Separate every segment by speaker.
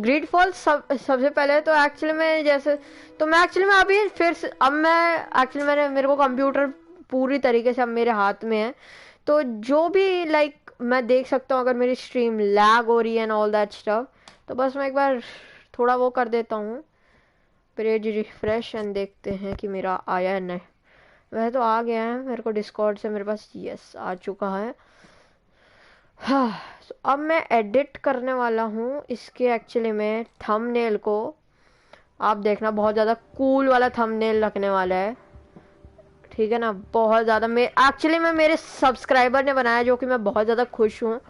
Speaker 1: ग्रीडफॉल सबसे पहले तो एक्चुअली में जैसे तो मैं एक्चुअली में अभी फिर से अब मैं एक्चुअली मेरे को कंप्यूटर पूरी तरीके से अब मेरे हाथ में है, तो जो भी लाइक मैं देख सकता हूँ अगर मेरी स्ट्रीम लैग हो रही है एंड ऑल दैट स्टफ, तो बस मैं एक बार थोड़ा वो कर देता हूँ, पेज रिफ्रेश एंड देखते हैं कि मेरा आया है नहीं। वह तो आ गया है मेरे को डिस्कॉर्ड से, मेरे पास यस आ चुका है। हाँ, so अब मैं एडिट करने वाला हूँ इसके एक्चुअली में थंबनेल को। आप देखना बहुत ज़्यादा कूल वाला थंबनेल रखने वाला है, ठीक है ना। बहुत ज़्यादा एक्चुअली में मेरे सब्सक्राइबर ने बनाया, जो कि मैं बहुत ज़्यादा खुश हूँ।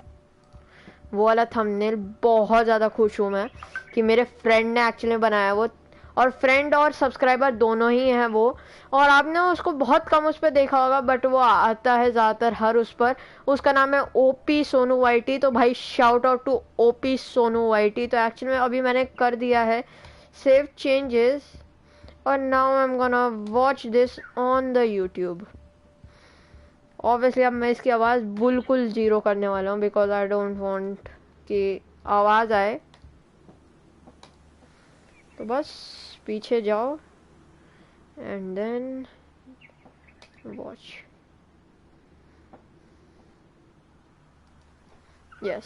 Speaker 1: वो वाला थंबनेल बहुत ज़्यादा खुश हूँ मैं कि मेरे फ्रेंड ने एक्चुअली बनाया वो, और फ्रेंड और सब्सक्राइबर दोनों ही हैं वो। और आपने उसको बहुत कम उस पर देखा होगा, बट वो आता है ज़्यादातर हर उस पर। उसका नाम है ओपी सोनू वाईटी। तो भाई shout out to OP Sonu YT. तो एक्चुअली में अभी मैंने कर दिया है सेव चेंजेस, और now I am gonna watch this on the YouTube. Obviously अब मैं इसकी आवाज़ बिल्कुल जीरो करने वाला हूँ, बिकॉज आई डोंट वांट कि आवाज़ आए। तो बस पीछे जाओ and then watch. Yes,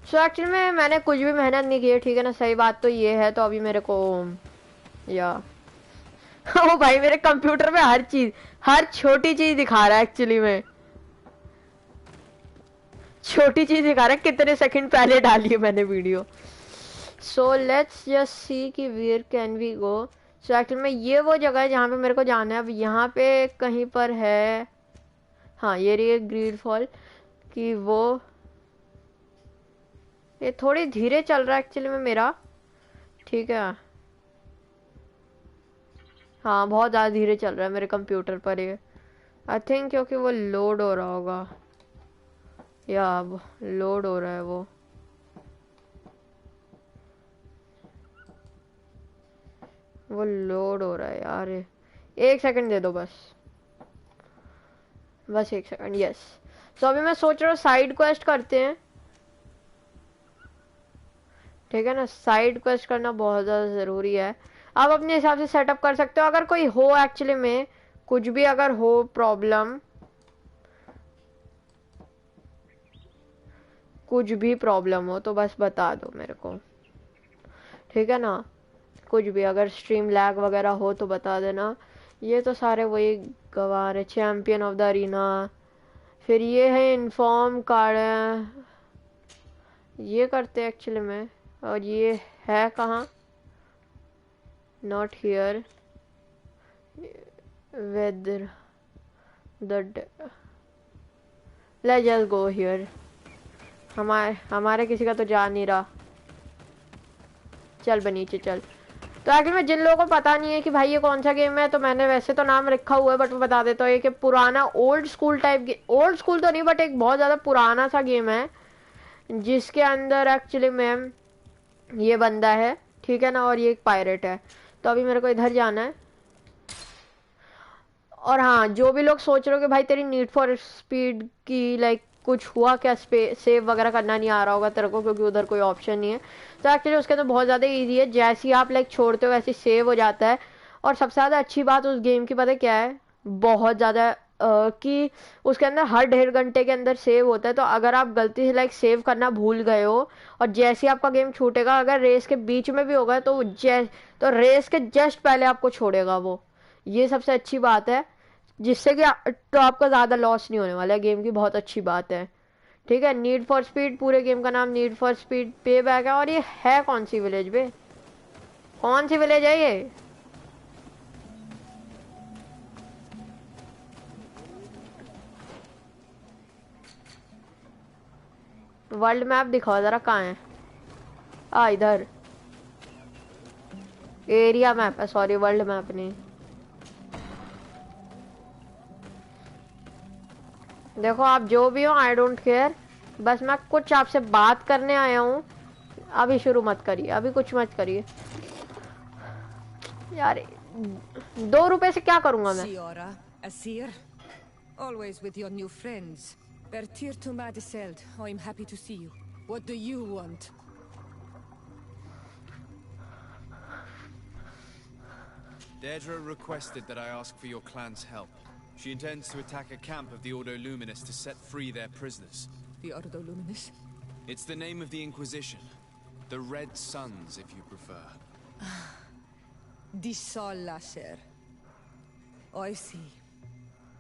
Speaker 1: so actually में मैंने कुछ भी मेहनत नहीं की है, ठीक है ना। सही बात तो ये है। तो अभी मेरे को या ओ भाई मेरे कंप्यूटर में हर चीज, हर छोटी चीज दिखा रहा है एक्चुअली में। छोटी चीज दिखा रहा है, कितने सेकंड पहले डाली है मैंने video. So let's just see कि where can we go. So actually में ये वो जगह है जहाँ पे मेरे को जाना है। अब यहाँ पे कहीं पर है, हाँ ये रही है ग्रीड फॉल की वो। ये थोड़ी धीरे चल रहा है एक्चुअली में मेरा, ठीक है। हाँ बहुत ज़्यादा धीरे चल रहा है मेरे कंप्यूटर पर ये, आई थिंक क्योंकि वो लोड हो रहा होगा, या अब लोड हो रहा है वो लोड हो रहा है यार। एक सेकंड दे दो बस, बस एक सेकंड। यस, सो अभी मैं सोच रहा हूँ साइड क्वेस्ट करते हैं, ठीक है ना। साइड क्वेस्ट करना बहुत ज़्यादा ज़रूरी है। आप अपने हिसाब से सेटअप कर सकते हो, अगर कोई हो एक्चुअली में कुछ भी अगर हो प्रॉब्लम, कुछ भी प्रॉब्लम हो तो बस बता दो मेरे को, ठीक है ना। कुछ भी अगर स्ट्रीम लैग वगैरह हो तो बता देना। ये तो सारे वही गवार है, चैंपियन ऑफ द अरीना, फिर ये है इन्फॉर्म कार्ड, ये करते हैं एक्चुअली में। और ये है कहाँ, not here, whether the let's just go here. हमारे किसी का तो जा नहीं रहा, चल बनीचे चल। तो एक्चुअली में जिन लोगों को पता नहीं है कि भाई ये कौन सा गेम है, तो मैंने वैसे तो नाम रखा हुआ है, बट मैं बता देता हूँ। ये कि पुराना old school type, old school तो नहीं बट एक बहुत ज़्यादा पुराना सा गेम है, जिसके अंदर एक्चुअली में ये बंदा है, ठीक है ना, और ये एक पायरेट है। तो अभी मेरे को इधर जाना है। और हाँ, जो भी लोग सोच रहे हो कि भाई तेरी नीड फॉर स्पीड की लाइक कुछ हुआ क्या, सेव वगैरह करना नहीं आ रहा होगा तेरे को क्योंकि उधर कोई ऑप्शन नहीं है, तो एक्चुअली उसके अंदर बहुत ज़्यादा इजी है। जैसे ही आप लाइक छोड़ते हो वैसे सेव हो जाता है। और सबसे ज़्यादा अच्छी बात उस गेम की पता है क्या है, बहुत ज़्यादा कि उसके अंदर हर 1.5 घंटे के अंदर सेव होता है। तो अगर आप गलती से लाइक सेव करना भूल गए हो और जैसे ही आपका गेम छूटेगा, अगर रेस के बीच में भी होगा तो रेस के जस्ट पहले आपको छोड़ेगा वो। ये सबसे अच्छी बात है, जिससे कि तो आपका ज़्यादा लॉस नहीं होने वाला है। गेम की बहुत अच्छी बात है, ठीक है। नीड फॉर स्पीड, पूरे गेम का नाम नीड फॉर स्पीड पे बैक है। और ये है कौन सी विलेज बे, कौन सी विलेज है ये? वर्ल्ड मैप दिखाओ ज़रा, कहाँ है? इधर एरिया मैप है, सॉरी वर्ल्ड मैप नहीं। देखो आप जो भी हो, आई डोंट केयर, बस मैं कुछ आपसे बात करने आया हूँ। अभी शुरू मत करिए, अभी कुछ मत करिए यार। 2 रुपए से क्या करूंगा मैं?
Speaker 2: Siora, Asir, always with your new friends. Bertir to Madiseld. I'm happy to see you. What do you want?
Speaker 3: Deirdre requested that I ask for your clan's help. She intends to attack a camp of the Ordo Luminous to set free their prisoners.
Speaker 2: The Ordo Luminous?
Speaker 3: It's the name of the Inquisition. The Red Suns, if you prefer.
Speaker 2: The Sol Lasser. I see.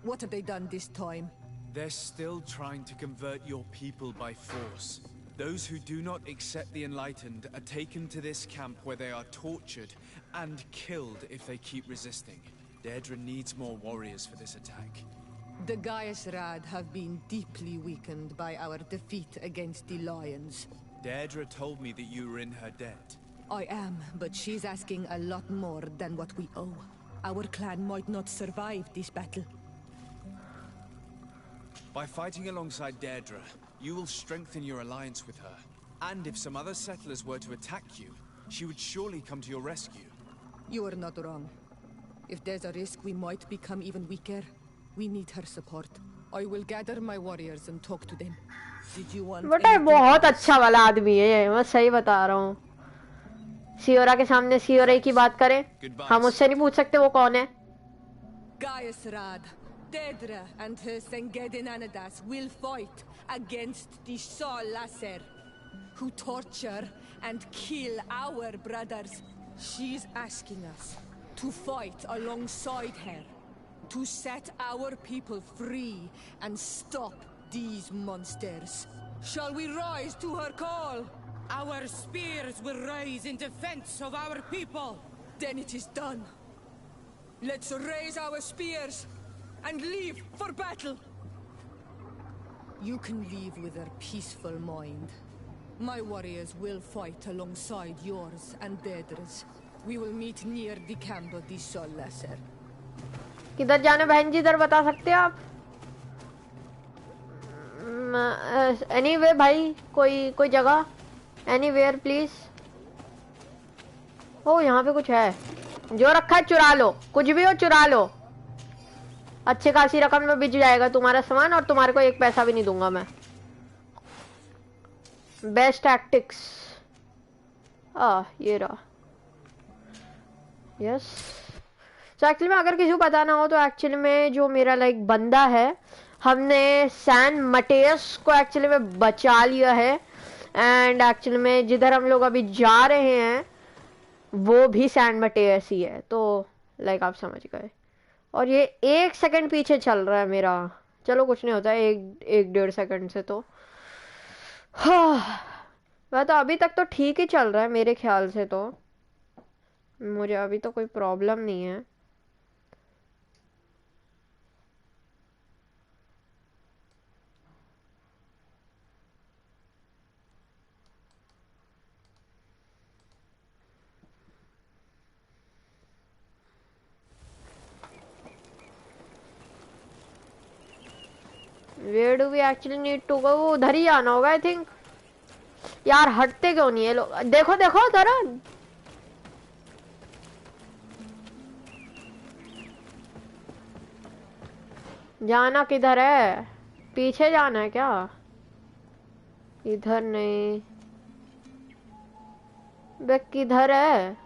Speaker 2: What have they done this time?
Speaker 3: They're still trying to convert your people by force. Those who do not accept the Enlightened are taken to this camp where they are tortured and killed if they keep resisting. Deirdre needs more warriors for this attack.
Speaker 2: The Gaius Rad have been deeply weakened by our defeat against the Lions.
Speaker 3: Deirdre told me that you were in her debt.
Speaker 2: I am, but she's asking a lot more than what we owe. Our clan might not survive this battle.
Speaker 3: By fighting alongside Deirdre, you will strengthen your alliance with her. And if some other settlers were to attack you, she would surely come to your rescue.
Speaker 2: You are not wrong. If there's a risk we might become even weaker, we need her support. I will gather my warriors and talk to them. Did you want
Speaker 1: but बहुत अच्छा वाला आदमी है ये, मैं सही बता रहा हूँ. सियोरा के सामने सियोरा की बात करें, हम उससे नहीं पूछ सकते वो कौन है.
Speaker 2: Gaius Rad, Deirdre and her Sengedin Anadas will fight against the Sol Lasser, who torture and kill our brothers. She's asking us to fight alongside her, to set our people free and stop these monsters. Shall we rise to her call?
Speaker 4: Our spears will rise in defense of our people.
Speaker 2: Then it is done. Let's raise our spears and leave for battle. You can leave with a peaceful mind. My warriors will fight alongside yours and Deirdre's. We will meet near the camp of the Sol Lasser.
Speaker 1: किधर जाना बहन जी, इधर बता सकते हो आप? Anyway भाई, कोई जगह? Anywhere please. ओ यहाँ पे कुछ है. जो रखा है चुरा लो, कुछ भी हो चुरा लो. अच्छे खासी रकम में बिक जाएगा तुम्हारा सामान और तुम्हारे को एक पैसा भी नहीं दूंगा मैं. Best tactics. ये रहा. यस. तो एक्चुअली में अगर किसी को पता ना हो तो एक्चुअली में जो मेरा लाइक बंदा है, हमने सैन मटेस को एक्चुअली में बचा लिया है. एंड एक्चुअली में जिधर हम लोग अभी जा रहे हैं वो भी सैन मटेस ही है. तो लाइक आप समझ गए. और ये 1 सेकंड पीछे चल रहा है मेरा. चलो कुछ नहीं होता है, 1-1.5 सेकंड से. तो वह तो अभी तक तो ठीक ही चल रहा है मेरे ख्याल से. तो मुझे अभी तो कोई प्रॉब्लम नहीं है. Where do we actually need to go? वो उधर ही आना होगा आई थिंक. यार हटते क्यों नहीं है लोग? देखो देखो जरा. जाना किधर है? पीछे जाना है क्या? इधर नहीं. बे किधर है?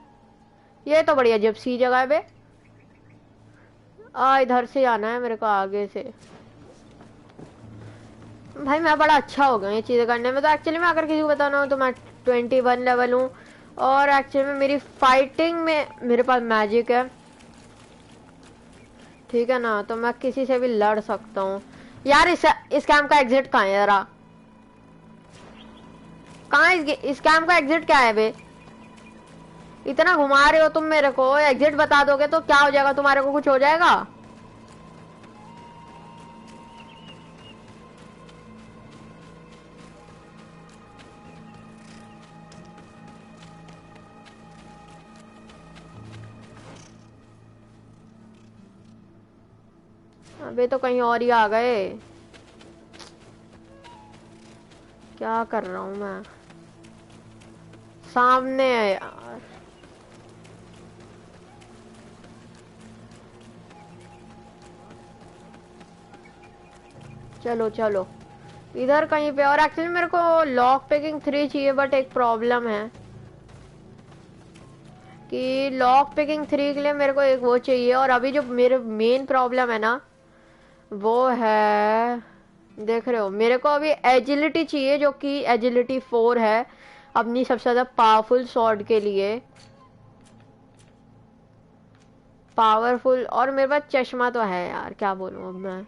Speaker 1: ये तो बढ़िया जिप्सी जगह है बे. इधर से जाना है मेरे को, आगे से. भाई मैं बड़ा अच्छा हो गया ये चीज़ें करने में. तो एक्चुअली में अगर किसी को बताना हो तो मैं 21 लेवल हूँ. और एक्चुअली में मेरी फाइटिंग में मेरे पास मैजिक है, ठीक है ना. तो मैं किसी से भी लड़ सकता हूँ. यार इस कैम्प का एग्जिट कहाँ है जरा? कहाँ इस कैम्प का एग्जिट क्या है बे? इतना घुमा रहे हो तुम मेरे को. एग्जिट बता दोगे तो क्या हो जाएगा? तुम्हारे को कुछ हो जाएगा? अबे तो कहीं और ही आ गए. क्या कर रहा हूं मैं? सामने है यार. चलो चलो इधर कहीं पे। और एक्चुअली मेरे को लॉक पिकिंग 3 चाहिए, बट एक प्रॉब्लम है कि लॉक पिकिंग 3 के लिए मेरे को एक वो चाहिए, और अभी जो मेरे मेन प्रॉब्लम है ना वो है, देख रहे हो, मेरे को अभी एजिलिटी चाहिए, जो कि एजिलिटी 4 है अपनी सबसे ज्यादा पावरफुल स्वॉर्ड के लिए, पावरफुल। और मेरे पास चश्मा तो है यार, क्या बोलूं अब मैं।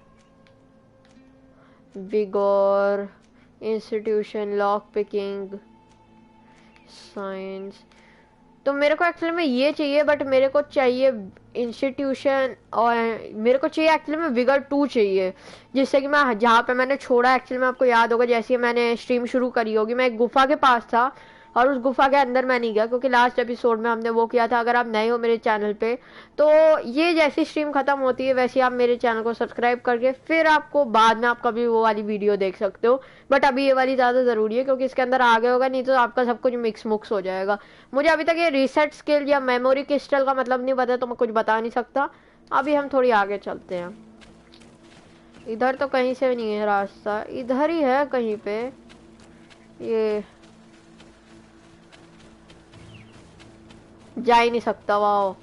Speaker 1: विगोर, इंस्टीट्यूशन, लॉक पिकिंग, साइंस। तो मेरे को एक्चुअली में ये चाहिए, बट मेरे को चाहिए इंस्टीट्यूशन, और मेरे को चाहिए एक्चुअली में विगर 2 चाहिए, जिससे कि मैं जहाँ पे मैंने छोड़ा, एक्चुअली में आपको याद होगा जैसे ही मैंने स्ट्रीम शुरू करी होगी, मैं एक गुफा के पास था और उस गुफा के अंदर मैं नहीं गया, क्योंकि लास्ट एपिसोड में हमने वो किया था। अगर आप नए हो मेरे चैनल पे, तो ये जैसी स्ट्रीम खत्म होती है वैसे आप मेरे चैनल को सब्सक्राइब करके फिर आपको बाद में आप कभी वो वाली वीडियो देख सकते हो, बट अभी ये वाली ज़्यादा ज़रूरी है क्योंकि इसके अंदर आगे होगा, नहीं तो आपका सब कुछ मिक्स मुक्स हो जाएगा। मुझे अभी तक ये रीसेट स्किल या मेमोरी क्रिस्टल का मतलब नहीं पता, तो मैं कुछ बता नहीं सकता। अभी हम थोड़ी आगे चलते हैं। इधर तो कहीं से नहीं है रास्ता, इधर ही है कहीं पे। ये जा ही नहीं सकता। वाओ,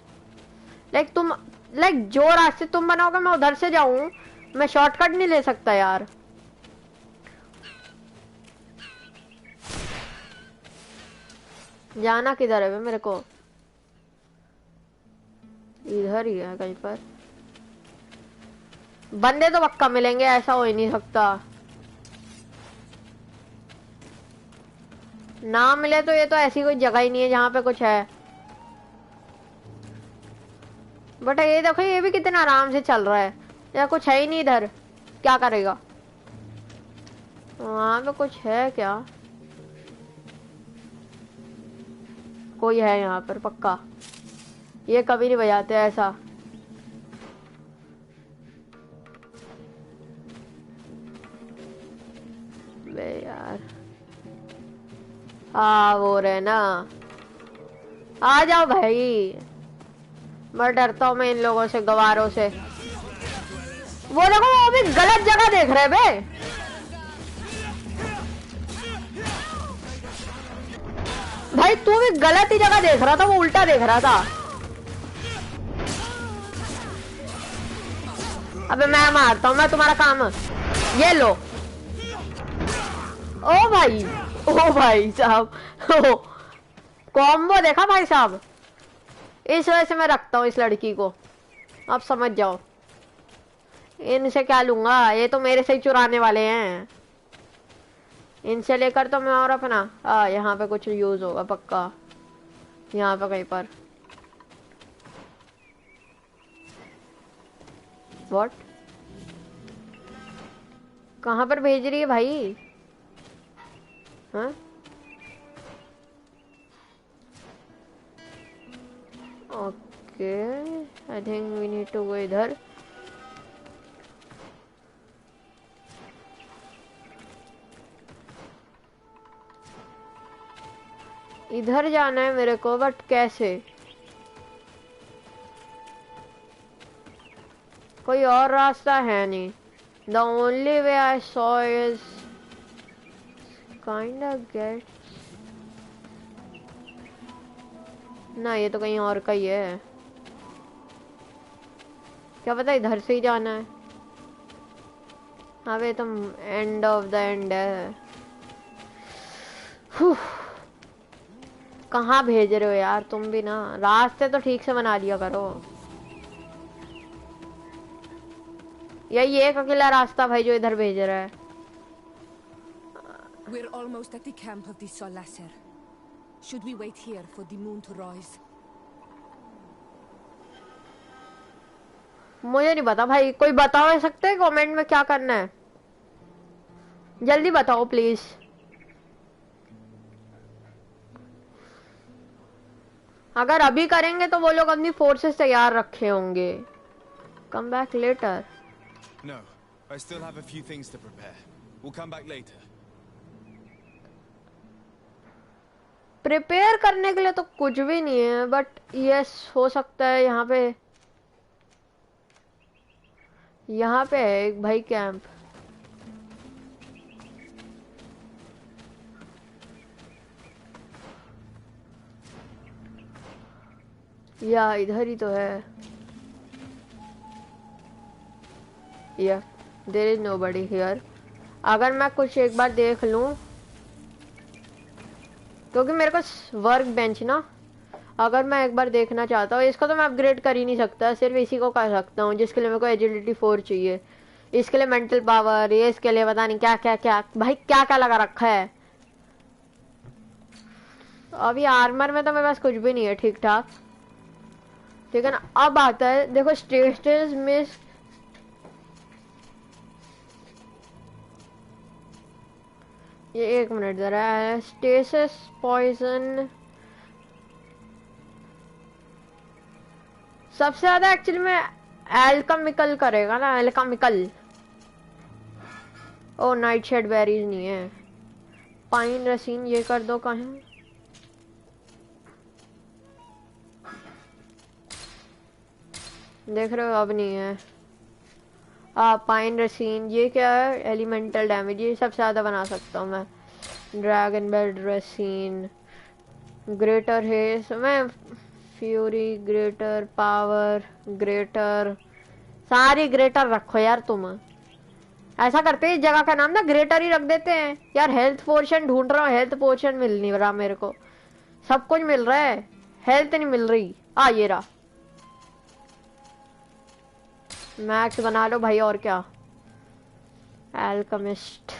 Speaker 1: लाइक जो रास्ते तुम बनाओगे मैं उधर से जाऊं, मैं शॉर्टकट नहीं ले सकता यार। जाना किधर है मेरे को? इधर ही है कहीं पर। बंदे तो पक्का मिलेंगे, ऐसा हो ही नहीं सकता। ना मिले तो ये तो ऐसी कोई जगह ही नहीं है जहाँ पे कुछ है। बट ये देखो, ये भी कितना आराम से चल रहा है, या कुछ है ही नहीं इधर, क्या करेगा? वहां पे कुछ है क्या? कोई है यहाँ पर पक्का, ये कभी नहीं बजाते ऐसा। बे यार, हाँ वो रहे ना, आ जाओ भाई। मैं डरता हूँ मैं इन लोगों से, गवारों से। वो देखो, वो भी गलत जगह देख रहे बे। भाई तू भी गलत ही जगह देख रहा था, वो उल्टा देख रहा था। अबे मैं मारता हूँ, मैं तुम्हारा काम। ये लो। ओ भाई साहब, कॉम्बो देखा भाई साहब। इस वजह से मैं रखता हूँ इस लड़की को, आप समझ जाओ। इनसे क्या लूंगा, ये तो मेरे से ही चुराने वाले हैं। इनसे लेकर तो मैं और अपना यहाँ पे कुछ यूज होगा पक्का, यहाँ पे कहीं पर। व्हाट? कहाँ पर भेज रही है भाई? हाँ, okay, I think we need to go इधर। इधर जाना है मेरे को, बट कैसे? कोई और रास्ता है नहीं। The only way I saw is kinda get। ना, ये तो कहीं और का ही है, क्या पता इधर से ही जाना है। अबे तुम एंड ऑफ द एंड है। कहाँ भेज रहे हो यार तुम भी ना, रास्ते तो ठीक से बना लिया करो। यही एक अकेला रास्ता भाई जो इधर भेज रहा है।
Speaker 2: We're almost at the camp of the Solasser. Should we wait here for the moon to rise?
Speaker 1: मुझे नहीं पता भाई, कोई बता सकते हैं कमेंट में क्या करना है? जल्दी बताओ प्लीज। अगर अभी करेंगे तो वो लोग अपनी फोर्सेस तैयार रखे होंगे। Come back later.
Speaker 3: No, I still have a few things to prepare. We'll come back later.
Speaker 1: Prepare करने के लिए तो कुछ भी नहीं है, बट यस हो सकता है यहाँ पे है एक भाई कैंप। या इधर ही तो है। या देयर इज नोबडी हियर। अगर मैं कुछ एक बार देख लूं, क्योंकि मेरे को वर्क बेंच ना, अगर मैं एक बार देखना चाहता हूँ, इसको तो मैं अपग्रेड कर ही नहीं सकता, सिर्फ इसी को कर सकता हूँ जिसके लिए मेरे को एजिलिटी 4 चाहिए। इसके लिए मेंटल पावर, ये इसके लिए पता नहीं क्या क्या क्या, भाई क्या क्या लगा रखा है। अभी आर्मर में तो मेरे पास कुछ भी नहीं है ठीक ठाक, ठीक है ना। अब आता है देखो स्टेटस में, ये 1 मिनट जरा है। स्टेसिस पॉइजन सबसे ज्यादा एक्चुअली में एल्केमिकल करेगा ना, एल्केमिकल। ओ नाइट शेड बेरीज नहीं है। पाइन रसीन ये कर दो कहीं। देख रहे हो अब नहीं है। पाइन रसीन ये क्या है, एलिमेंटल डैमेज, ये सबसे ज्यादा बना सकता हूँ मैं। ड्रैगन बेल्ट रसीन, ग्रेटर हेस, मैं फ्यूरी, ग्रेटर पावर, ग्रेटर, सारी ग्रेटर रखो यार तुम। ऐसा करते हैं इस जगह का नाम ना ग्रेटर ही रख देते हैं यार। हेल्थ पोशन ढूंढ रहा हूँ, हेल्थ पोशन मिल नहीं रहा मेरे को। सब कुछ मिल रहा है, हेल्थ नहीं मिल रही। ये रहा। मैक्स बना लो भाई, और क्या। एल्केमिस्ट,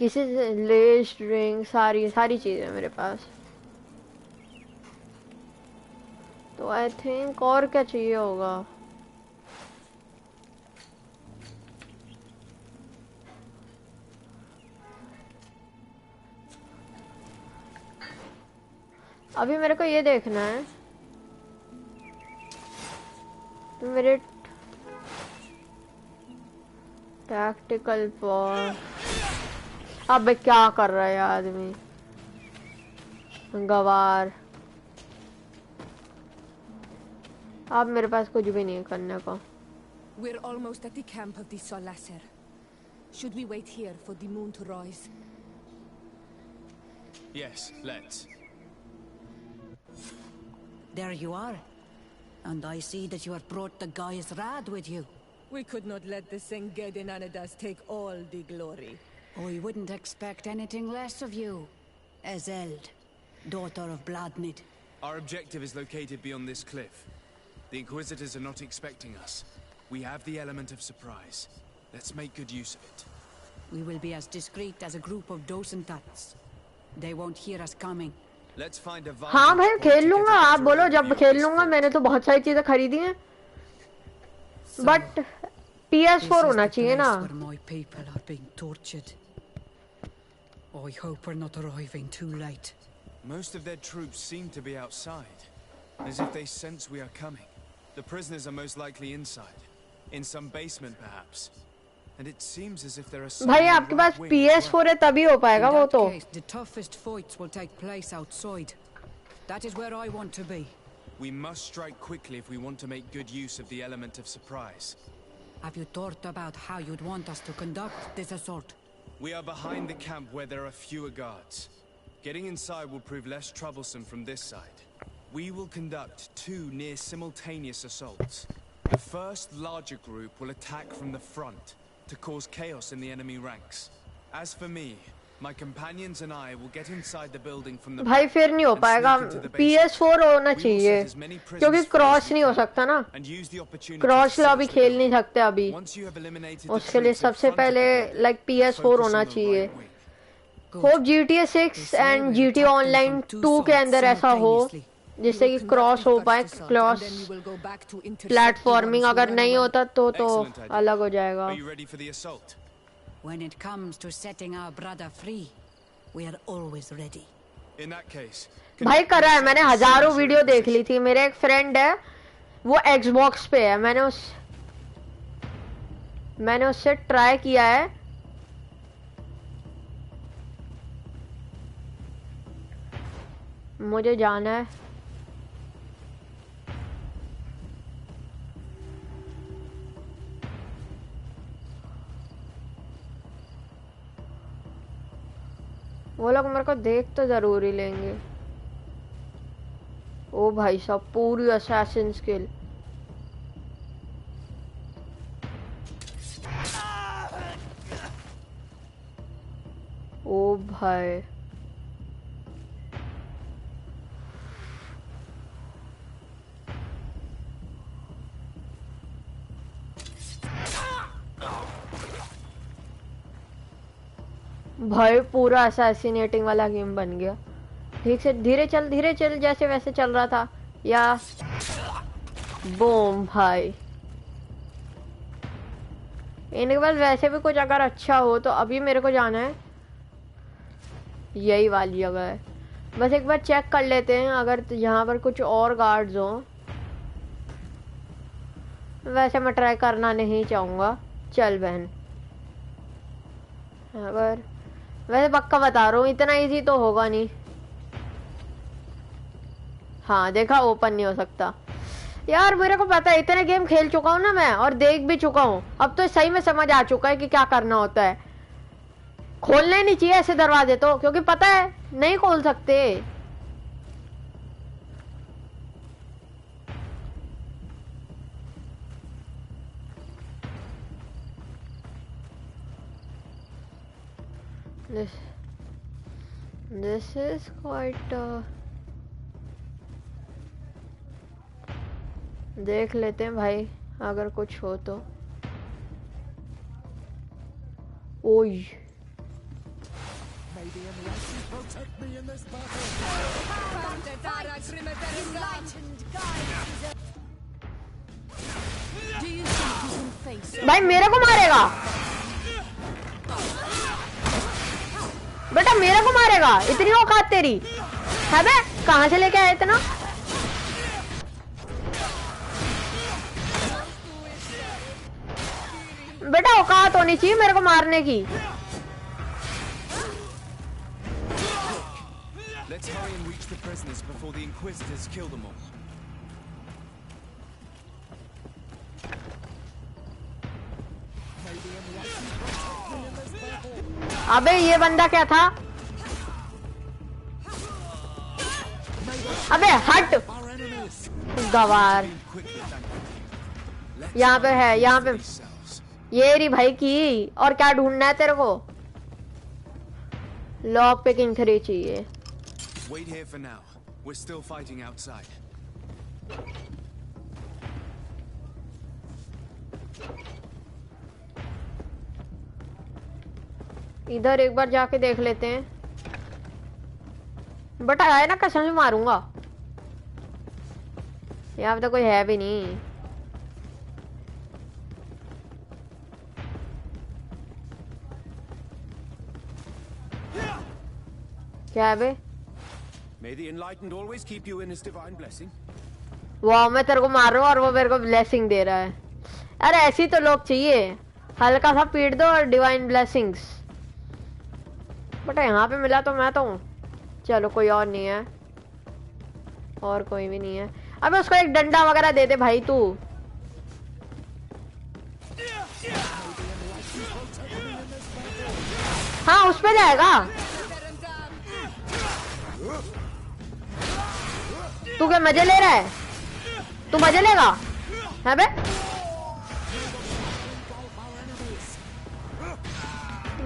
Speaker 1: किसी से लेस ड्रिंक, सारी सारी चीजें मेरे पास। तो आई थिंक और क्या चाहिए होगा। अभी मेरे को ये देखना है मेरे टैक्टिकल फॉर। अब क्या कर रहा है आदमी, गवार। अब मेरे पास कुछ भी नहीं है करने को।
Speaker 2: We're almost at the camp of the Solasser. Should we wait here for the moon to rise?
Speaker 3: Yes, let's.
Speaker 4: There you are. And I see that you have brought the Gaius Rad with you.
Speaker 2: We could not let the Sengedin Anadas take all the glory.
Speaker 4: I wouldn't expect anything less of you, Ezeld, daughter of Bladnid.
Speaker 3: Our objective is located beyond this cliff. The Inquisitors are not expecting us. We have the element of surprise. Let's make good use of it.
Speaker 4: We will be as discreet as a group of Dosentats. They won't hear us coming.
Speaker 3: Let's find a
Speaker 1: हाँ भाई खेल लूंगा, आप बोलो जब खेल लूंगा। मैंने तो बहुत सारी चीजें खरीदी हैं, बट PS4 होना चाहिए ना।
Speaker 4: My people are being tortured. I hope we're not arriving too late.
Speaker 3: Most of their troops seem to be outside, as if they sense we are coming. The prisoners are most likely inside, in some basement perhaps. And it seems as if there are some.
Speaker 1: भाई आपके पास PS4 है तभी हो पाएगा वो तो।
Speaker 4: The toughest fights will take place outside. That is where I want to be.
Speaker 3: We must strike quickly if we want to make good use of the element of surprise.
Speaker 4: Have you thought about how you'd want us to conduct this assault?
Speaker 3: We are behind the camp where there are fewer guards. Getting inside will prove less troublesome from this side. We will conduct 2 near simultaneous assaults. The first larger group will attack from the front to cause chaos in the enemy ranks. As for me, my companions and I will get inside the building from the
Speaker 1: भाई फिर नहीं हो पाएगा, PS4 होना चाहिए क्योंकि cross नहीं हो सकता ना। क्रॉस लॉबी खेल नहीं सकते अभी, उसके लिए सबसे पहले लाइक PS4 होना चाहिए। Hope GTA 6 and GTA Online 2 के अंदर ऐसा हो जिससे कि क्रॉस हो पाए, क्रॉस प्लेटफॉर्मिंग। अगर नहीं होता तो अलग हो जाएगा।
Speaker 4: When it comes to setting our brother free, we are always ready.
Speaker 3: In that case,
Speaker 1: भाई करा है मैंने, हजारों वीडियो देख ली थी। मेरे एक फ्रेंड है वो Xbox पे है, मैंने उससे ट्राई किया है। मुझे जाना है। वो लोग मेरे को देख तो जरूर ही लेंगे। ओ भाई साहब पूरी असैसिन स्किल। ओ भाई भाई पूरा असैसिनेटिंग वाला गेम बन गया। ठीक से धीरे चल जैसे वैसे चल रहा था या बूम भाई। इनके पास वैसे भी कुछ अगर अच्छा हो तो अभी मेरे को जाना है यही वाली जगह है। बस एक बार चेक कर लेते हैं अगर यहाँ पर कुछ और गार्ड्स हो। वैसे मैं ट्राई करना नहीं चाहूँगा। चल बहन अगर वैसे पक्का बता रहा हूँ इतना इजी तो होगा नहीं। हाँ देखा ओपन नहीं हो सकता। यार मेरे को पता है इतने गेम खेल चुका हूँ ना मैं और देख भी चुका हूँ। अब तो सही में समझ आ चुका है कि क्या करना होता है। खोलने नहीं चाहिए ऐसे दरवाजे तो क्योंकि पता है नहीं खोल सकते। This is quite देख लेते हैं भाई अगर कुछ हो तो। ओय भाई मेरे को मारेगा बेटा मेरे को मारेगा। इतनी औकात तेरी है बे? कहाँ से लेके आया इतना? बेटा औकात होनी चाहिए मेरे को मारने की।
Speaker 3: Let's hurry and reach the prisoners before the Inquisitors kill them all.
Speaker 1: अबे ये बंदा क्या था? अबे हट गवार। यहाँ पे है यहाँ पे ये रही भाई की। और क्या ढूंढना है तेरे को? लॉक पिकिंग 3 चाहिए।
Speaker 3: Wait here for now. We're still fighting outside.
Speaker 1: इधर एक बार जाके देख लेते हैं। बट आया ना कसम से मारूंगा। यहाँ पे तो कोई है भी नहीं। क्या है बे?
Speaker 5: May the enlightened always keep you in his divine blessing.
Speaker 1: वाह मैं तेरे को मार रहा हूँ और वो मेरे को ब्लेसिंग दे रहा है। अरे ऐसी तो लोग चाहिए। हल्का सा पीट दो और डिवाइन ब्लेसिंग्स। बट यहाँ पे मिला तो मैं तो हूँ। चलो कोई और नहीं है। और कोई भी नहीं है। अबे उसको एक डंडा वगैरह दे दे भाई तू। हाँ उस पे जाएगा। तू क्या मजे ले रहा है? तू मजे लेगा है बे?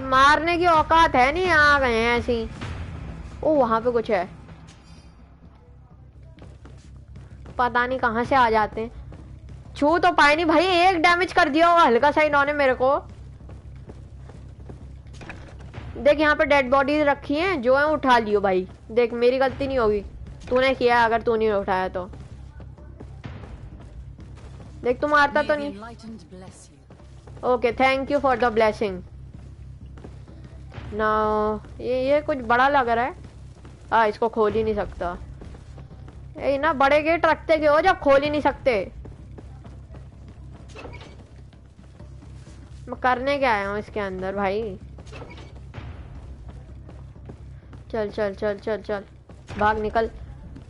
Speaker 1: मारने की औकात है नहीं। आ गए हैं ऐसी। ओ वहां पे कुछ है। पता नहीं कहां से आ जाते हैं। छू तो पाए नहीं भाई। एक डैमेज कर दिया होगा हल्का सा इन्होंने मेरे को। देख यहाँ पे डेड बॉडीज रखी हैं जो है उठा लियो भाई। देख मेरी गलती नहीं होगी। तूने किया अगर तू नहीं उठाया तो। देख तू मारता तो नहीं। Okay thank you for the blessing. ना ये कुछ बड़ा लग रहा है। हाँ इसको खोल ही नहीं सकता। ये ना बड़े गेट रखते क्यों हो जब खोल ही नहीं सकते? मैं करने क्या आया हूँ इसके अंदर भाई? चल चल चल चल चल भाग निकल।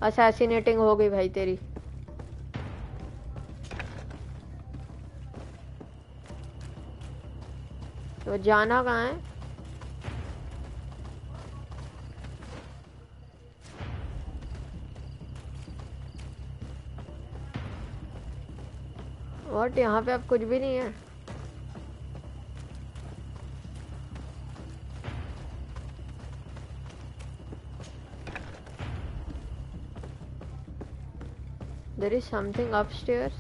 Speaker 1: असैसिनेटिंग हो गई भाई तेरी। तो जाना कहाँ है? व्हाट, यहाँ पे अब कुछ भी नहीं है? There is something upstairs.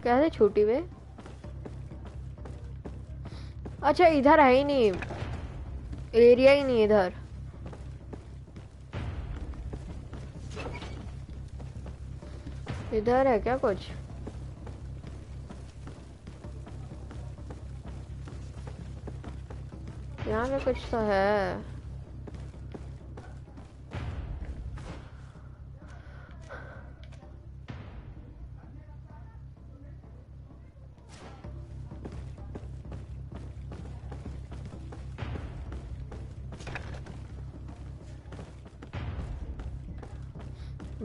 Speaker 1: कैसे छूटी वे? अच्छा इधर है ही नहीं, एरिया ही नहीं इधर। इधर है क्या कुछ? यहाँ पे कुछ तो है।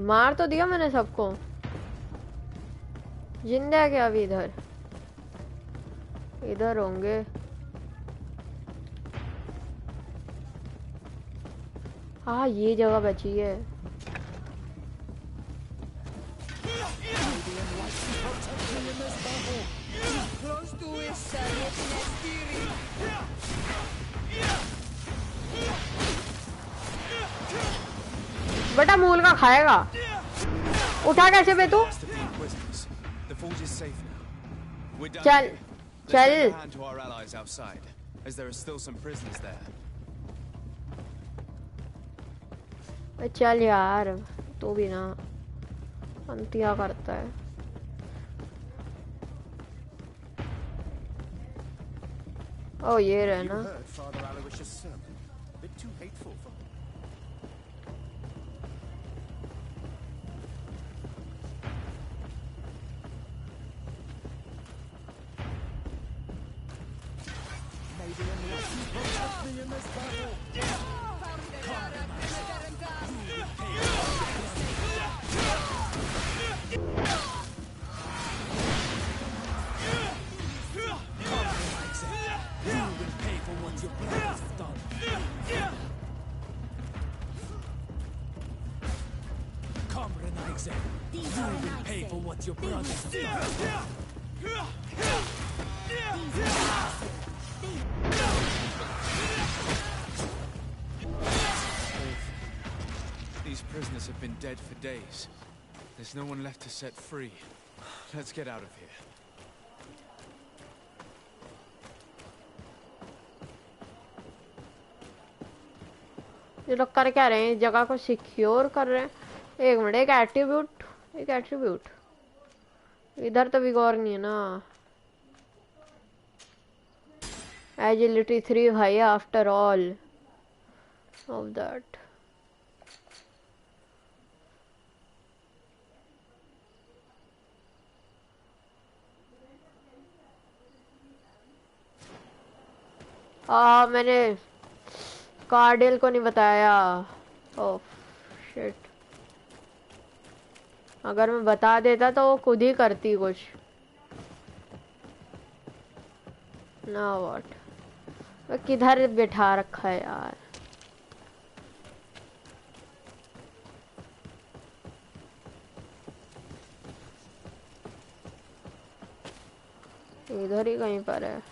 Speaker 1: मार तो दिया मैंने सबको। जिंदा है क्या अभी? इधर इधर होंगे। हाँ ये जगह बची है। बेटा मूल का खाएगा। उठा कैसे बे तू? चल चल। चल यार तू भी ना अंतिया करता है। ओ ये रहे ना।
Speaker 3: These prisoners have been dead for days. There's no one left to set free. Let's get out of here.
Speaker 1: ये लोग कर क्या रहे हैं? इस जगह को सिक्योर कर रहे हैं। एक मिनट, एक एट्रीब्यूट इधर तो भी गौर नहीं है ना। एजिलिटी 3 भाई आफ्टर ऑल ऑफ दैट। मैंने कार्डियल को नहीं बताया। ओह शिट, अगर मैं बता देता तो वो खुद ही करती कुछ ना। व्हाट, वो किधर बिठा रखा है यार? इधर ही कहीं पर है।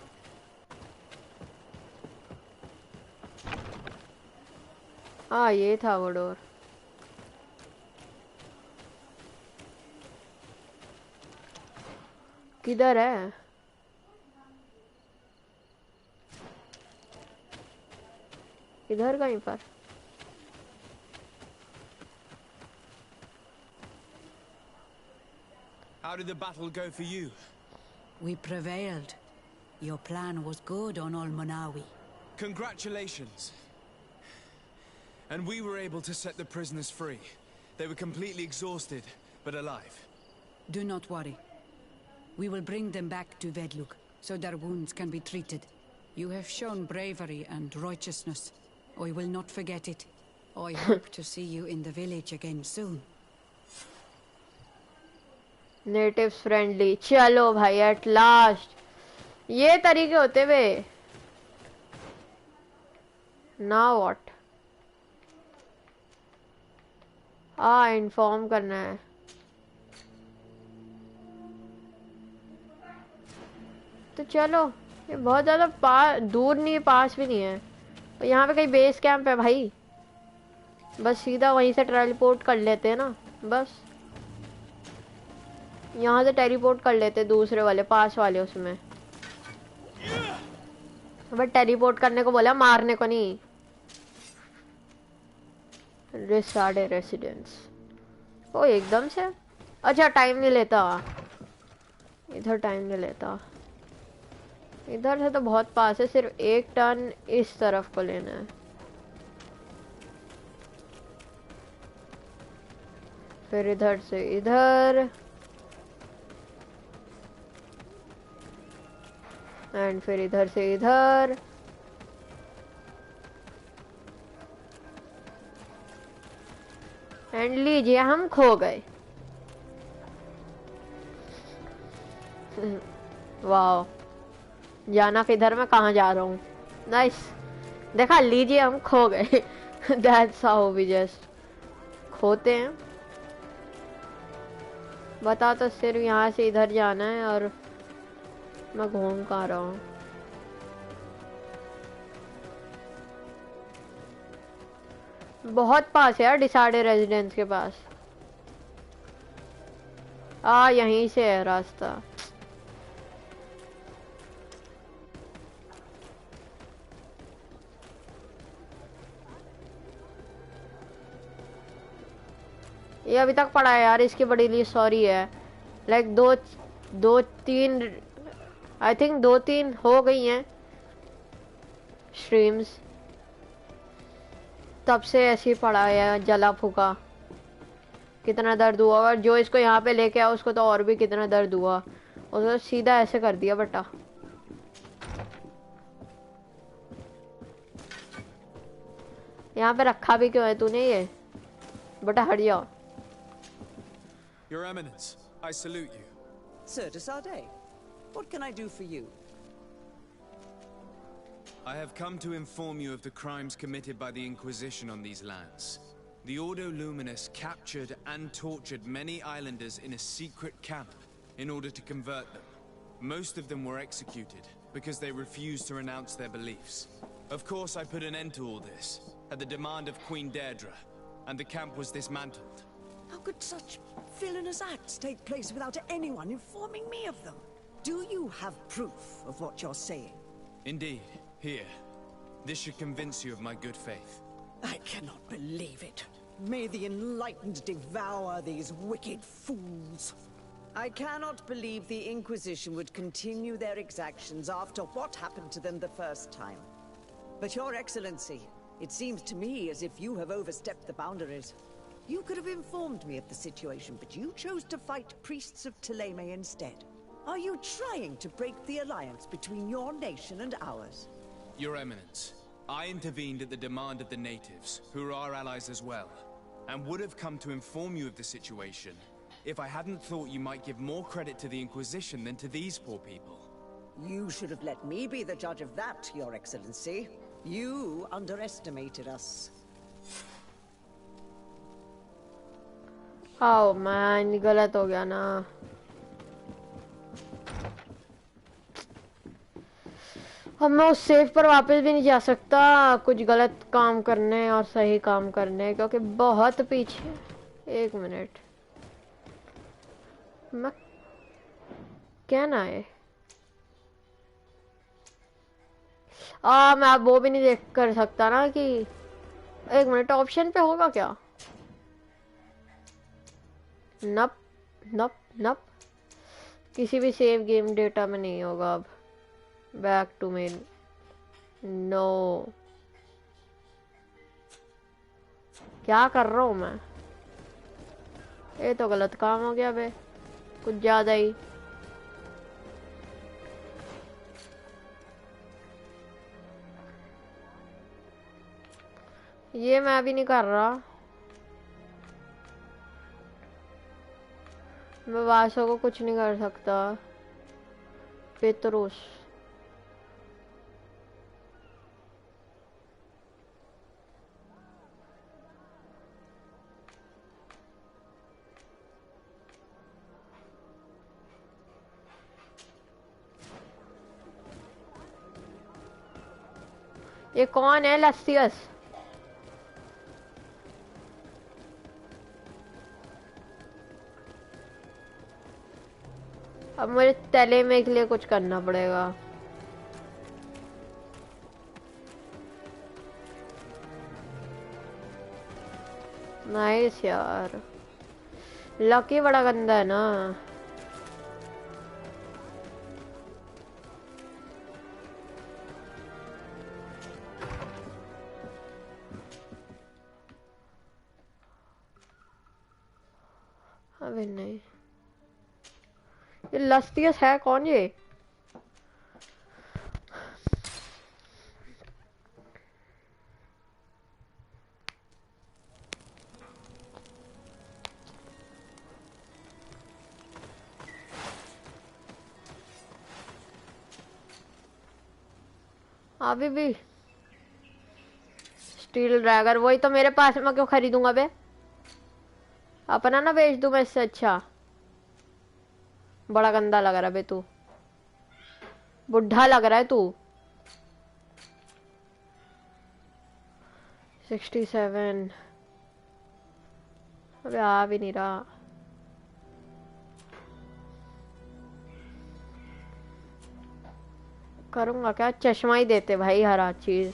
Speaker 1: हाँ ये था वो डोर। किधर है? इधर कहीं पर।
Speaker 3: How did the battle go for you?
Speaker 4: We prevailed. Your plan was good on Olmonawi.
Speaker 3: Congratulations. And we were able to set the prisoners free. They were completely exhausted, but alive.
Speaker 4: Do not worry. We will bring them back to Vedlug, so their wounds can be treated. You have shown bravery and righteousness. I will not forget it. I hope to see you in the village again soon.
Speaker 1: Natives friendly. चलो भाई at last ये तरीके होते हुए ना। What, inform करना है। तो चलो, ये बहुत ज़्यादा दूर नहीं है, पास भी नहीं है। और यहाँ पे कहीं बेस कैंप है भाई, बस सीधा वहीं से टेलीपोर्ट कर लेते हैं ना। बस यहाँ से टेलीपोर्ट कर लेते हैं दूसरे वाले पास वाले उसमें। बट टेलीपोर्ट करने को बोला, मारने को नहीं। रिसार्डे रेसिडेंस, ओ एकदम से। अच्छा टाइम नहीं लेता इधर, टाइम नहीं लेता इधर से तो बहुत पास है, सिर्फ एक टर्न इस तरफ को लेना है। फिर इधर से इधर, एंड फिर इधर से इधर। एंड लीजिए हम खो गए। वाह, जाना किधर, मैं कहाँ जा रहा हूँ। नाइस, देखा, लीजिए हम खो गए। दैट्स हाउ वी जस्ट खोते हैं। बता तो सिर्फ यहाँ से इधर जाना है और मैं घूम कहाँ रहा हूँ। बहुत पास है यार डिसार्डे रेजिडेंस के पास। यहीं से है रास्ता। ये अभी तक पड़ा है यार, इसकी बड़ी लिए सॉरी है। लाइक दो तीन, आई थिंक 2-3 हो गई हैं स्ट्रीम्स, तब से ऐसे ही पड़ा है जला फूका। कितना दर्द हुआ, और जो इसको यहाँ पे लेके आया उसको तो और भी कितना दर्द हुआ। उसको सीधा ऐसे कर दिया बेटा। यहाँ पे रखा भी क्यों है तूने ये, बेटा हट जाओ।
Speaker 3: Your Eminence, I salute you.
Speaker 6: Sir de Sardet, what can I do for you?
Speaker 3: I have come to inform you of the crimes committed by the Inquisition on these lands. The Ordo Luminous captured and tortured many islanders in a secret camp in order to convert them. Most of them were executed because they refused to renounce their beliefs. Of course, I put an end to all this at the demand of Queen Deirdre, and the camp was dismantled.
Speaker 6: How could such villainous acts take place without anyone informing me of them? Do you have proof of what you're saying?
Speaker 3: Indeed, here. This should convince you of my good faith.
Speaker 6: I cannot believe it. May the enlightened devour these wicked fools. I cannot believe the Inquisition would continue their exactions after what happened to them the first time. But Your Excellency, it seems to me as if you have overstepped the boundaries. You could have informed me of the situation, but you chose to fight priests of Thélème instead. Are you trying to break the alliance between your nation and ours?
Speaker 3: Your Eminence, I intervened at the demand of the natives, who are our allies as well, and would have come to inform you of the situation if I hadn't thought you might give more credit to the Inquisition than to these poor people.
Speaker 6: You should have let me be the judge of that, Your Excellency. You underestimated us.
Speaker 1: आओ man, गलत हो गया ना। अब मैं उस safe पर वापस भी नहीं जा सकता कुछ गलत काम करने और सही काम करने, क्योंकि बहुत पीछे। एक मिनट, मैं क्या ना है, मैं अब वो भी नहीं देख कर सकता ना कि एक मिनट ऑप्शन पे होगा क्या। नप नप नप, किसी भी सेव गेम डेटा में नहीं होगा अब। Back to main, no. क्या कर रहा हूँ मैं, ये तो गलत काम हो गया बे, कुछ ज्यादा ही। ये मैं अभी नहीं कर रहा, मैं वासो को कुछ नहीं कर सकता। पेत्रोस, ये कौन है लस्सियस? अब मुझे तले में के लिए कुछ करना पड़ेगा। नाइस यार, लकी बड़ा गंदा है ना। अबे नहीं, ये लस्तियस है कौन ये? अभी भी स्टील ड्रैगर, वही तो मेरे पास, मैं क्यों खरीदूंगा बे? अपना ना बेच दूं मैं इससे अच्छा। बड़ा गंदा लग रहा है बे, तू बुढ़ा लग रहा है तू। 67। अबे आ भी नहीं रहा। करूंगा क्या, चश्मा ही देते भाई हर चीज।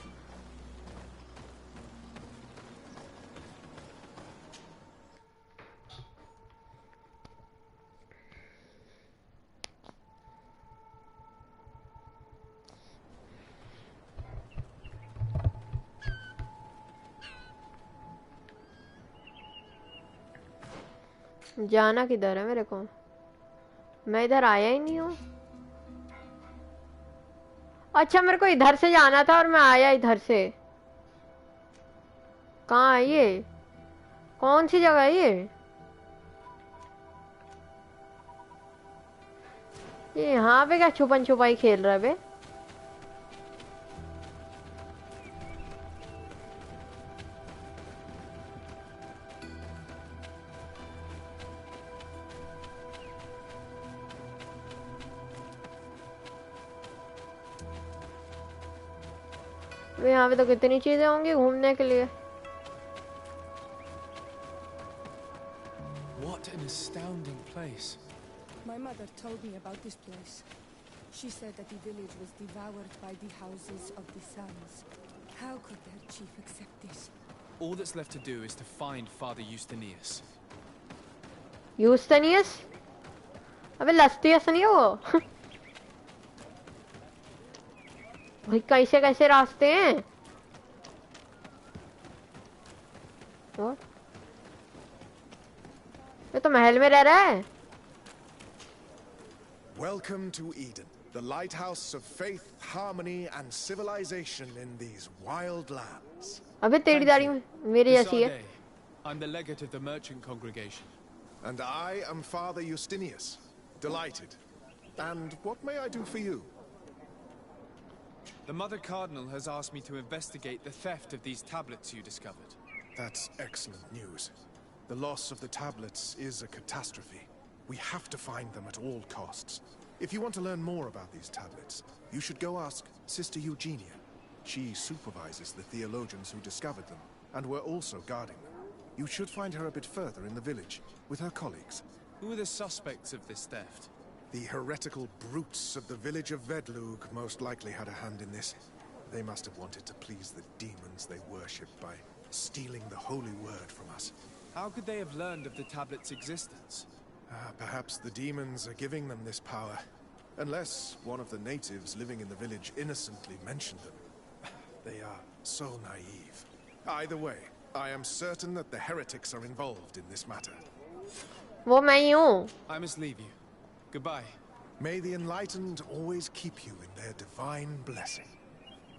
Speaker 1: जाना किधर है मेरे को? मैं इधर आया ही नहीं हूँ। अच्छा मेरे को इधर से जाना था और मैं आया इधर से। कहाँ है ये? कौन सी जगह है ये? यहाँ पे क्या छुपन छुपाई खेल रहा है बे? यहाँ पे तो कितनी चीजें होंगी घूमने के लिए।
Speaker 3: What an astounding place.
Speaker 2: My mother told me about this place. She said that the village was devoured by the houses of the sons. How could their chief accept this?
Speaker 3: All that's left to do is to find Father Justinius.
Speaker 1: यूस्टेनियस? अबे लस्टियस नहीं है वो? भाई कैसे कैसे रास्ते हैं? और ये तो महल में रह रहा है।
Speaker 7: Welcome to Eden, the lighthouse of faith, harmony, and civilization in these wild lands.
Speaker 1: अबे तेरी दाढ़ी मेरी जैसी है।
Speaker 3: I'm the legate of the merchant congregation.
Speaker 7: And I am Father Justinius. Delighted. And what may I do for you?
Speaker 3: The Mother Cardinal has asked me to investigate the theft of these tablets you discovered.
Speaker 7: That's excellent news. The loss of the tablets is a catastrophe. We have to find them at all costs. If you want to learn more about these tablets, you should go ask Sister Eugenia. She supervises the theologians who discovered them, and were also guarding them. You should find her a bit further in the village, with her colleagues.
Speaker 3: Who are the suspects of this theft?
Speaker 7: The heretical brutes of the village of Vedlug most likely had a hand in this. They must have wanted to please the demons they worship by stealing the holy word from us.
Speaker 3: How could they have learned of the tablet's existence?
Speaker 7: Perhaps the demons are giving them this power. Unless one of the natives living in the village innocently mentioned them. They are so naive. Either way, I am certain that the heretics are involved in this matter.
Speaker 1: वो मैं ही हूँ।
Speaker 3: I must leave you. Goodbye.
Speaker 7: May the enlightened always keep you in their divine blessing.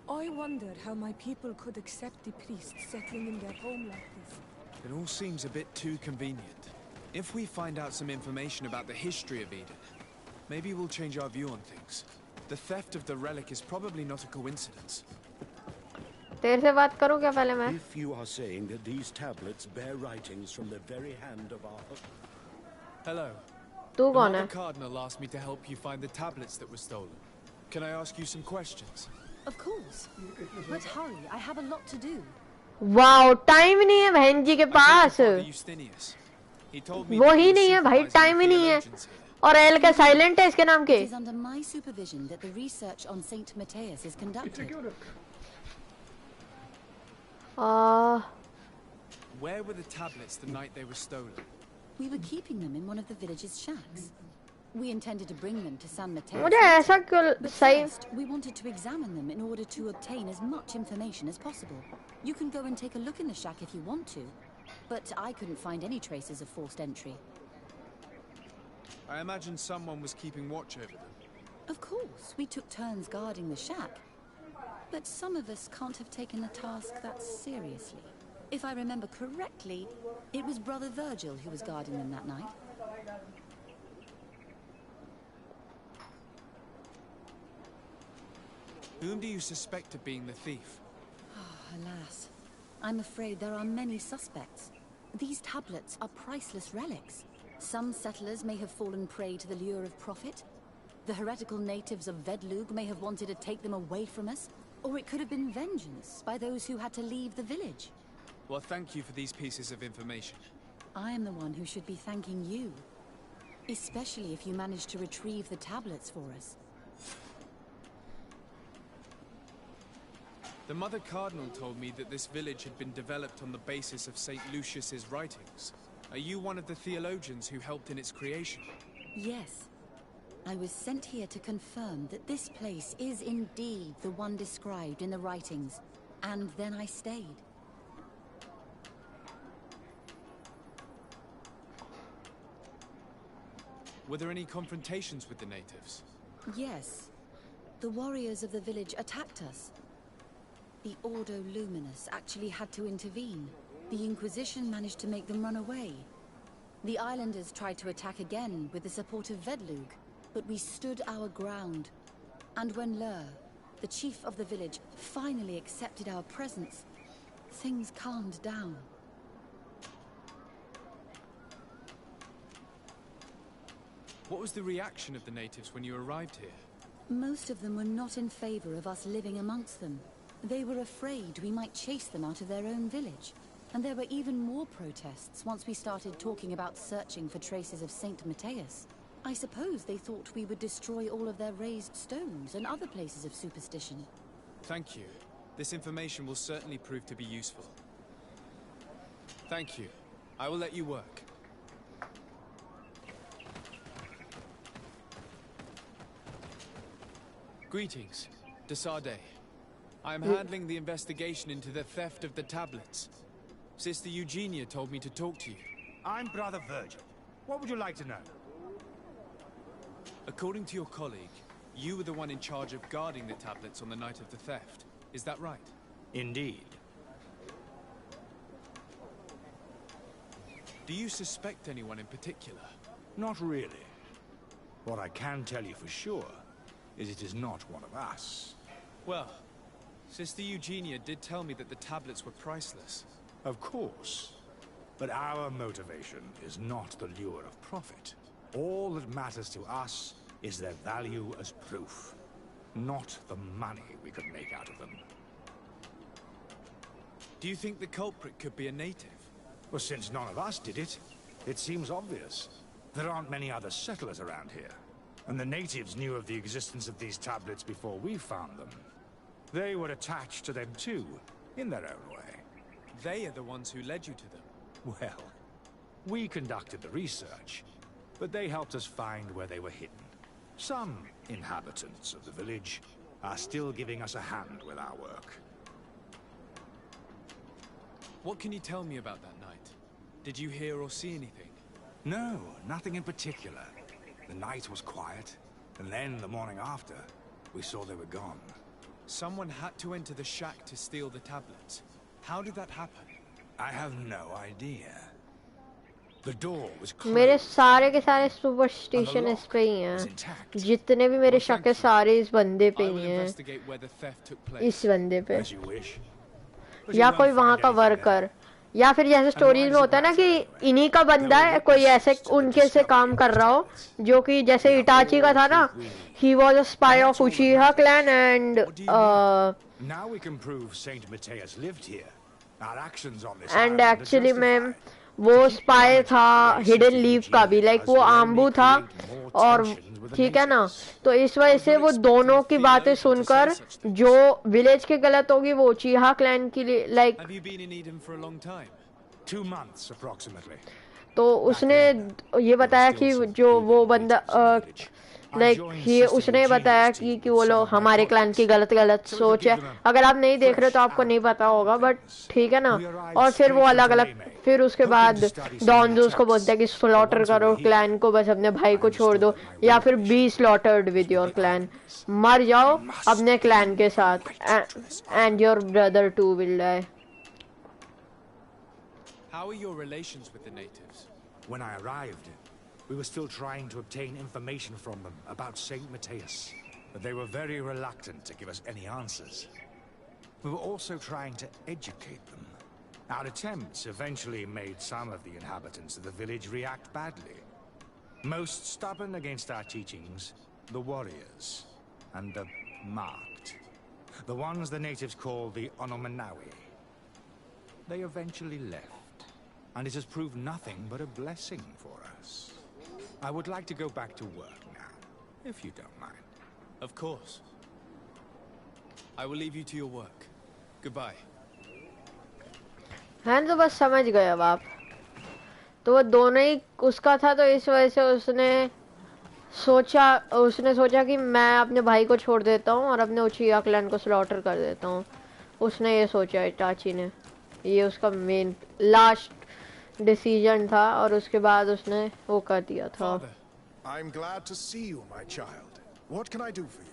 Speaker 2: I wonder how my people could accept the priests settling in their home like this.
Speaker 3: It all seems a bit too convenient. If we find out some information about the history of Eden, maybe we'll change our view on things. The theft of the relic is probably not a coincidence.
Speaker 1: तेरे से बात करूं क्या पहले मैं?
Speaker 8: If you are saying that these tablets bear writings from the very hand of our...
Speaker 3: Hello.
Speaker 1: तू कौन
Speaker 3: The
Speaker 1: है?
Speaker 3: Cardinal asked me to help you find the tablets that were stolen. Can I ask you some questions?
Speaker 9: Of course. But hurry, I have a lot to do.
Speaker 1: Wow time ही नहीं है बहन जी के पास वो ही नहीं है भाई टाइम ही नहीं है और एल का साइलेंट है इसके नाम के
Speaker 9: It is under my supervision that the research on Saint Matthias is conducted.
Speaker 3: Where were the tablets the night they were stolen?
Speaker 9: We were keeping them in one of the village's shacks. We intended to bring them to San Matthias.
Speaker 1: मुझे ऐसा क्यों सही
Speaker 9: We wanted to examine them in order to obtain as much information as possible. You can go and take a look in the shack if you want to, but I couldn't find any traces of forced entry.
Speaker 3: I imagine someone was keeping watch over them.
Speaker 9: Of course, we took turns guarding the shack. But some of us can't have taken the task that seriously. If I remember correctly, it was Brother Virgil who was guarding them that night.
Speaker 3: Whom do you suspect of being the thief?
Speaker 9: Alas, I'm afraid there are many suspects. These tablets are priceless relics. Some settlers may have fallen prey to the lure of profit. The heretical natives of Vedlug may have wanted to take them away from us, or it could have been vengeance by those who had to leave the village.
Speaker 3: Well, thank you for these pieces of information.
Speaker 9: I am the one who should be thanking you, especially if you managed to retrieve the tablets for us.
Speaker 3: The Mother Cardinal told me that this village had been developed on the basis of St. Lucius's writings. Are you one of the theologians who helped in its creation?
Speaker 9: Yes. I was sent here to confirm that this place is indeed the one described in the writings, and then I stayed.
Speaker 3: Were there any confrontations with the natives?
Speaker 9: Yes. The warriors of the village attacked us. The Ordo Luminous actually had to intervene. The Inquisition managed to make them run away. The islanders tried to attack again with the support of Vedlug, but we stood our ground. And when Lur, the chief of the village, finally accepted our presence, things calmed down.
Speaker 3: What was the reaction of the natives when you arrived here?
Speaker 9: Most of them were not in favor of us living amongst them. They were afraid we might chase them out of their own village. And there were even more protests once we started talking about searching for traces of Saint Matthias. I suppose they thought we would destroy all of their raised stones and other places of superstition.
Speaker 3: Thank you. This information will certainly prove to be useful. Thank you. I will let you work. Greetings. Desade. I am handling the investigation into the theft of the tablets. Sister Eugenia told me to talk to you.
Speaker 5: I'm Brother Virgil. What would you like to know?
Speaker 3: According to your colleague, you were the one in charge of guarding the tablets on the night of the theft. Is that right?
Speaker 5: Indeed.
Speaker 3: Do you suspect anyone in particular?
Speaker 10: Not really. What I can tell you for sure is it is not one of us.
Speaker 3: Well, Sister Eugenia did tell me that the tablets were priceless.
Speaker 10: Of course. But our motivation is not the lure of profit. All that matters to us is their value as proof, not the money we could make out of them.
Speaker 3: Do you think the culprit could be a native?
Speaker 10: Well, since none of us did it, it seems obvious. There aren't many other settlers around here, and the natives knew of the existence of these tablets before we found them. They were attached to them too, in their own way.
Speaker 3: They are the ones who led you to them.
Speaker 10: Well, we conducted the research, but they helped us find where they were hidden. Some inhabitants of the village are still giving us a hand with our work.
Speaker 3: What can you tell me about that night? Did you hear or see anything?
Speaker 10: No, nothing in particular. The night was quiet, and then the morning after, we saw they were gone.
Speaker 3: Someone had to enter the shack to steal the tablets. How did that happen?
Speaker 10: I have no idea. The door was closed.
Speaker 1: मेरे सारे के सारे superstition इस पे ही हैं। जितने भी मेरे शक है सारे इस बंदे पे ही हैं। इस बंदे पे। या कोई वहाँ का वर्कर या फिर जैसे स्टोरीज में होता है ना कि इन्हीं का बंदा है कोई ऐसे उनके से काम कर रहा हो, जो कि जैसे इटाची का था ना, he was a spy of Uchiha clan and
Speaker 10: Now we can prove Saint Matthias lived here. Our actions on this
Speaker 1: and
Speaker 10: island are
Speaker 1: actually में
Speaker 10: justified.
Speaker 1: वो स्पाई था हिडन लीफ का भी, लाइक वो आम्बू था और ठीक है ना, तो इस वजह से वो दोनों की बातें सुनकर जो विलेज की गलत होगी वो उचिहा क्लैन की लाइक
Speaker 10: 2 months approximately.
Speaker 1: तो उसने ये बताया कि जो वो बंदा लाइक ये उसने बताया कि वो लोग हमारे क्लैन की गलत सोच है। अगर आप नहीं देख रहे तो आपको नहीं पता होगा, बट ठीक है ना। और फिर वो अलग अलग, फिर उसके बाद डॉन्जो उसको बोलता है कि स्लॉटर करो क्लैन को, बस अपने भाई को छोड़ दो, या फिर be slaughtered with your clan, मर जाओ अपने क्लैन के साथ, and your brother too will die.
Speaker 3: How are your relations with the natives?
Speaker 10: When I arrived, we were still trying to obtain information from them about Saint Matthias, but they were very reluctant to give us any answers. We were also trying to educate them. Our attempts eventually made some of the inhabitants of the village react badly. Most stubborn against our teachings, the warriors, and the marked. The ones the natives call the Onomanawi. They eventually left, and it has proved nothing but a blessing for us. I would like to go back to work now, if you don't mind.
Speaker 3: Of course. I will leave you to your work. Goodbye.
Speaker 1: हैं तो बस समझ गए अब आप, तो वो दोनों ही उसका था, तो इस वजह से उसने सोचा कि मैं अपने भाई को छोड़ देता हूँ और अपने उचिहा क्लैन को स्लॉटर कर देता हूँ। उसने ये सोचा इटाची ने, ये उसका मेन लास्ट डिसीजन था, और उसके बाद उसने वो कर दिया था।
Speaker 7: I'm glad to see you, my child. What can I do for you?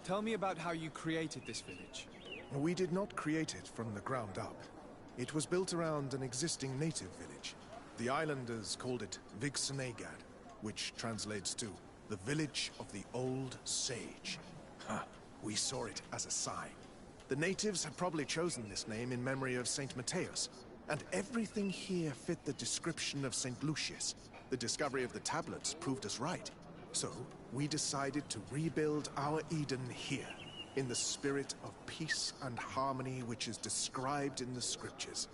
Speaker 3: Tell me about how you created this village.
Speaker 7: We did not create it from the ground up. It was built around an existing native village. The islanders called it Vigsenegad, which translates to the village of the old sage. We saw it as a sign. The natives had probably chosen this name in memory of Saint Matthias, and everything here fit the description of Saint Lucius. The discovery of the tablets proved us right. So, we decided to rebuild our Eden here, in the spirit of peace and harmony which is described in the scriptures.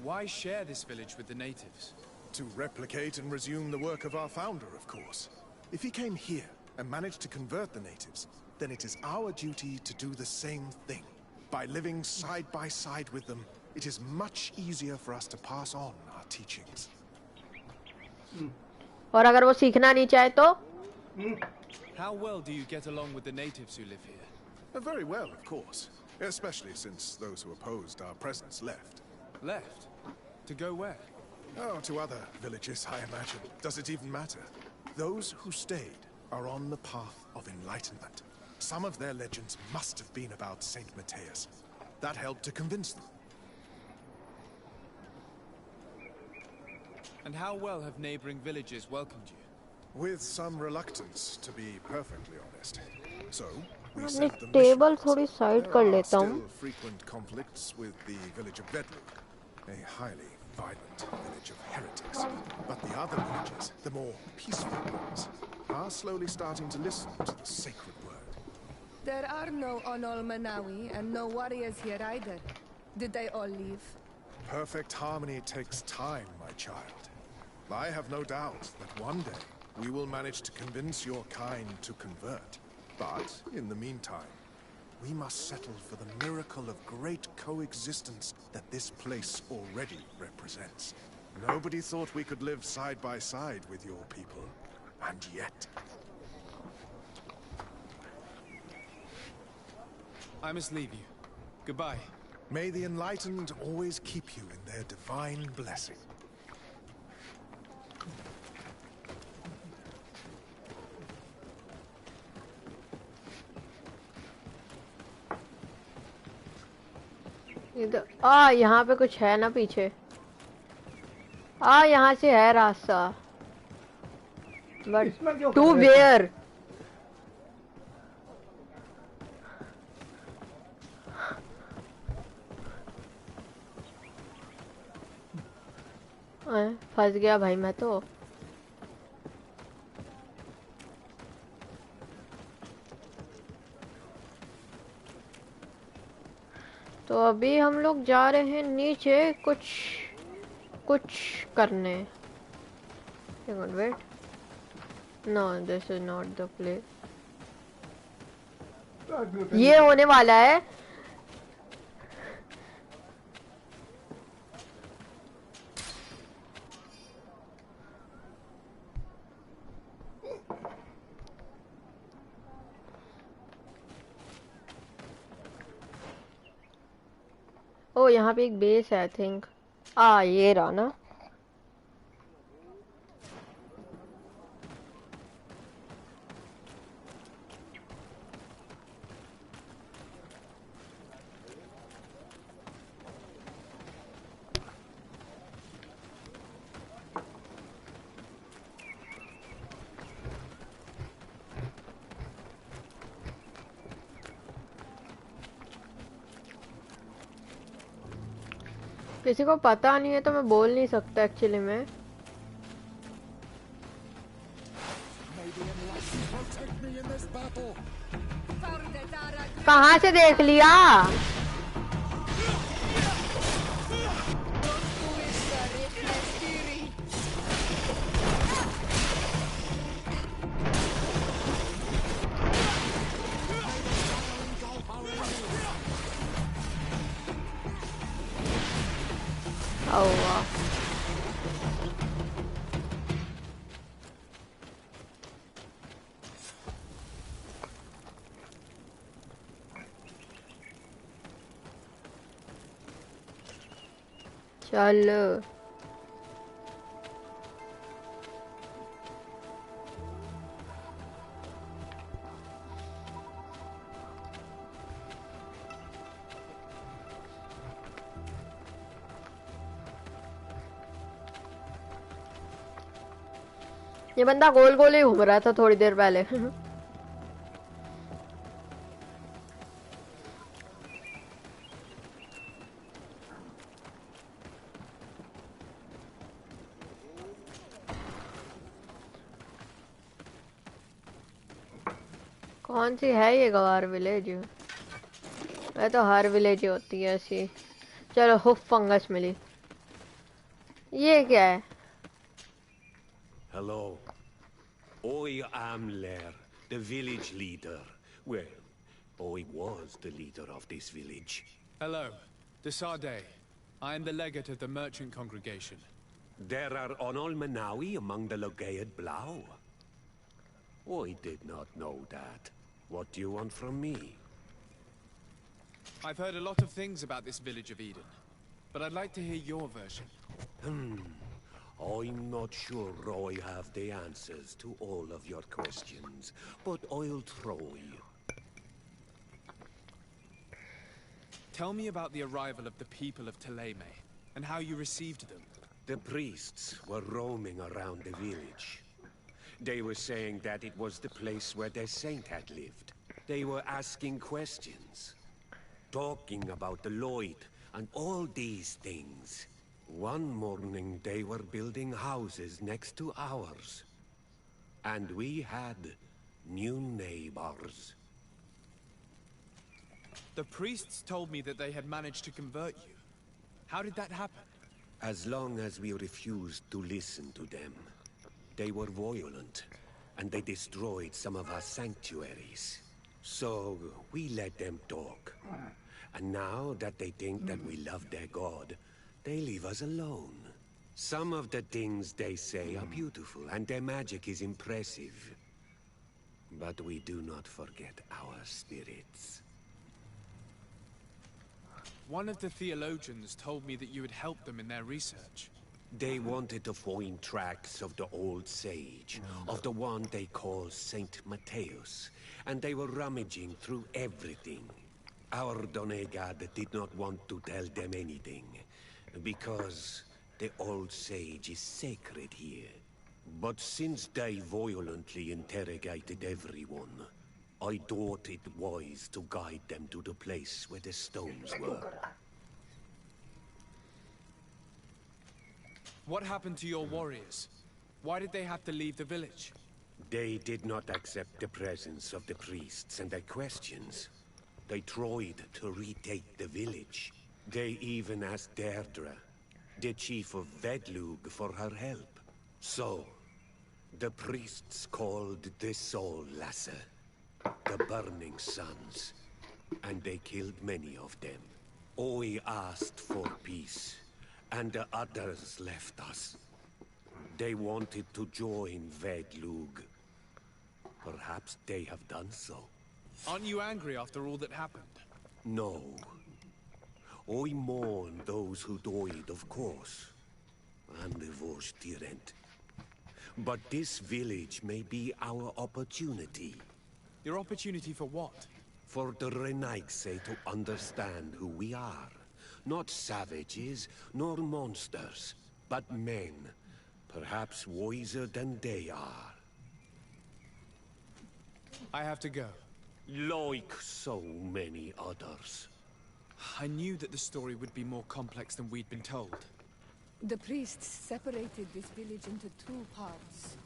Speaker 3: Why share this village with the natives?
Speaker 7: To replicate and resume the work of our founder, of course. If he came here and managed to convert the natives, then it is our duty to do the same thing. By living side by side with them, it is much easier for us to pass on our teachings.
Speaker 1: और अगर वो सीखना नहीं चाहे तो?
Speaker 3: How well do you get along with the natives who live here?
Speaker 7: Very well, of course. Especially since those who opposed our presence left.
Speaker 3: Left? To go where?
Speaker 7: Oh, to other villages, I imagine. Does it even matter? Those who stayed are on the path of enlightenment. Some of their legends must have been about Saint Matthias. That helped to convince them.
Speaker 3: And how well have neighboring villages welcomed you?
Speaker 7: With some reluctance, to be perfectly honest. So, we
Speaker 1: अपनी
Speaker 7: sent them
Speaker 1: table
Speaker 7: missions.
Speaker 1: थोड़ी side
Speaker 7: There
Speaker 1: कर
Speaker 7: are
Speaker 1: लेता हूँ।
Speaker 7: still frequent conflicts with the village of Vedluk, a highly violent village of heretics. But the other villages, the more peaceful ones, are slowly starting to listen to the sacred word.
Speaker 2: There are no Onol-Manawi and no warriors here either. Did they all leave?
Speaker 7: Perfect harmony takes time, my child. I have no doubt that one day we will manage to convince your kind to convert. But, in the meantime, we must settle for the miracle of great coexistence that this place already represents. Nobody thought we could live side by side with your people, and yet...
Speaker 3: I must leave you. Goodbye.
Speaker 7: May the enlightened always keep you in their divine blessing.
Speaker 1: इधर यहाँ पे कुछ है ना पीछे, यहाँ से है रास्ता, बट टू वेयर? फंस गया भाई मैं तो। तो अभी हम लोग जा रहे हैं नीचे कुछ करने। Wait, no this is not the place. ये होने वाला है। ओ यहाँ पे एक बेस है आई थिंक। ये रहा ना। किसी को पता नहीं है तो मैं बोल नहीं सकता एक्चुअली में। कहाँ से देख लिया? वाह, चल ये बंदा गोल गोल ही घूम रहा था थोड़ी देर पहले। कौन सी है ये गवार विलेज? वह तो हर विलेज होती है ऐसी। चलो हुफ फंगस मिली। ये क्या है?
Speaker 8: Hello. I am Lair, the village leader. Well, I was the leader of this village.
Speaker 3: Hello, Desade. I am the legate of the merchant congregation.
Speaker 8: There are Onol Manawi among the Logead Blau. I did not know that. What do you want from me?
Speaker 3: I've heard a lot of things about this village of Eden, but I'd like to hear your version.
Speaker 8: I'm not sure I have the answers to all of your questions, but I'll try.
Speaker 3: Tell me about the arrival of the people of Teleme, and how you received them.
Speaker 8: The priests were roaming around the village. They were saying that it was the place where their saint had lived. They were asking questions, talking about the Lloyd and all these things. One morning they were building houses next to ours. And we had new neighbors.
Speaker 3: The priests told me that they had managed to convert you. How did that happen?
Speaker 8: As long as we refused to listen to them. They were violent, and they destroyed some of our sanctuaries. So we let them talk. And now that they think that we love their god, they leave us alone. Some of the things they say are beautiful, and their magic is impressive. But we do not forget our spirits.
Speaker 3: One of the theologians told me that you had helped them in their research.
Speaker 8: They wanted to find tracks of the old sage, of the one they call Saint Matthäus, and they were rummaging through everything. Our Donegad did not want to tell them anything, because the old sage is sacred here. But since they violently interrogated everyone, I thought it wise to guide them to the place where the stones were.
Speaker 3: What happened to your warriors? Why did they have to leave the village?
Speaker 8: They did not accept the presence of the priests and their questions. They tried to retake the village. They even asked Deirdre, the chief of Vedlug, for her help. So, the priests called the Soul Lasser, the Burning Suns, and they killed many of them. Oi asked for peace, and the others left us. They wanted to join Vedlug. Perhaps they have done so.
Speaker 3: Aren't you angry after all that happened?
Speaker 8: No. I mourn those who died, of course. And the Vorstyrent. But this village may be our opportunity.
Speaker 3: Your opportunity for what?
Speaker 8: For the Renaigse to understand who we are. Not savages, nor monsters, but men. Perhaps wiser than they are.
Speaker 3: I have to go.
Speaker 8: Like so many others.
Speaker 3: I knew that the story would be more complex than we'd been told.
Speaker 2: The priests separated this village into two parts.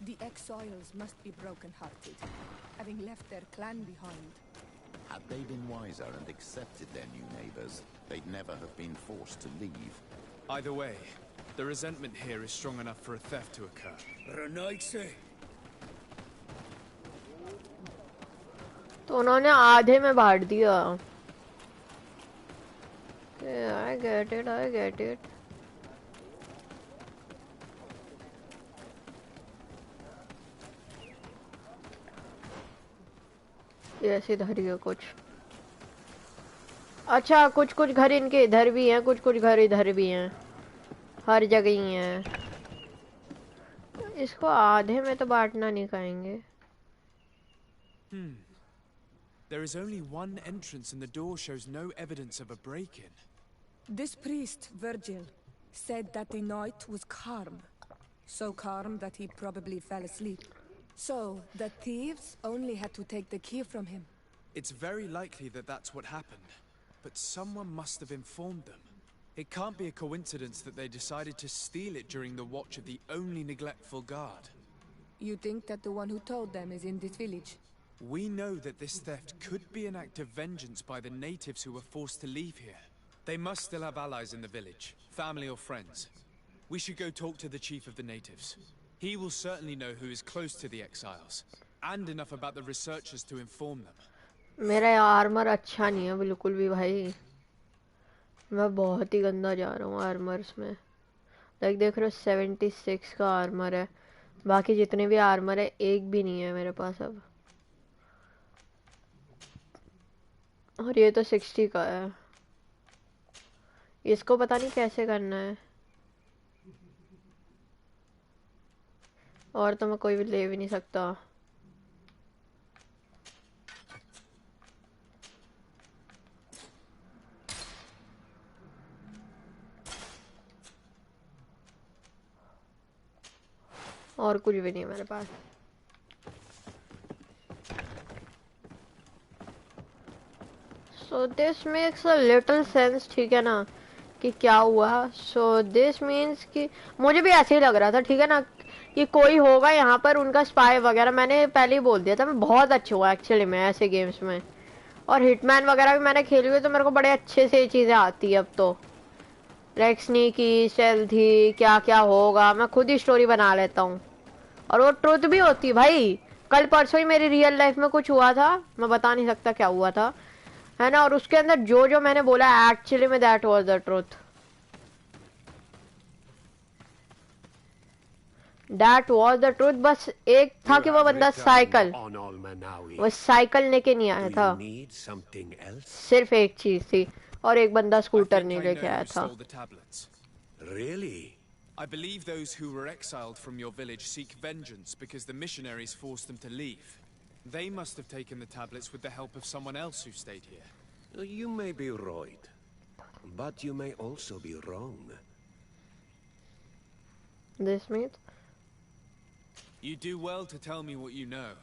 Speaker 2: The exiles must be broken-hearted, having left their clan behind.
Speaker 11: Had they been wiser and accepted their new neighbors, they'd never have been forced to leave.
Speaker 3: Either way, the resentment here is strong enough for a theft to occur.
Speaker 5: Renaigse.
Speaker 1: तो उन्होंने आधे में बांट दिया. Yeah, I get it, I get it. ऐसे इधर ही है कुछ. अच्छा, कुछ कुछ घर इनके इधर भी हैं, कुछ कुछ घर इधर भी हैं. हर जगह ही हैं. इसको आधे में तो बांटना नहीं कहेंगे.
Speaker 3: There is only one entrance and the door shows no evidence of a break-in.
Speaker 2: This priest, Virgil, said that the night was calm. So calm that he probably fell asleep. So, the thieves only had to take the key from him.
Speaker 3: It's very likely that that's what happened, but someone must have informed them. It can't be a coincidence that they decided to steal it during the watch of the only neglectful guard.
Speaker 2: You think that the one who told them is in this village?
Speaker 3: We know that this theft could be an act of vengeance by the natives who were forced to leave here. They must still have allies in the village, family or friends. We should go talk to the chief of the natives. He will certainly know who is close to the exiles, and enough about the researchers to inform them.
Speaker 1: मेरा armour अच्छा नहीं है बिल्कुल भी भाई. मैं बहुत ही गंदा जा रहा हूँ आर्मर्स में. लाइक देख रहे हो 76 का आर्मर है. बाकी जितने भी आर्मर है एक भी नहीं है मेरे पास अब. और ये तो 60 का है. इसको पता नहीं कैसे करना है. और तो मैं कोई भी ले भी नहीं सकता. और कुछ भी नहीं है मेरे पास. So this makes a little sense, ठीक है ना, कि क्या हुआ. So this means कि मुझे भी ऐसे ही लग रहा था, ठीक है ना, कि कोई होगा यहाँ पर उनका स्पाई वगैरह. मैंने पहले ही बोल दिया था मैं बहुत अच्छे हुआ एक्चुअली में ऐसे गेम्स में. और हिटमैन वगैरह भी मैंने खेली हुई, तो मेरे को बड़े अच्छे से ये चीज़ें आती है अब तो. लाइक स्नीकी, स्टेल्थी, क्या क्या होगा मैं खुद ही स्टोरी बना लेता हूँ. और वो ट्रुथ भी होती भाई. कल परसों ही मेरी रियल लाइफ में कुछ हुआ था, मैं बता नहीं सकता क्या हुआ था, है ना. और उसके अंदर जो जो मैंने बोला एक्चुअली में that was the truth. That was the truth. बस एक था कि वो बंदा वो साइकिल लेके नहीं आया था. सिर्फ एक चीज थी, और एक बंदा स्कूटर नहीं लेके आया था.
Speaker 8: Really?
Speaker 3: I believe those who were exiled from your village seek vengeance because the missionaries forced them to leave. They must have taken the tablets with the help of someone else who stayed here.
Speaker 8: You may be right, but you may also be wrong.
Speaker 1: This means?
Speaker 3: You do well to tell me what you know.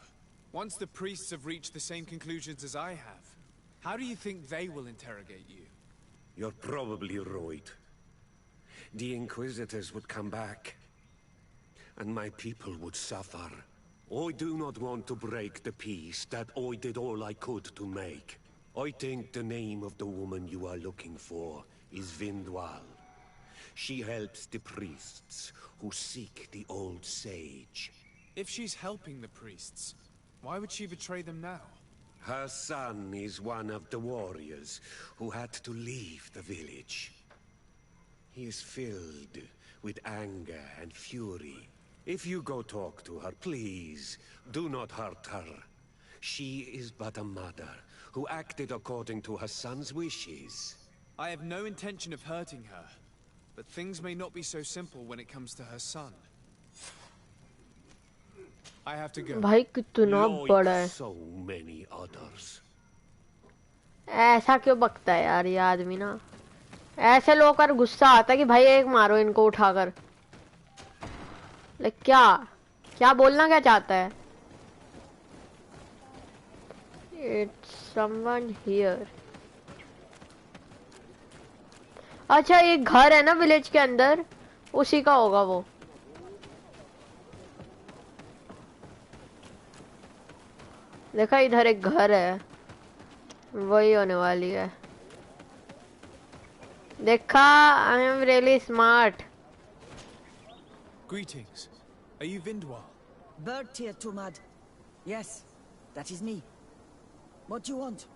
Speaker 3: Once the priests have reached the same conclusions as I have, how do you think they will interrogate you?
Speaker 8: You're probably right. the Inquisitors would come back, and my people would suffer. I do not want to break the peace that I did all I could to make. I think the name of the woman you are looking for is Vindwal. She helps the priests who seek the old sage.
Speaker 3: If she's helping the priests, why would she betray them now?
Speaker 8: Her son is one of the warriors who had to leave the village. He is filled with anger and fury. If you go talk to her, please, do not hurt her. She is but a mother who acted according to her son's wishes.
Speaker 3: I have no intention of hurting her, but things may not be so simple when it comes to her son. I have to go.
Speaker 1: भाई कितना बड़ा है.
Speaker 8: So many others.
Speaker 1: ऐसा क्यों बकता है यार ये आदमी ना. ऐसे लोग कर गुस्सा आता है कि भाई एक मारो इनको उठाकर. लाइक क्या बोलना क्या चाहता है. It's someone here. अच्छा एक घर है ना विलेज के अंदर, उसी का होगा वो. देखा इधर एक घर है, वही होने वाली है. देखा, I am really smart.
Speaker 3: Greetings. Are you Vindwal?
Speaker 6: Bertir Tumad. Yes, that is me. What do you want?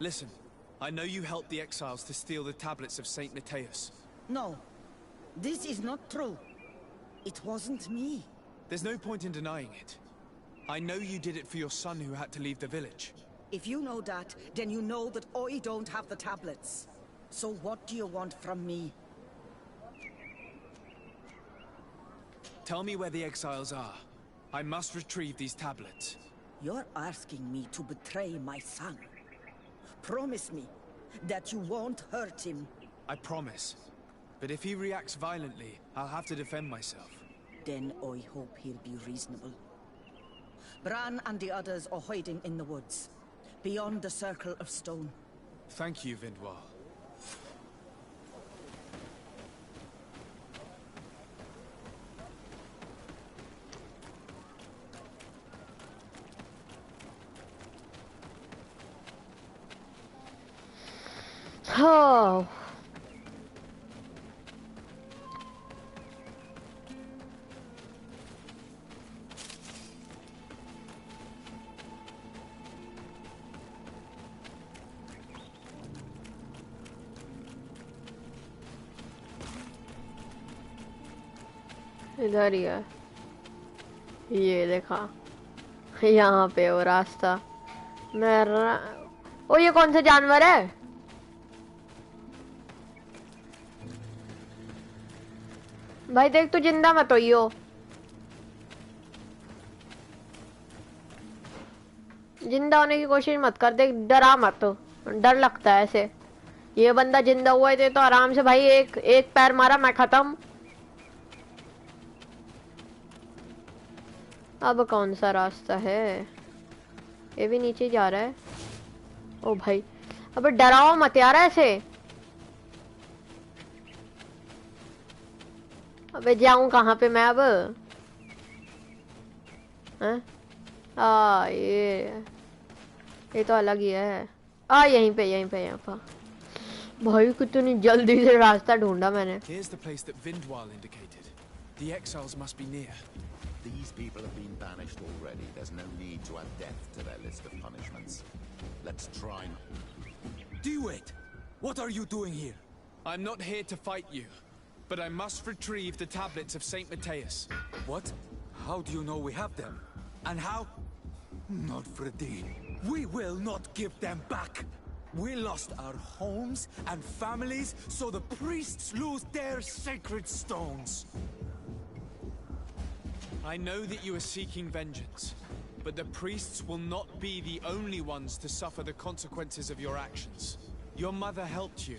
Speaker 3: Listen, I know you helped the exiles to steal the tablets of Saint Matthias.
Speaker 6: No, this is not true. It wasn't me.
Speaker 3: There's no point in denying it. I know you did it for your son who had to leave the village.
Speaker 6: If you know that, then you know that I don't have the tablets. So what do you want from me?
Speaker 3: Tell me where the exiles are. I must retrieve these tablets.
Speaker 6: You're asking me to betray my son. Promise me that you won't hurt him.
Speaker 3: I promise. But if he reacts violently, I'll have to defend myself.
Speaker 6: Then I hope he'll be reasonable. Bran and the others are hiding in the woods, beyond the circle of stone.
Speaker 3: Thank you, Vindwal.
Speaker 1: Oh. इधर ही है. ये देखा, यहाँ पे वो रास्ता. ओ ये कौन सा जानवर है? भाई देख तू जिंदा मत होइयो. जिंदा होने की कोशिश मत कर. देख डरा मत, डर लगता है ऐसे. ये बंदा जिंदा हुआ है तो आराम से भाई एक पैर मारा मैं खत्म. अब कौन सा रास्ता है? ये भी नीचे जा रहा है. ओ भाई अब डराओ मत यार ऐसे. अबे जाऊं कहाँ पे मैं अब? हैं? ये तो अलग ही है. यहीं पे यहाँ पर. भाई कितनी जल्दी से रास्ता ढूंढा मैंने.
Speaker 3: Here's the place that Vindwal indicated. The exiles must be near.
Speaker 11: These people have been banished already. There's no need to add death to their list of punishments. Let's try.
Speaker 3: Do it! What are you doing here? I'm not here to fight you, but I must retrieve the tablets of Saint Matthias.
Speaker 12: What? How do you know we have them? And how? Not for a day. We will not give them back. We lost our homes and families, so the priests lose their sacred stones.
Speaker 3: I know that you are seeking vengeance, but the priests will not be the only ones to suffer the consequences of your actions. Your mother helped you,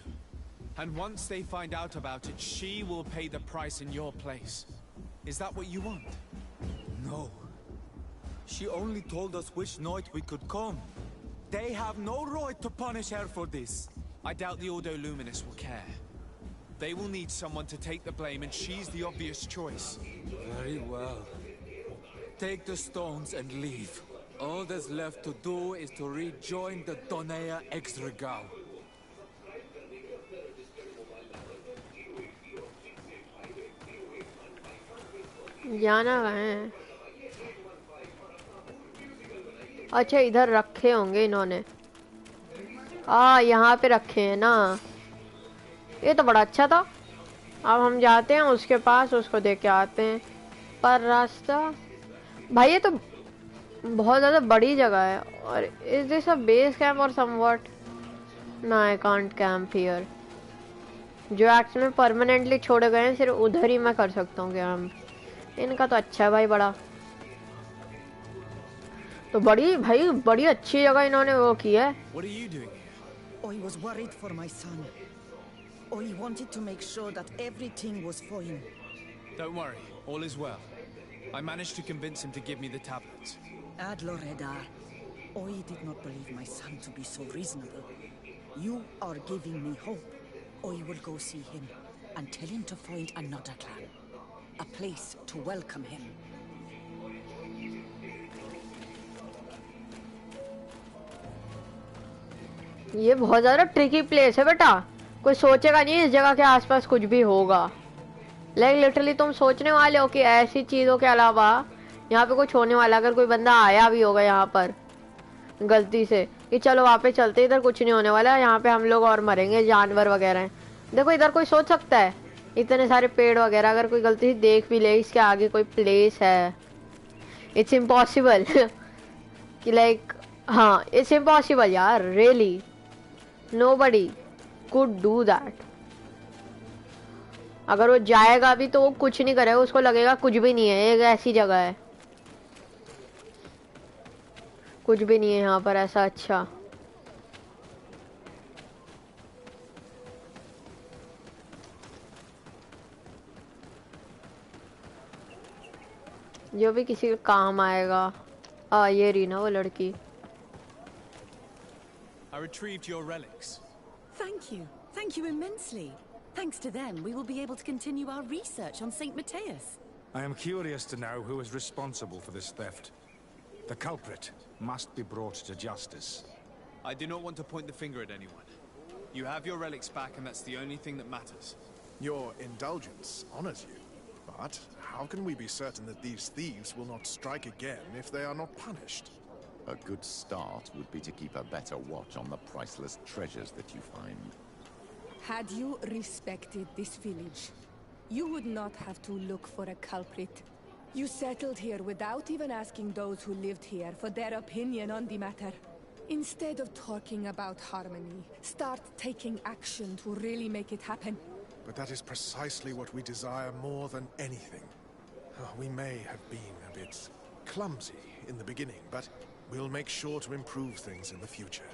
Speaker 3: and once they find out about it, she will pay the price in your place. Is that what you want?
Speaker 12: No. She only told us which night we could come. They have no right to punish her for this.
Speaker 3: I doubt the Ordo Luminous will care. They will need someone to take the blame, and she's the obvious choice.
Speaker 12: Very well. Take the stones and leave. All that's left to do is to rejoin the Donea Exregao.
Speaker 1: जाना है। अच्छा इधर रखे होंगे इन्होंने। यहाँ पे रखे हैं ना। ये तो बड़ा अच्छा था। अब हम जाते हैं उसके पास, उसको देख के आते हैं। पर रास्ता भाई ये तो बहुत ज़्यादा बड़ी जगह है। और is this a base camp और समवॉट? ना आई कांट कैंप हियर। जो एक्चुअली में परमानेंटली छोड़े गए हैं सिर्फ उधर ही मैं कर सकता हूँ कैंप। इनका तो अच्छा है भाई बड़ा। तो बड़ी अच्छी जगह इन्होंने वो की है।
Speaker 3: What are you doing here?
Speaker 6: I was worried for my son. I wanted to make sure that everything was fine.
Speaker 3: Don't worry, all is well. I managed to convince him to give me the tablets.
Speaker 6: Adloreda, I did not believe my son to be so reasonable. You are giving me hope. I will go see him and tell him to find another clan. A place to welcome him.
Speaker 1: ये बहुत ज़्यादा tricky place है बेटा। कोई सोचेगा नहीं इस जगह के आसपास कुछ भी होगा। लाइक लिटरली तुम सोचने वाले हो कि ऐसी चीज़ों के अलावा यहाँ पे कुछ होने वाला। अगर कोई बंदा आया भी होगा यहाँ पर गलती से कि चलो वहाँ पे चलते, इधर कुछ नहीं होने वाला, यहाँ पे हम लोग और मरेंगे, जानवर वगैरह हैं। देखो इधर कोई सोच सकता है? इतने सारे पेड़ वगैरह, अगर कोई गलती से देख भी ले इसके आगे कोई प्लेस है, इट्स इम्पॉसिबल कि लाइक हाँ इट्स इम्पॉसिबल यार, really nobody could do that. अगर वो जाएगा भी तो वो कुछ नहीं करेगा, उसको लगेगा कुछ भी नहीं है, एक ऐसी जगह है, कुछ भी नहीं है यहाँ पर ऐसा। अच्छा जो भी किसी के काम आएगा। ये रही ना वो लड़की।
Speaker 3: I retrieved your relics.
Speaker 9: Thank you immensely. Thanks to them, we will be able to continue our research on St. Matthias.
Speaker 10: I am curious to know who is responsible for this theft. The culprit must be brought to justice.
Speaker 3: I do not want to point the finger at anyone. You have your relics back, and that's the only thing that matters.
Speaker 7: Your indulgence honors you. But how can we be certain that these thieves will not strike again if they are not punished?
Speaker 11: A good start would be to keep a better watch on the priceless treasures that you find.
Speaker 2: Had you respected this village, you would not have to look for a culprit. You settled here without even asking those who lived here for their opinion on the matter. Instead of talking about harmony, start taking action to really make it happen.
Speaker 7: But that is precisely what we desire more than anything. We may have been a bit clumsy in the beginning, but we'll make sure to improve things in the future.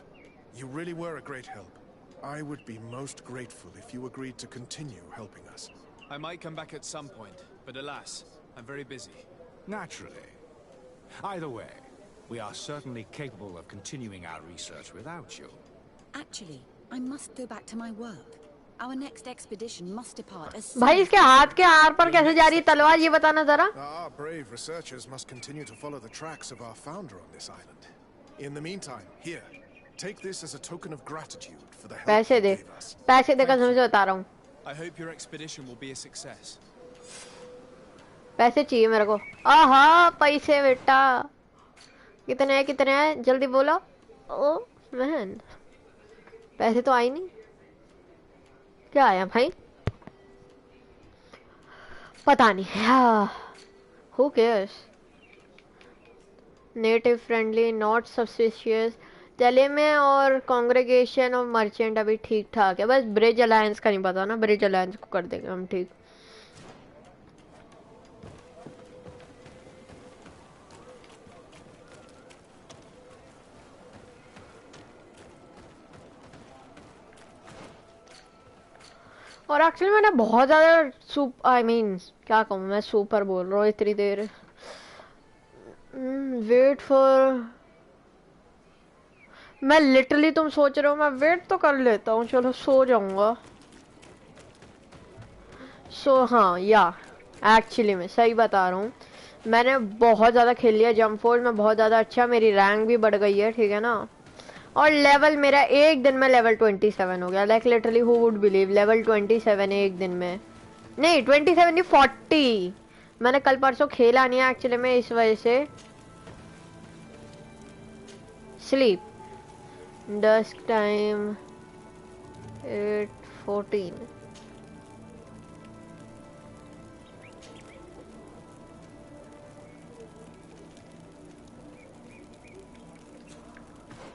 Speaker 7: You really were a great help. I would be most grateful if you agreed to continue helping us.
Speaker 3: I might come back at some point, but alas, I'm very busy.
Speaker 10: Naturally. Either way, we are certainly capable of continuing our research without you.
Speaker 9: Actually, I must go back to my work. Our next expedition must depart as soon.
Speaker 1: भाई इसके हाथ के are पर कैसे जा रही है तलवार, ये बताना जरा।
Speaker 7: Our brave researchers must continue to follow the tracks of our founder on this island. In the meantime, here, take this as a token of gratitude for the help
Speaker 1: पैसे
Speaker 7: you
Speaker 1: दे,
Speaker 7: gave us.
Speaker 1: पैसे देकर समझे बता रहा हूँ।
Speaker 3: I hope your expedition will be a success.
Speaker 1: पैसे चाहिए मेरे को। आहा पैसे बेटा, कितने हैं जल्दी बोलो। ओ मैन पैसे तो आए नहीं। क्या आया भाई पता नहीं। Who cares? Native friendly, not suspicious. चले में और कांग्रेगेशन और मर्चेंट अभी ठीक ठाक है, बस ब्रिज अलायंस का नहीं पता ना। ब्रिज अलायंस को कर देंगे हम ठीक। और एक्चुअली मैंने बहुत ज़्यादा क्या कहूँ मैं, सुपर बोल रहा हूँ इतनी देर। वेट फॉर मैं लिटरली, तुम सोच रहे हो मैं वेट तो कर लेता हूँ, चलो सो जाऊंगा। हाँ या एक्चुअली मैं सही बता रहा हूँ, मैंने बहुत ज़्यादा खेल लिया जंप फोर्स में, बहुत ज़्यादा अच्छा, मेरी रैंक भी बढ़ गई है, ठीक है ना। और लेवल मेरा एक दिन में लेवल 27 हो गया, like literally who would believe, level 27 एक दिन में, नहीं 27 नहीं 40। मैंने कल परसों खेला नहीं है एक्चुअली में, इस वजह से। Sleep dusk time 8:14।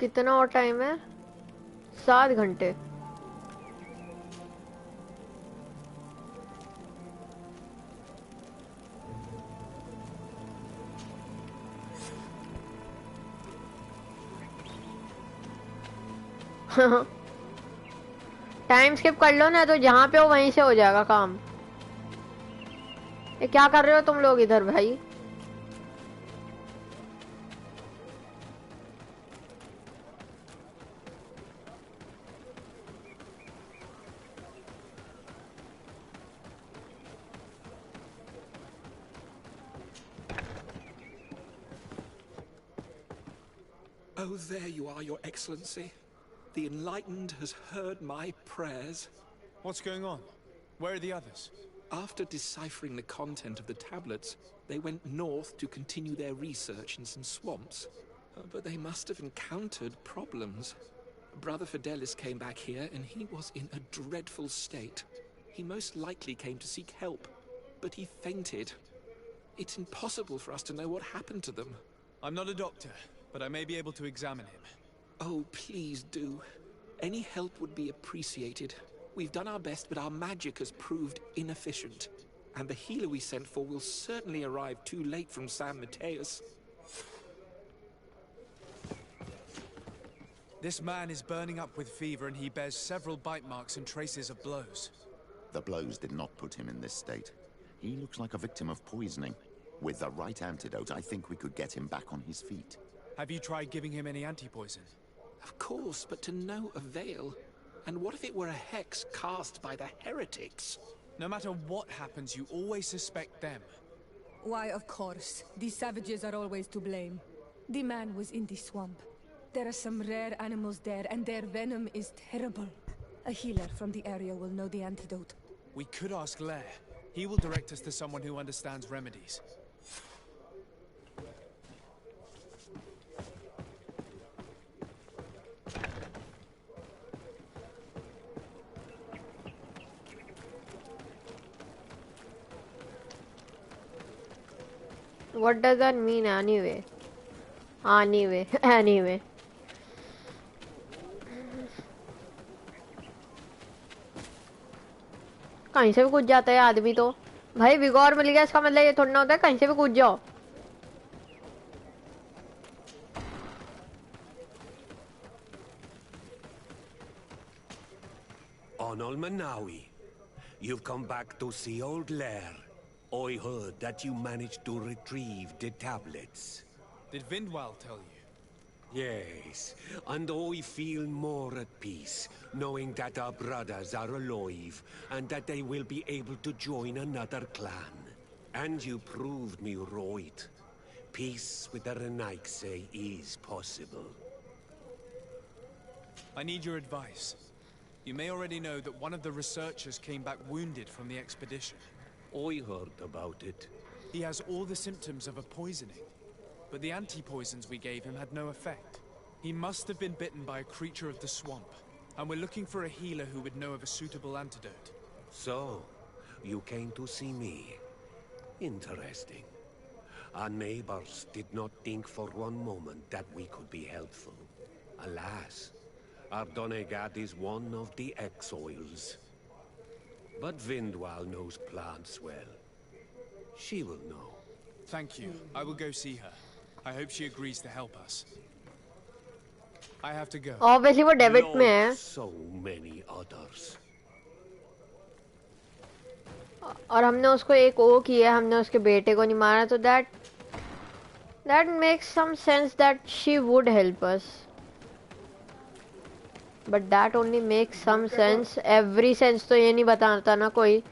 Speaker 1: कितना और टाइम है? 7 घंटे। टाइम स्किप कर लो ना, तो जहाँ पे हो वहीं से हो जाएगा काम। ये क्या कर रहे हो तुम लोग इधर भाई?
Speaker 13: Oh, there you are, Your Excellency. The Enlightened has heard my prayers.
Speaker 3: What's going on? Where are the others?
Speaker 13: After deciphering the content of the tablets, they went north to continue their research in some swamps. But they must have encountered problems. Brother Fidelis came back here, and he was in a dreadful state. He most likely came to seek help, but he fainted. It's impossible for us to know what happened to them.
Speaker 3: I'm not a doctor, but I may be able to examine him.
Speaker 13: Oh, please do. Any help would be appreciated. We've done our best, but our magic has proved inefficient. And the healer we sent for will certainly arrive too late from San Mateus.
Speaker 3: This man is burning up with fever, and he bears several bite marks and traces of blows.
Speaker 11: The blows did not put him in this state. He looks like a victim of poisoning. With the right antidote, I think we could get him back on his feet.
Speaker 3: Have you tried giving him any anti-poison?
Speaker 13: Of course, but to no avail. And what if it were a hex cast by the heretics?
Speaker 3: No matter what happens, you always suspect them.
Speaker 2: Why, of course. These savages are always to blame. The man was in the swamp. There are some rare animals there, and their venom is terrible. A healer from the area will know the antidote.
Speaker 3: We could ask Lair. He will direct us to someone who understands remedies.
Speaker 1: What does that mean anyway? Anyway. कहीं से भी कूद जाता है आदमी तो। भाई विगोर मिल गया, इसका मतलब ये थोड़ा ना होता है कहीं से भी कूद जाओ।
Speaker 8: Onol Manawi, you've come back to see old Lair. I heard that you managed to retrieve the tablets.
Speaker 3: Did Vindwal tell you?
Speaker 8: Yes, and I feel more at peace, knowing that our brothers are alive, and that they will be able to join another clan. And you proved me right. Peace with the Renaigse is possible.
Speaker 3: I need your advice. You may already know that one of the researchers came back wounded from the expedition.
Speaker 8: I heard about it.
Speaker 3: He has all the symptoms of a poisoning, but the anti-poisons we gave him had no effect. He must have been bitten by a creature of the swamp, and we're looking for a healer who would know of a suitable antidote.
Speaker 8: So, you came to see me. Interesting. Our neighbors did not think for one moment that we could be helpful. Alas, our Donegad is one of the exiles. But Vindwal knows plants well. She will know.
Speaker 3: Thank you. I will go see her. I hope she agrees to help us. I have to go.
Speaker 1: Obviously वो debit में है।
Speaker 8: So many others.
Speaker 1: और हमने उसको एक वो किया, हमने उसके बेटे को नहीं मारा, तो that makes some sense that she would help us. But that only make some sense, every sense तो ये नहीं बताता ना कोई,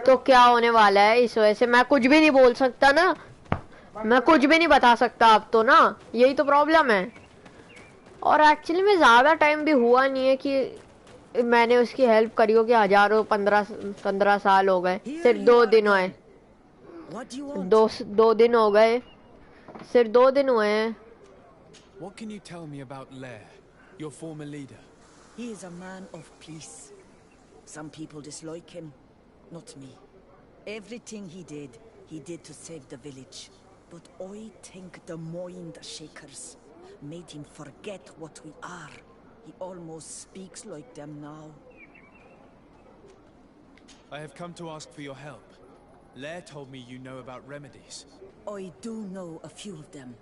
Speaker 1: तो क्या होने वाला है इस वजह से मैं कुछ भी नहीं बोल सकता ना, मैं कुछ भी नहीं बता सकता अब तो ना, यही तो प्रॉब्लम है। और एक्चुअली में ज़्यादा टाइम भी हुआ नहीं है कि मैंने उसकी हेल्प करी हो, कि हजारों 15 साल हो गए, सिर्फ 2 दिन हुए, दो दिन हो गए, सिर्फ 2 दिन हुए हैं।
Speaker 3: What can you tell me about Lair, your former leader?
Speaker 6: He is a man of peace. Some people dislike him, not me. Everything he did to save the village. But I think the Mind Shakers made him forget what we are. He almost speaks like them now.
Speaker 3: I have come to ask for your help. Lair told me you know about remedies.
Speaker 6: I do know a few of them.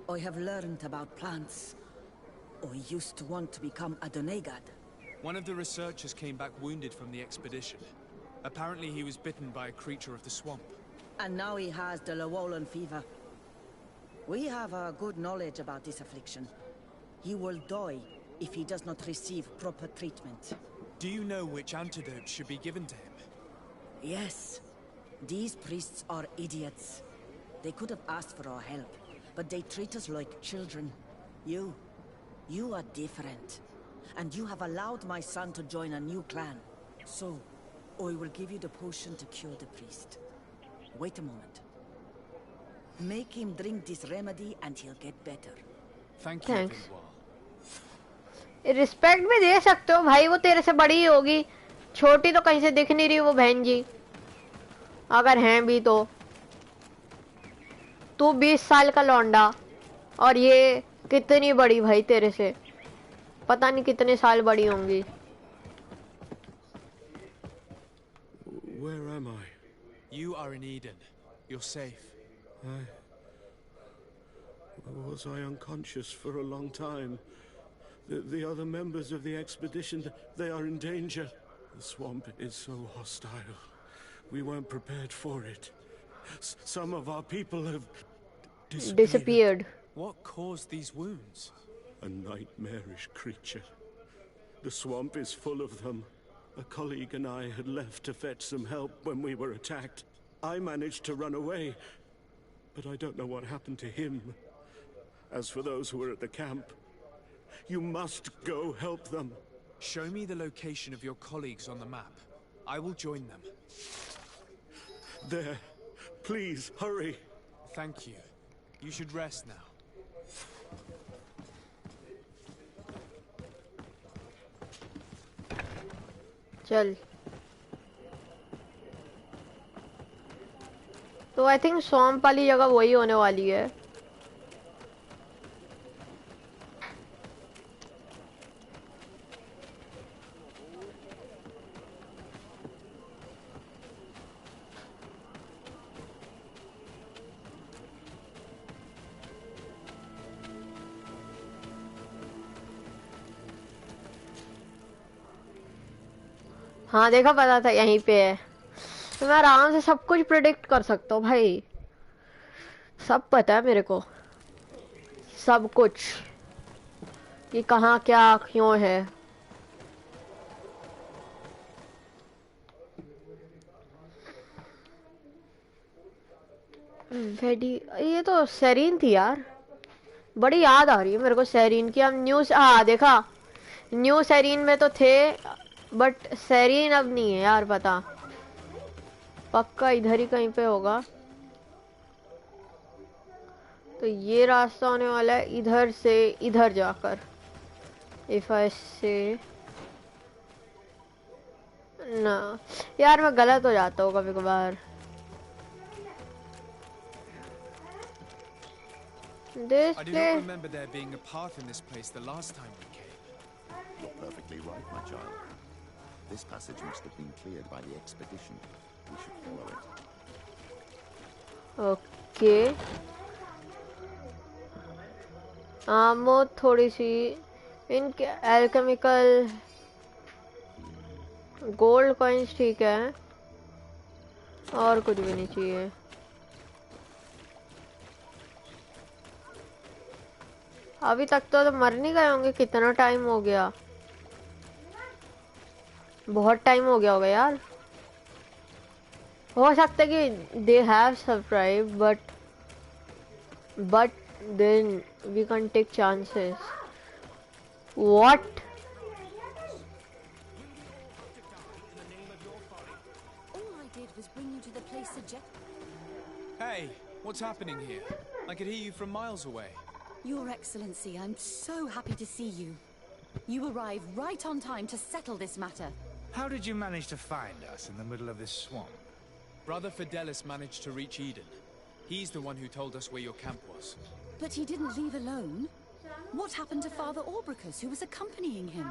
Speaker 6: I have learned about plants. I used to want to become a Donegad.
Speaker 3: One of the researchers came back wounded from the expedition. Apparently he was bitten by a creature of the swamp.
Speaker 6: And now he has the Llewellyn fever. We have a good knowledge about this affliction. He will die if he does not receive proper treatment.
Speaker 3: Do you know which antidote should be given to him?
Speaker 6: Yes. These priests are idiots. They could have asked for our help, but they treat us like children. You are different. And you have allowed my son to join a new clan. So, I will give you the potion to cure the priest. Wait a moment. Make him drink this remedy and he'll get better.
Speaker 3: Thank you, Vinwal.
Speaker 1: Respect भी दे सकते हो भाई, वो तेरे से बड़ी होगी, छोटी तो कहीं से दिख नहीं रही वो बहन जी, अगर हैं भी तो। तू 20 साल का लौंडा और ये कितनी बड़ी भाई तेरे से, पता नहीं कितने साल बड़ी होंगी।
Speaker 8: Where am I?
Speaker 3: You are in Eden. You're safe.
Speaker 8: Was I unconscious for a long time? The other members of the expedition, they are in danger. The swamp is so hostile. We weren't prepared for it. Some of our people have disappeared.
Speaker 3: What caused these wounds?
Speaker 8: A nightmarish creature. The swamp is full of them. A colleague and I had left to fetch some help when we were attacked. I managed to run away, but I don't know what happened to him. As for those who are at the camp, you must go help them.
Speaker 3: Show me the location of your colleagues on the map. I will join them.
Speaker 8: There. Please, hurry.
Speaker 3: Thank you. You should rest now.
Speaker 1: चल, तो I think swamp वाली जगह वही होने वाली है। हाँ देखा, पता था यहीं पे है, तो मैं आराम से सब कुछ प्रेडिक्ट कर सकता हूँ भाई, सब पता है मेरे को, सब कुछ कि कहाँ क्या क्यों है। वेडी, ये तो सेरीन थी यार, बड़ी याद आ रही है मेरे को सेरीन की। हम न्यू, हाँ देखा, न्यू सेरीन में तो थे, बट सेरीन अब नहीं है यार, पता पक्का इधर ही कहीं पे होगा। तो ये रास्ता होने वाला है इधर से इधर जाकर, इफ आई से ना यार, मैं गलत हो जाता हूँ कभी कभार।
Speaker 3: I do not remember there being a path in this place the last time we came.
Speaker 11: You're perfectly right, my child. This passage must have been cleared by the expedition. We should follow it.
Speaker 1: Okay. आमो थोड़ी सी, इनके alchemical gold coins ठीक है, और कुछ भी नहीं चाहिए। अभी तक तो मर नहीं गए होंगे, कितना टाइम हो गया। बहुत टाइम हो गया होगा यार. हो सकता है कि they have survived, but then we can't take chances. What?
Speaker 9: All I did was bring you to the place suggested.
Speaker 3: Hey, what's happening here? I could hear you from miles away.
Speaker 9: Your Excellency, I'm so happy to see you. You arrived right on time to settle this matter.
Speaker 10: How did you manage to find us in the middle of this swamp?
Speaker 3: Brother Fidelis managed to reach Eden. He's the one who told us where your camp was.
Speaker 9: But he didn't leave alone. What happened to Father Orbricus, who was accompanying him?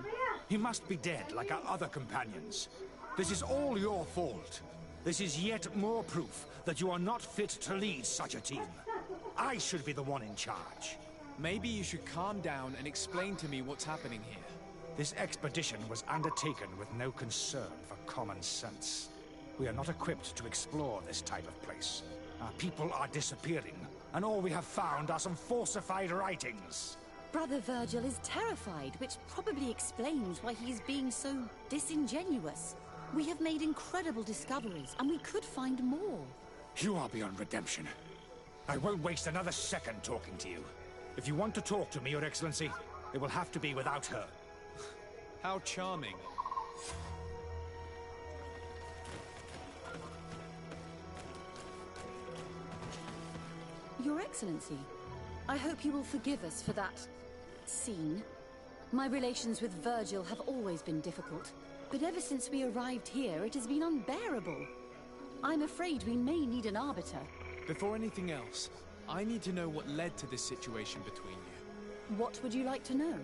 Speaker 10: He must be dead, like our other companions. This is all your fault. This is yet more proof that you are not fit to lead such a team. I should be the one in charge.
Speaker 3: Maybe you should calm down and explain to me what's happening here.
Speaker 10: This expedition was undertaken with no concern for common sense. We are not equipped to explore this type of place. Our people are disappearing, and all we have found are some falsified writings.
Speaker 9: Brother Virgil is terrified, which probably explains why he is being so disingenuous. We have made incredible discoveries, and we could find more.
Speaker 10: You are beyond redemption. I won't waste another second talking to you. If you want to talk to me, Your Excellency, it will have to be without her.
Speaker 3: How charming.
Speaker 9: Your Excellency, I hope you will forgive us for that scene. My relations with Virgil have always been difficult, but ever since we arrived here, it has been unbearable. I'm afraid we may need an arbiter.
Speaker 3: Before anything else, I need to know what led to this situation between you.
Speaker 9: What would you like to know?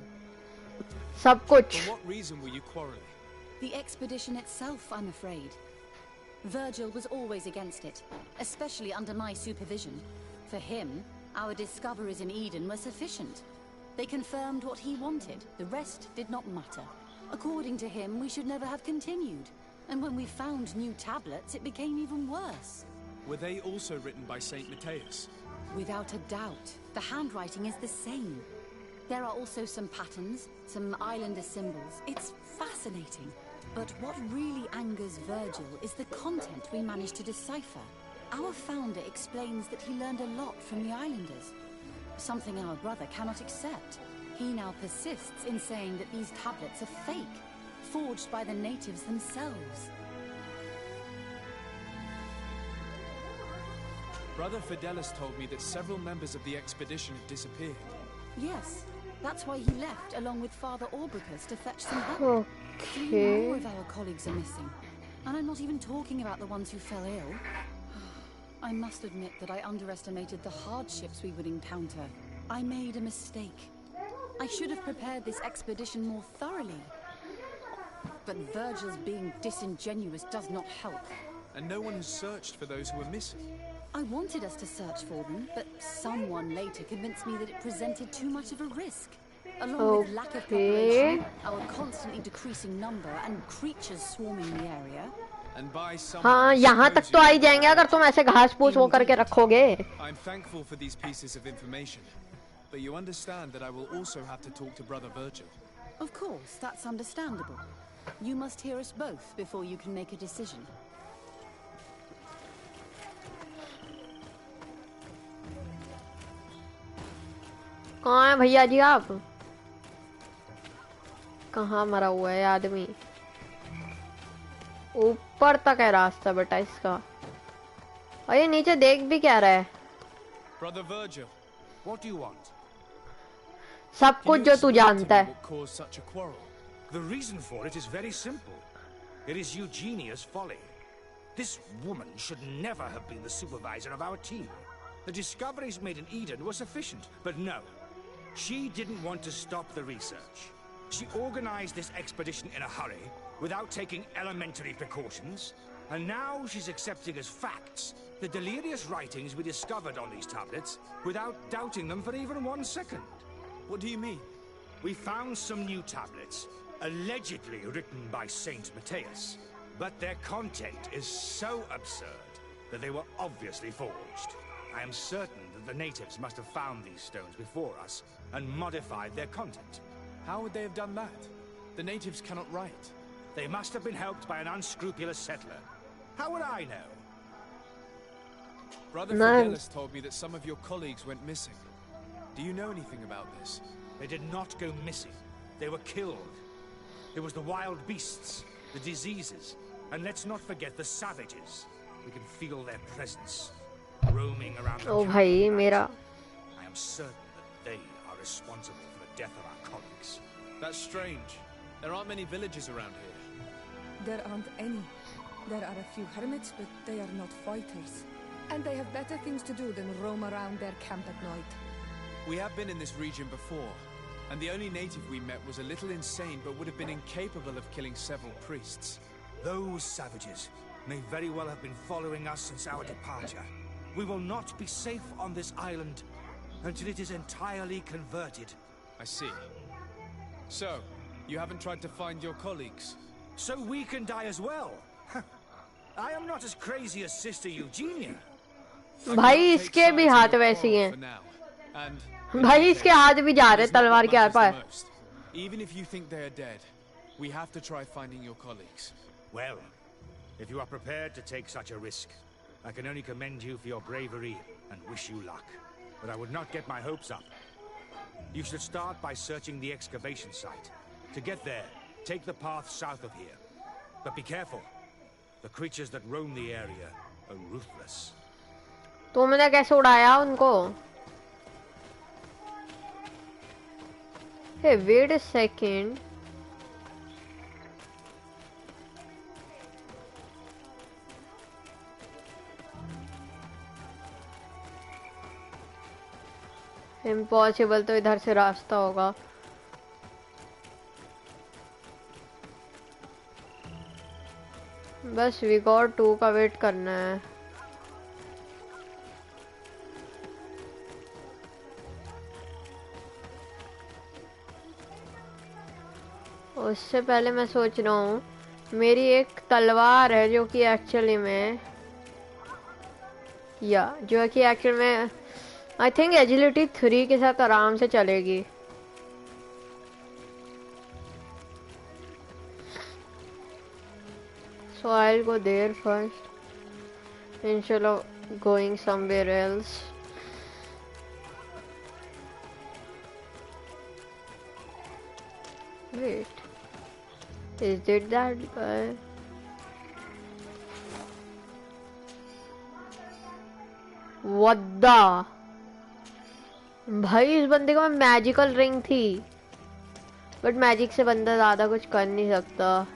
Speaker 1: सब कुछ.
Speaker 3: For what reason were you quarreling?
Speaker 9: The expedition itself, I'm afraid. Virgil was always against it, especially under my supervision. For him, our discoveries in Eden were sufficient. They confirmed what he wanted. The rest did not matter. According to him, we should never have continued. And when we found new tablets, it became even worse.
Speaker 3: Were they also written by Saint Matthias?
Speaker 9: Without a doubt. The handwriting is the same. There are also some patterns, some islander symbols. It's fascinating. But what really angers Virgil is the content we managed to decipher. Our founder explains that he learned a lot from the islanders. Something our brother cannot accept. He now persists in saying that these tablets are fake, forged by the natives themselves.
Speaker 3: Brother Fidelis told me that several members of the expedition had disappeared.
Speaker 9: Yes, that's why he left along with Father Orbricus to fetch some help.
Speaker 1: Okay.
Speaker 9: 3 more of our colleagues are missing. And I'm not even talking about the ones who fell ill. I must admit that I underestimated the hardships we would encounter. I made a mistake. I should have prepared this expedition more thoroughly. But Virgil's being disingenuous does not help.
Speaker 3: And no one has searched for those who are missing.
Speaker 9: I wanted us to search for them, but someone later convinced me that it presented too much of a risk. Along with lack of preparation, our constantly decreasing number, and creatures swarming the area.
Speaker 3: And by some
Speaker 1: हाँ यहाँ तक तो आ ही जाएंगे अगर तुम ऐसे घास फूस वो करके रखोगे.
Speaker 3: I'm thankful for these pieces of information, but you understand that I will also have to talk to Brother Virgil.
Speaker 9: Of course, that's understandable. You must hear us both before you can make a decision.
Speaker 1: कहाँ है भैया जी आप? कहाँ मरा हुआ है आदमी? ऊपर तक है रास्ता बेटा इसका. और ये नीचे देख भी क्या रहा है?
Speaker 3: Brother Virgil,
Speaker 10: what do you want?
Speaker 1: सब कुछ जो तू जानता है.
Speaker 3: What caused such a quarrel?
Speaker 10: The reason for it is very simple. It is Eugenia's folly. This woman should never have been the supervisor of our team. The discoveries made in Eden were sufficient, but no. She didn't want to stop the research. She organized this expedition in a hurry, without taking elementary precautions, and now she's accepting as facts the delirious writings we discovered on these tablets, without doubting them for even 1 second.
Speaker 3: What do you mean?
Speaker 10: We found some new tablets, allegedly written by Saint Matthias, but their content is so absurd that they were obviously forged. I am certain that the natives must have found these stones before us and modified their content.
Speaker 3: How would they have done that? The natives cannot write.
Speaker 10: They must have been helped by an unscrupulous settler. How would I know?
Speaker 3: Brother Fidelis told me that some of your colleagues went missing. Do you know anything about this?
Speaker 10: They did not go missing. They were killed. It was the wild beasts, the diseases, and let's not forget the savages. We can feel their presence, roaming around the camp. I am certain that they are responsible for the death of our colleagues.
Speaker 3: That's strange. There aren't many villages around here.
Speaker 2: There aren't any. There are a few hermits, but they are not fighters. And they have better things to do than roam around their camp at night.
Speaker 3: We have been in this region before, and the only native we met was a little insane, but would have been incapable of killing several priests.
Speaker 10: Those savages may very well have been following us since our departure. We will not be safe on this island until it is entirely converted.
Speaker 3: I see. So, you haven't tried to find your colleagues?
Speaker 10: So we can die as well. I am not as crazy as Sister Eugenia.
Speaker 1: भाई इसके भी हाथ वैसे ही हैं। भाई इसके हाथ भी जा रहे तलवार के आर-पार।
Speaker 3: Even if you think they are dead, we have to try finding your colleagues.
Speaker 10: Well, if you are prepared to take such a risk, I can only commend you for your bravery and wish you luck. But I would not get my hopes up. You should start by searching the excavation site. To get there, take the path south of here. But be careful. The creatures that roam the area are ruthless.
Speaker 1: तुमने कैसे उड़ाया उनको? Hey, wait a second. Impossible तो इधर से रास्ता होगा। बस विगॉर 2 का वेट करना है। उससे पहले मैं सोच रहा हूँ मेरी एक तलवार है जो कि एक्चुअली में आई थिंक एजिलिटी 3 के साथ आराम से चलेगी। So I'll go there first instead of going somewhere else. Wait, is it that guy? What the? भाई इस बंदे को मैजिकल रिंग थी, बट मैजिक से बंदा ज्यादा कुछ कर नहीं सकता।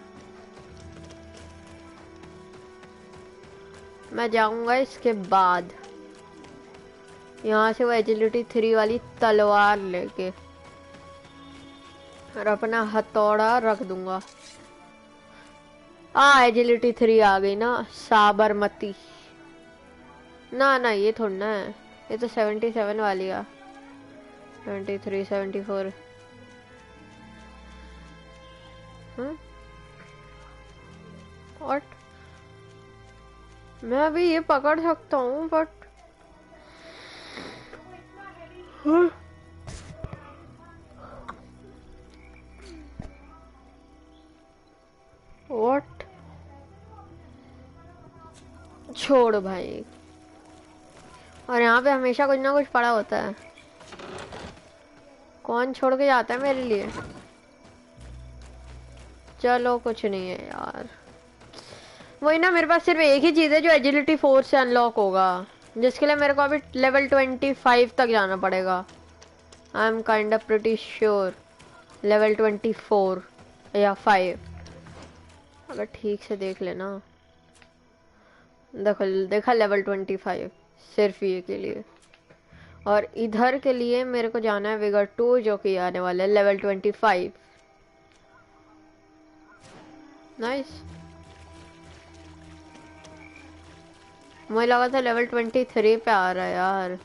Speaker 1: मैं जाऊंगा इसके बाद यहाँ से वो एजिलिटी 3 वाली तलवार लेके और अपना हथौड़ा रख दूंगा। एजिलिटी 3 आ गई ना, साबरमती। ना ये थोड़ा ना है, ये तो 77 वाली है। 73 74 व्हाट? मैं अभी ये पकड़ सकता हूँ बट व्हाट? छोड़ भाई। और यहाँ पे हमेशा कुछ ना कुछ पड़ा होता है। कौन छोड़ के जाता है मेरे लिए? चलो कुछ नहीं है यार। वही ना, मेरे पास सिर्फ एक ही चीज है जो एजिलिटी 4 से अनलॉक होगा, जिसके लिए मेरे को अभी लेवल 25 तक जाना पड़ेगा। I am kind of pretty sure level 24 या 5। अगर ठीक से देख लेना, देखा लेवल 25 सिर्फ ये के लिए। और इधर के लिए मेरे को जाना है विगर 2 जो कि आने वाला है लेवल 25। नाइस। मुझे लगा था लेवल 23 पे आ रहा है यार।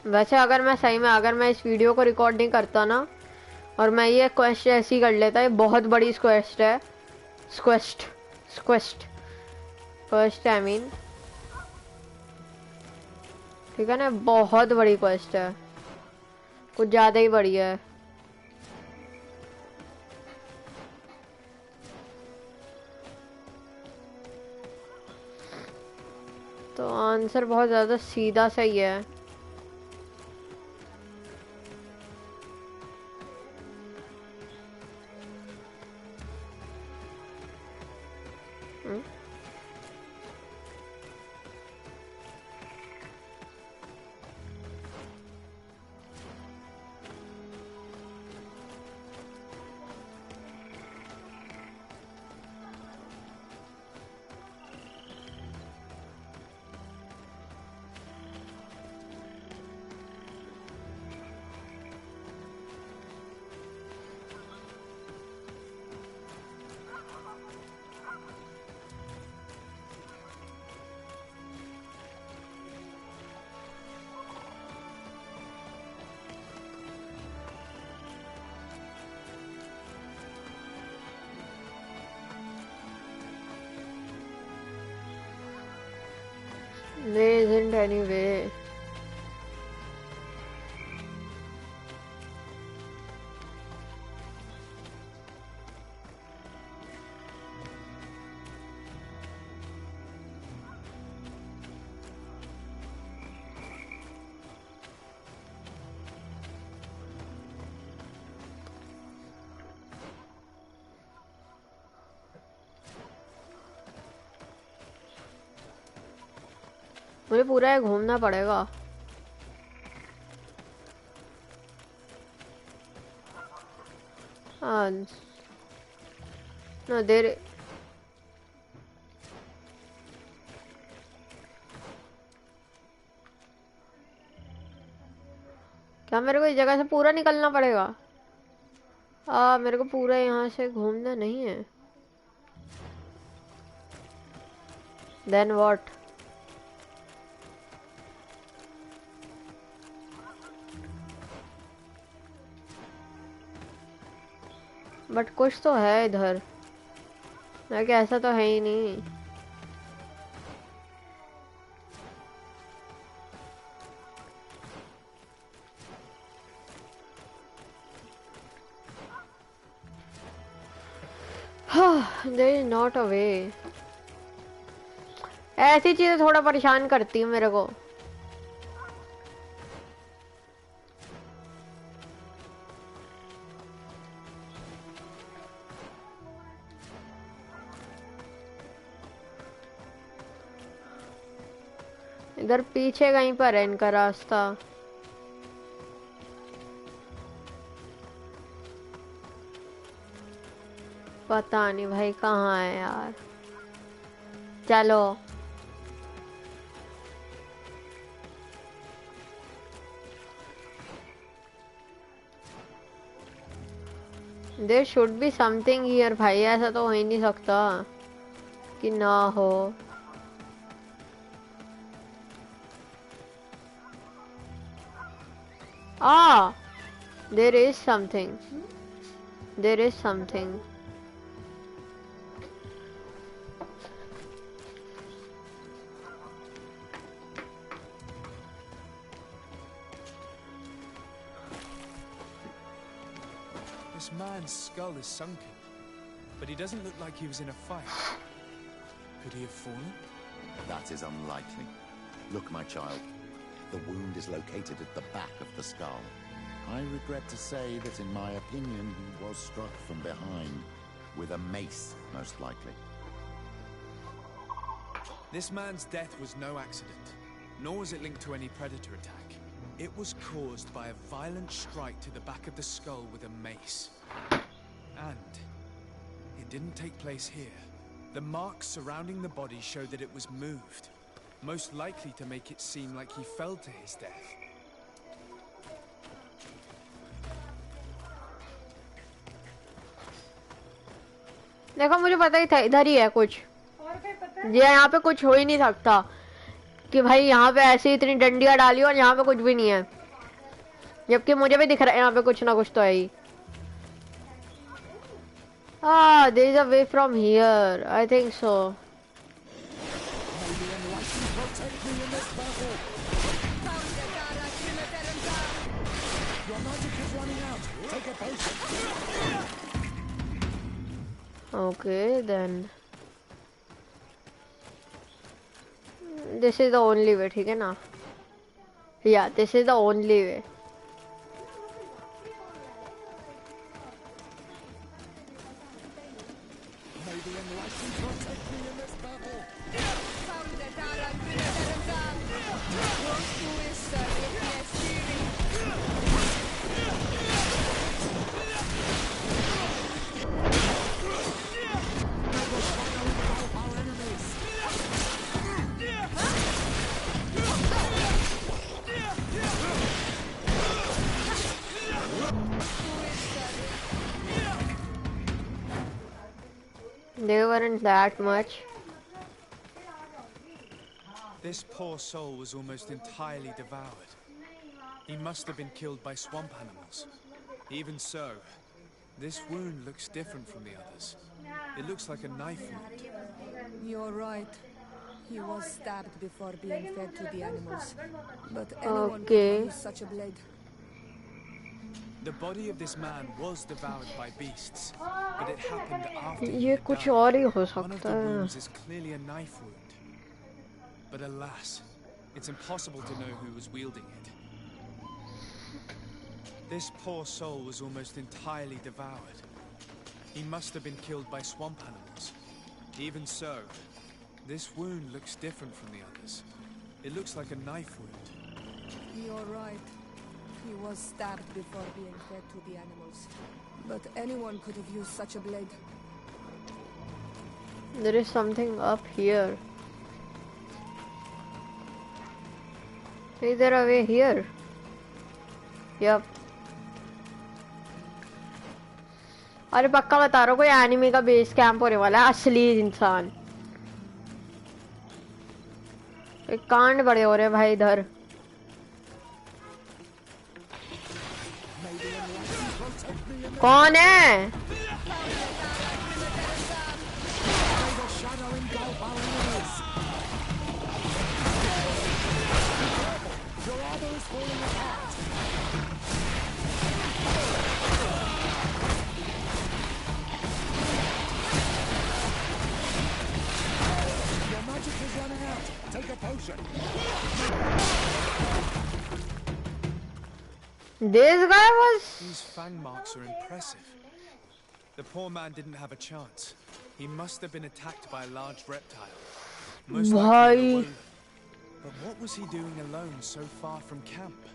Speaker 1: वैसे अगर मैं सही में इस वीडियो को रिकॉर्ड नहीं करता ना, और मैं ये क्वेस्ट ऐसी कर लेता, ये बहुत बड़ी क्वेस्ट है, क्वेस्ट आई मीन, ठीक है ना, बहुत बड़ी क्वेस्ट है, कुछ ज्यादा ही बड़ी है। तो आंसर बहुत ज्यादा सीधा सही है। There isn't any way. मुझे पूरा घूमना पड़ेगा। हाँ ना देर क्या मेरे को इस जगह से पूरा निकलना पड़ेगा? मेरे को पूरा यहाँ से घूमना नहीं है। Then what? बट कुछ तो है इधर, मैं क्या ऐसा तो है ही नहीं। There is not a way। ऐसी चीजें थोड़ा परेशान करती है मेरे को। इधर पीछे कहीं पर है इनका रास्ता। पता नहीं भाई कहाँ है यार। चलो there should be something here भाई, ऐसा तो हो ही नहीं सकता कि ना हो। There is something. There is something.
Speaker 3: This man's skull is sunken, but he doesn't look like he was in a fight. Could he have fallen?
Speaker 11: That is unlikely. Look, my child. The wound is located at the back of the skull. I regret to say that in my opinion, he was struck from behind. With a mace, most likely.
Speaker 3: This man's death was no accident, nor was it linked to any predator attack. It was caused by a violent strike to the back of the skull with a mace. And it didn't take place here. The marks surrounding the body show that it was moved, most likely to make it seem like he fell to his death.
Speaker 1: देखो मुझे पता ही था इधर ही है कुछ। ये यहाँ पे कुछ हो ही नहीं सकता कि भाई यहाँ पे ऐसे इतनी डंडियां डाली और यहाँ पे कुछ भी नहीं है, जबकि मुझे भी दिख रहा है यहाँ पे कुछ ना कुछ तो है ही। there is a way from here, I think so.
Speaker 10: running out. Take a potion.
Speaker 1: Okay, then this is the only way, ठीक है ना? Yeah, this is the only way.
Speaker 10: May the enlightened protect me in this battle.
Speaker 1: They weren't that much.
Speaker 3: This poor soul was almost entirely devoured. He must have been killed by swamp animals. Even so, this wound looks different from the others. It looks like a knife wound.
Speaker 2: You're right. He was stabbed before being fed to the animals. But anyone could use such a blade.
Speaker 3: The body of this man was devoured by beasts, but it happened after he
Speaker 1: ये
Speaker 3: had
Speaker 1: कुछ
Speaker 3: died.
Speaker 1: और ही हो
Speaker 3: One of
Speaker 1: सकता
Speaker 3: the
Speaker 1: है.
Speaker 3: wounds is clearly a knife wound. But alas, it's impossible to know who was wielding it. This poor soul was almost entirely devoured. He must have been killed by swamp animals. Even so, this wound looks different from the others. It looks like a knife wound.
Speaker 2: You're right. He was stabbed before being fed to the animals. But anyone could have used such a blade.
Speaker 1: There is something up here. Is there a way here? Yep. अरे पक्का बता रहा हूँ कोई enemy का base camp होने वाला है असली इंसान. एक कांड बड़े हो रहे हैं भाई इधर. कौन है?
Speaker 10: Take a potion.
Speaker 1: This guy was.
Speaker 3: These fang marks are impressive. The poor man didn't have a chance. He must have been attacked by a large reptile. Most likely a wolf. But what was he doing alone so far from camp?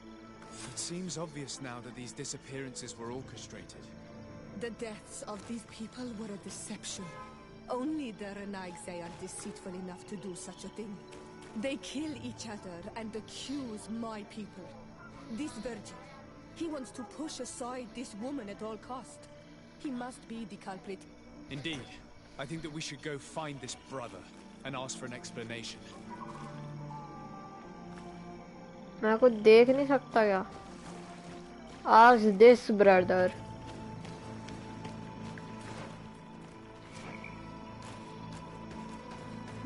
Speaker 3: It seems obvious now that these disappearances were orchestrated.
Speaker 2: The deaths of these people were a deception. Only the Renaigse are deceitful enough to do such a thing. They kill each other and accuse my people. This virgin, he wants to push aside this woman at all cost. He must be the culprit.
Speaker 3: Indeed. I think that we should go find this brother and ask for an explanation.
Speaker 1: मैं कुछ देख नहीं सकता क्या? Ask this brother.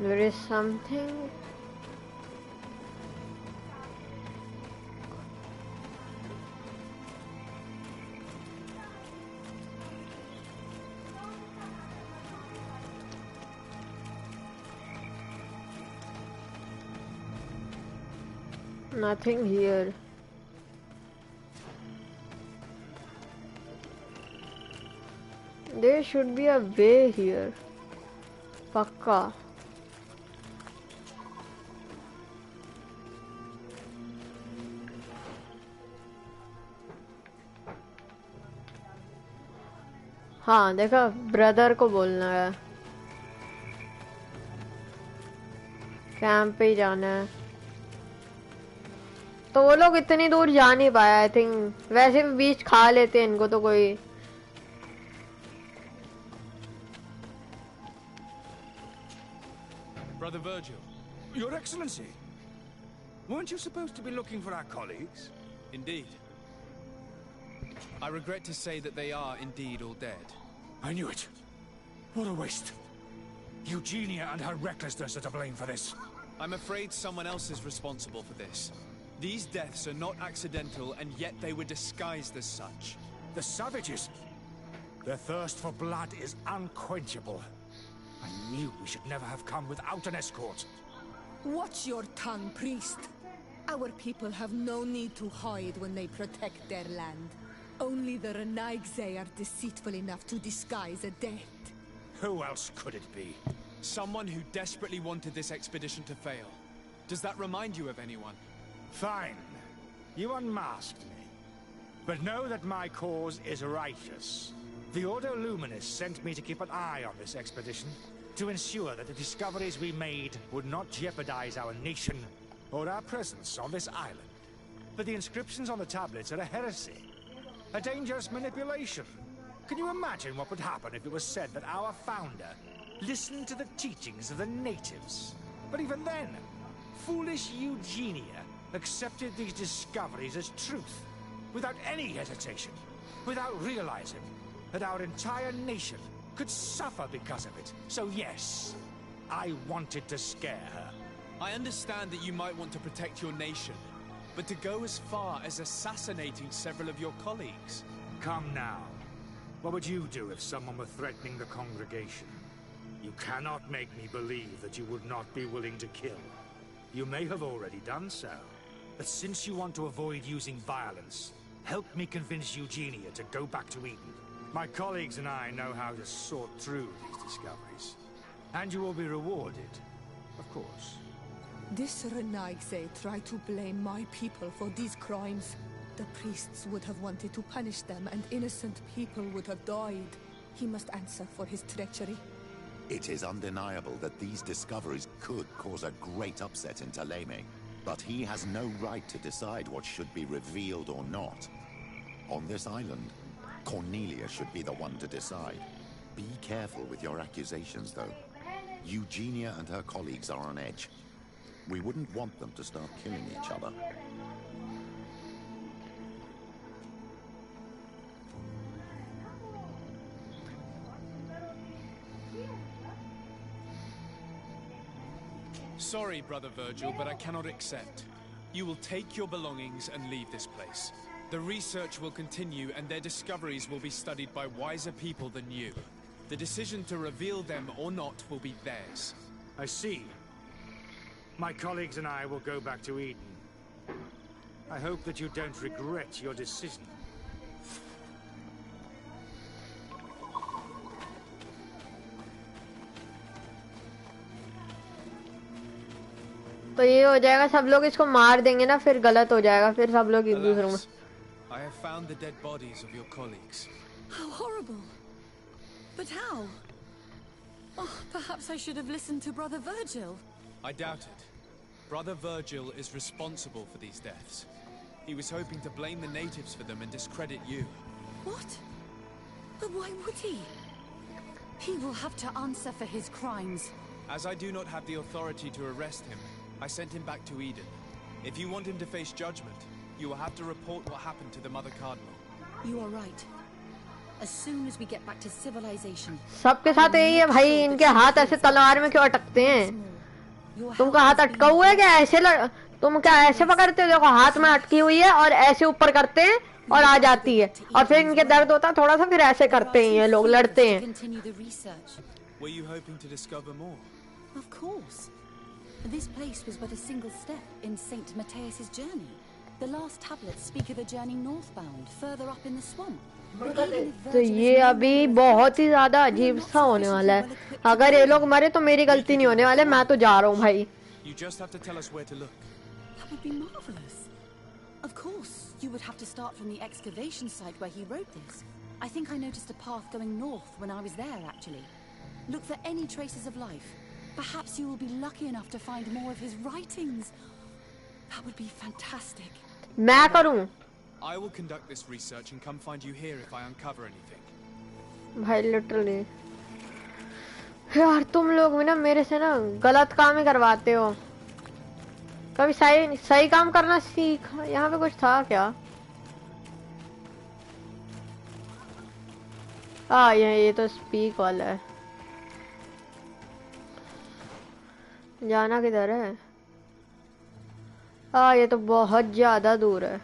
Speaker 1: There is something. Nothing here. There should be a way here. Pakka. हाँ देखा brother को बोलना है कैंप पे ही जाना है तो वो लोग इतनी दूर जा नहीं पाया आई थिंक वैसे भी बीच खा लेते हैं इनको तो कोई
Speaker 10: Brother Virgil. Your Excellency. Weren't you supposed to be looking for our colleagues?
Speaker 3: Indeed. I regret to say that they are indeed all dead.
Speaker 10: I knew it. What a waste. Eugenia and her recklessness are to blame for this.
Speaker 3: I'm afraid someone else is responsible for this. These deaths are not accidental, and yet they were disguised as such.
Speaker 10: The savages! Their thirst for blood is unquenchable. I knew we should never have come without an escort.
Speaker 2: Watch your tongue, priest. Our people have no need to hide when they protect their land. Only the Renaigse are deceitful enough to disguise a death.
Speaker 10: Who else could it be?
Speaker 3: Someone who desperately wanted this expedition to fail. Does that remind you of anyone?
Speaker 10: Fine. You unmasked me. But know that my cause is righteous. The Ordo Luminis sent me to keep an eye on this expedition, to ensure that the discoveries we made would not jeopardize our nation or our presence on this island. But the inscriptions on the tablets are a heresy, a dangerous manipulation. Can you imagine what would happen if it was said that our founder listened to the teachings of the natives? But even then, foolish Eugenia accepted these discoveries as truth, without any hesitation, without realizing that our entire nation could suffer because of it. So yes, I wanted to scare her.
Speaker 3: I understand that you might want to protect your nation, but to go as far as assassinating several of your colleagues...
Speaker 10: Come now. What would you do if someone were threatening the congregation? You cannot make me believe that you would not be willing to kill. You may have already done so, but since you want to avoid using violence, help me convince Eugenia to go back to Eden. My colleagues and I know how to sort through these discoveries. And you will be rewarded, of course.
Speaker 2: This Renaigse tried to blame my people for these crimes. The priests would have wanted to punish them, and innocent people would have died. He must answer for his treachery.
Speaker 11: It is undeniable that these discoveries could cause a great upset in Taleme, but he has no right to decide what should be revealed or not. On this island, Cornelia should be the one to decide. Be careful with your accusations, though. Eugenia and her colleagues are on edge. We wouldn't want them to start killing each other.
Speaker 3: Sorry, Brother Virgil, but I cannot accept. You will take your belongings and leave this place. The research will continue, and their discoveries will be studied by wiser people than you. The decision to reveal them or not will be theirs.
Speaker 10: I see. My colleagues and I will go back to Eden. I hope that you don't regret your decision.
Speaker 1: तो ये हो जाएगा, सब लोग इसको मार देंगे ना, फिर गलत हो जाएगा, फिर सब लोग एक दूसरे में.
Speaker 3: I have found the dead bodies of your colleagues.
Speaker 9: How horrible! But how? Oh, perhaps I should have listened to Brother Virgil.
Speaker 3: I doubt it. Brother Virgil is responsible for these deaths. He was hoping to blame the natives for them and discredit you.
Speaker 9: What? But why would he? He will have to answer for his crimes.
Speaker 3: As I do not have the authority to arrest him, I sent him back to Eden. If you want him to face judgment, you will have to report what happened to the Mother Cardinal.
Speaker 9: You are right. As soon as we get back to civilization.
Speaker 1: सबके साथ यही है भाई, इनके हाथ ऐसे तलवार में क्यों अटकते हैं? तुमका हाथ अटका हुआ है क्या? ऐसे तुम क्या ऐसे पकड़ते हो? देखो हाथ में अटकी हुई है और ऐसे ऊपर करते हैं और आ जाती है, और फिर इनके दर्द होता है थोड़ा सा, फिर ऐसे करते हैं ये लोग, लड़ते हैं.
Speaker 3: Were you hoping to discover more?
Speaker 9: Of course. This place was but a single step in Saint Matthias's journey. The last tablets speak of a journey northbound, further up in the swamp.
Speaker 1: तो ये अभी बहुत ही ज्यादा अजीब सा होने वाला है. अगर ये लोग मरे तो मेरी गलती नहीं होने वाले, मैं तो जा रहा हूँ भाई.
Speaker 3: You just have to tell us where to look.
Speaker 9: That would be marvelous. Of course, you would have to start from the excavation site where he wrote this. I think I noticed a path going north when I was there, actually. Look for any traces of life. Perhaps you will be lucky enough to find more of his writings. That would be fantastic.
Speaker 1: मैं करूँ?
Speaker 3: I will conduct this research and come find you here if I uncover anything.
Speaker 1: भाई literally यार, तुम लोग भी ना मेरे से ना गलत काम ही करवाते हो. कभी सही काम करना सीख. यहाँ पे कुछ था क्या? हाँ ये तो स्पीक वाला है. जाना किधर है? हाँ ये तो बहुत ज्यादा दूर है।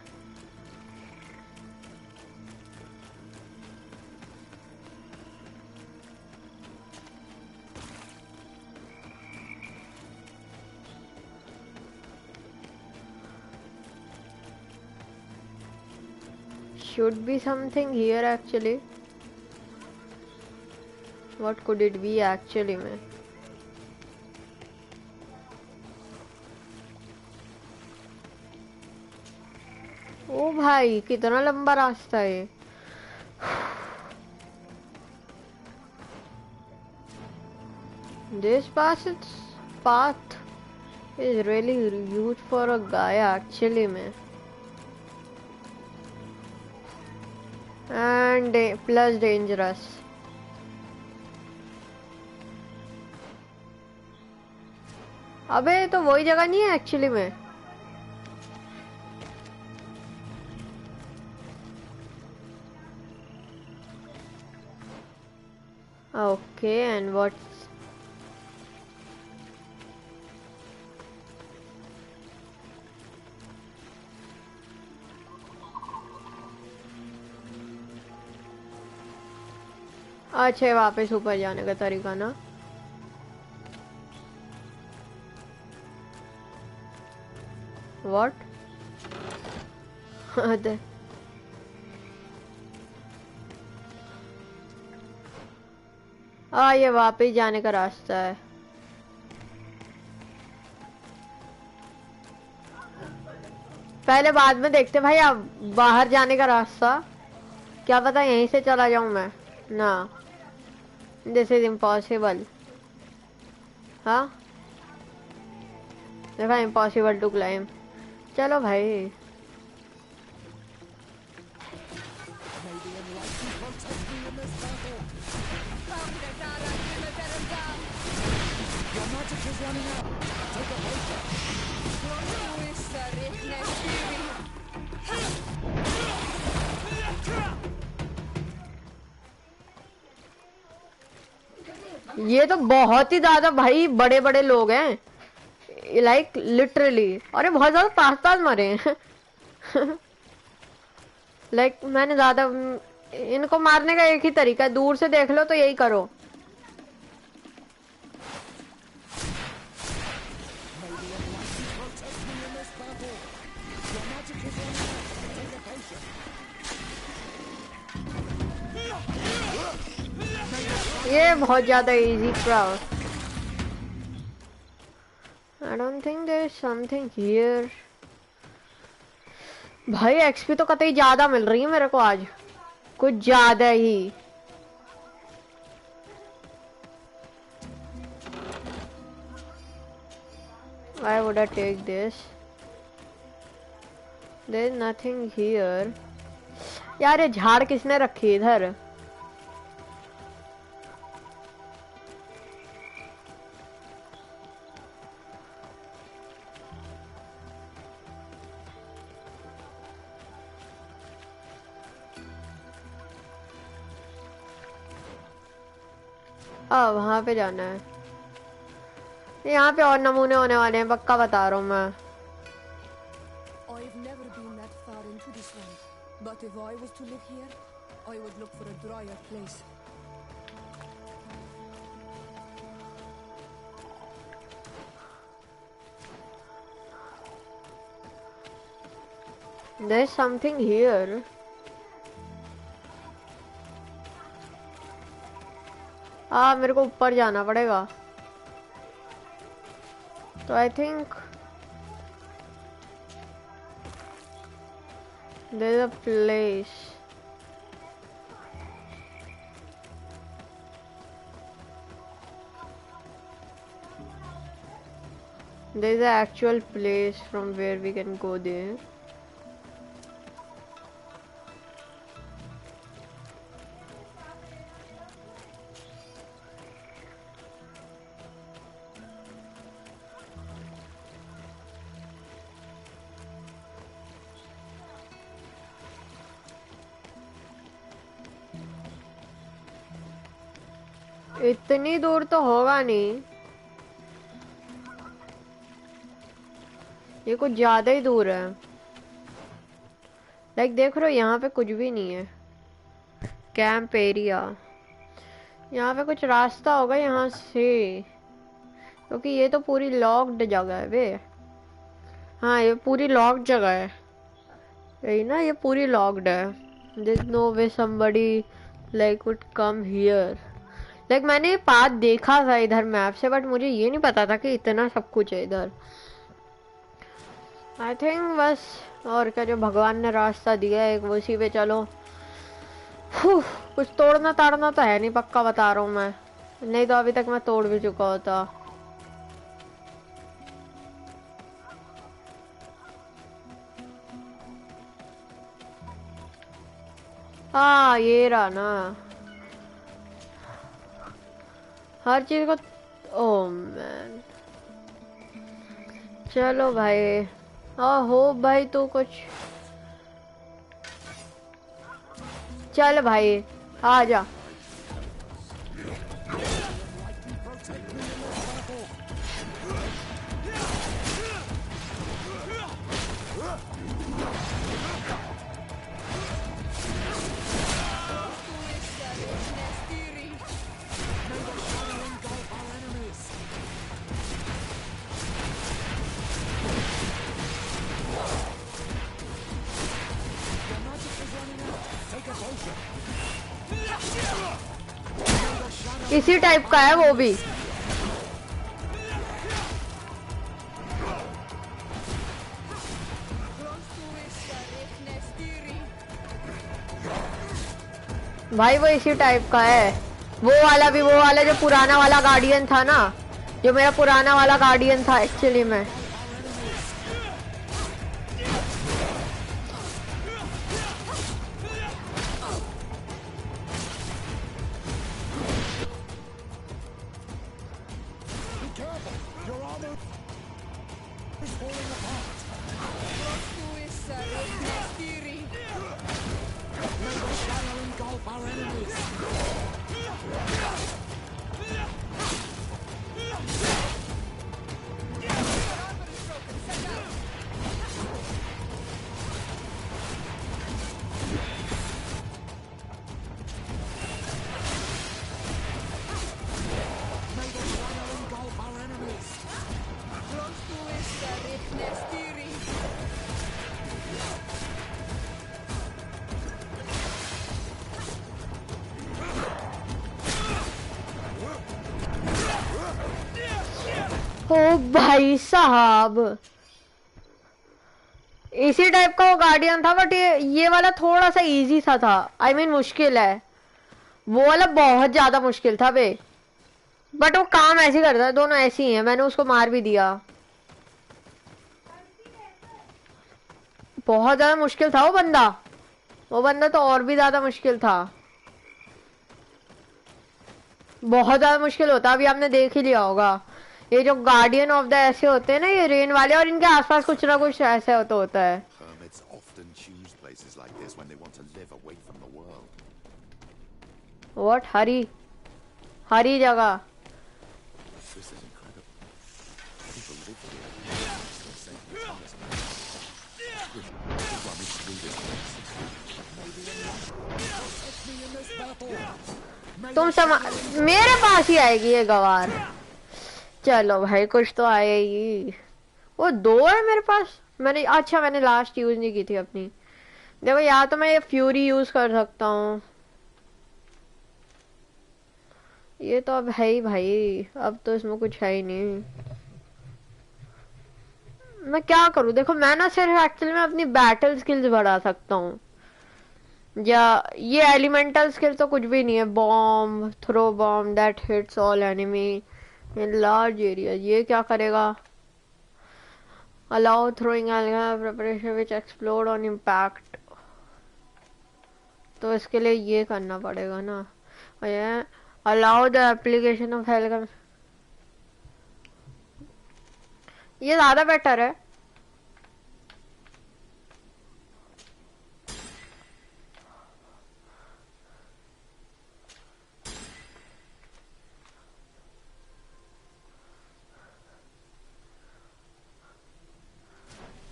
Speaker 1: Should be something here actually. What could it be actually में? ओ भाई कितना लंबा रास्ता है। This path is really huge for a guy actually में। And plus dangerous. अबे तो वही जगह नहीं है एक्चुअली में। Okay, and what's अच्छा वापस ऊपर जाने का तरीका ना। What? ये वापस जाने का रास्ता है। पहले बाद में देखते भाई, अब बाहर जाने का रास्ता क्या पता यहीं से चला जाऊं मैं ना। This is impossible. हाँ देखा, इम्पॉसिबल टू क्लाइम। चलो भाई ये तो बहुत ही ज्यादा भाई बड़े बड़े लोग हैं, लाइक लिटरली। अरे बहुत ज्यादा पास पास मरे हैं। लाइक मैंने ज्यादा इनको मारने का एक ही तरीका है, दूर से देख लो तो यही करो। ये बहुत ज्यादा easy crowd. I don't think there's something here. भाई एक्सपी तो कतई ज्यादा मिल रही है मेरे को आज, कुछ ज्यादा ही। Why would I take this? There's nothing here. यार ये झाड़ किसने रखी इधर? वहां पे जाना है। यहाँ पे और नमूने होने वाले हैं, पक्का बता रहा हूँ मैं।
Speaker 2: I've never been that far into this one, but if I was to live here, I would look for a drier place.
Speaker 1: There's something here. मेरे को ऊपर जाना पड़ेगा। तो I think there's a place. There's an actual place from where we can go there. इतनी दूर तो होगा नहीं। ये कुछ ज्यादा ही दूर है। लाइक देख रहे हो यहाँ पे कुछ भी नहीं है। कैंप एरिया, यहाँ पे कुछ रास्ता होगा यहाँ से, क्योंकि ये तो पूरी लॉक्ड जगह है बे। हाँ ये पूरी लॉक्ड जगह है, यही ना, ये पूरी लॉक्ड है। There's no way somebody like would come here. Like मैंने ये पाथ देखा था इधर मैप से, बट मुझे ये नहीं पता था कि इतना सब कुछ है इधर। आई थिंक बस, और क्या, जो भगवान ने रास्ता दिया है एक उसी पे चलो। कुछ तोड़ना ताड़ना तो है नहीं, पक्का बता रहा हूँ मैं, नहीं तो अभी तक मैं तोड़ भी चुका होता। हाँ ये रहा ना हर चीज को। ओह मैन, चलो भाई। हाँ हो भाई, तू कुछ चल भाई आ जा। इसी टाइप का है वो भी। भाई वो इसी टाइप का है, वो वाला भी, वो वाला जो पुराना वाला गार्डियन था ना, जो मेरा पुराना वाला गार्डियन था एक्चुअली में। ओ भाई साहब, इसी टाइप का वो गार्डियन था, बट ये वाला थोड़ा सा इजी सा था। आई मीन मुश्किल है, वो वाला बहुत ज्यादा मुश्किल था बे, बट वो काम ऐसे ही करता है। दोनों ऐसे ही हैं, मैंने उसको मार भी दिया। बहुत ज्यादा मुश्किल था वो बंदा तो और भी ज्यादा मुश्किल था, बहुत ज्यादा मुश्किल होता। अभी आपने देख ही लिया होगा, ये जो गार्डियन ऑफ द ऐसे होते हैं ना, ये रेन वाले, और इनके आसपास कुछ ना कुछ ऐसे होता है। व्हाट, हरी जगह। तुम मेरे पास ही आएगी ये गवार। चलो भाई कुछ तो आएगी। वो दो है मेरे पास, मैंने लास्ट यूज नहीं की थी अपनी। देखो या तो मैं ये फ्यूरी यूज कर सकता हूँ, ये तो अब है ही भाई, अब तो इसमें कुछ है ही नहीं। मैं क्या करूँ, देखो मैं ना सिर्फ एक्चुअली में अपनी बैटल स्किल्स बढ़ा सकता हूँ, या ये एलिमेंटल स्किल तो कुछ भी नहीं है। Bomb, throw bomb that hits all enemy in large area, ये क्या करेगा? Allow throwing preparation which explode on impact, तो इसके लिए ये करना पड़ेगा ना। ये allow the application of hell, ये ज्यादा बेटर है।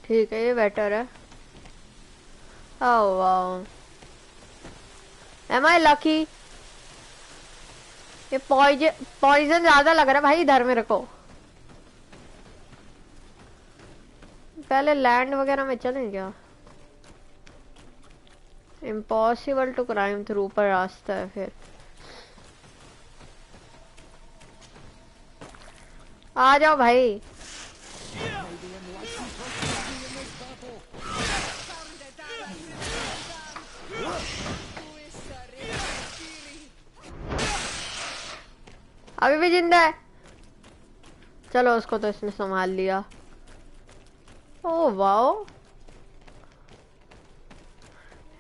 Speaker 1: ठीक है, ये बेटर है। Oh wow, am I lucky. ये पॉइजन ज्यादा लग रहा है भाई इधर मेरे को। पहले लैंड वगैरह में चलें क्या? इम्पॉसिबल टू क्लाइम थ्रू पर रास्ता है फिर। आ जाओ भाई। अभी भी जिंदा है। चलो उसको तो इसने संभाल लिया। ओह वाओ,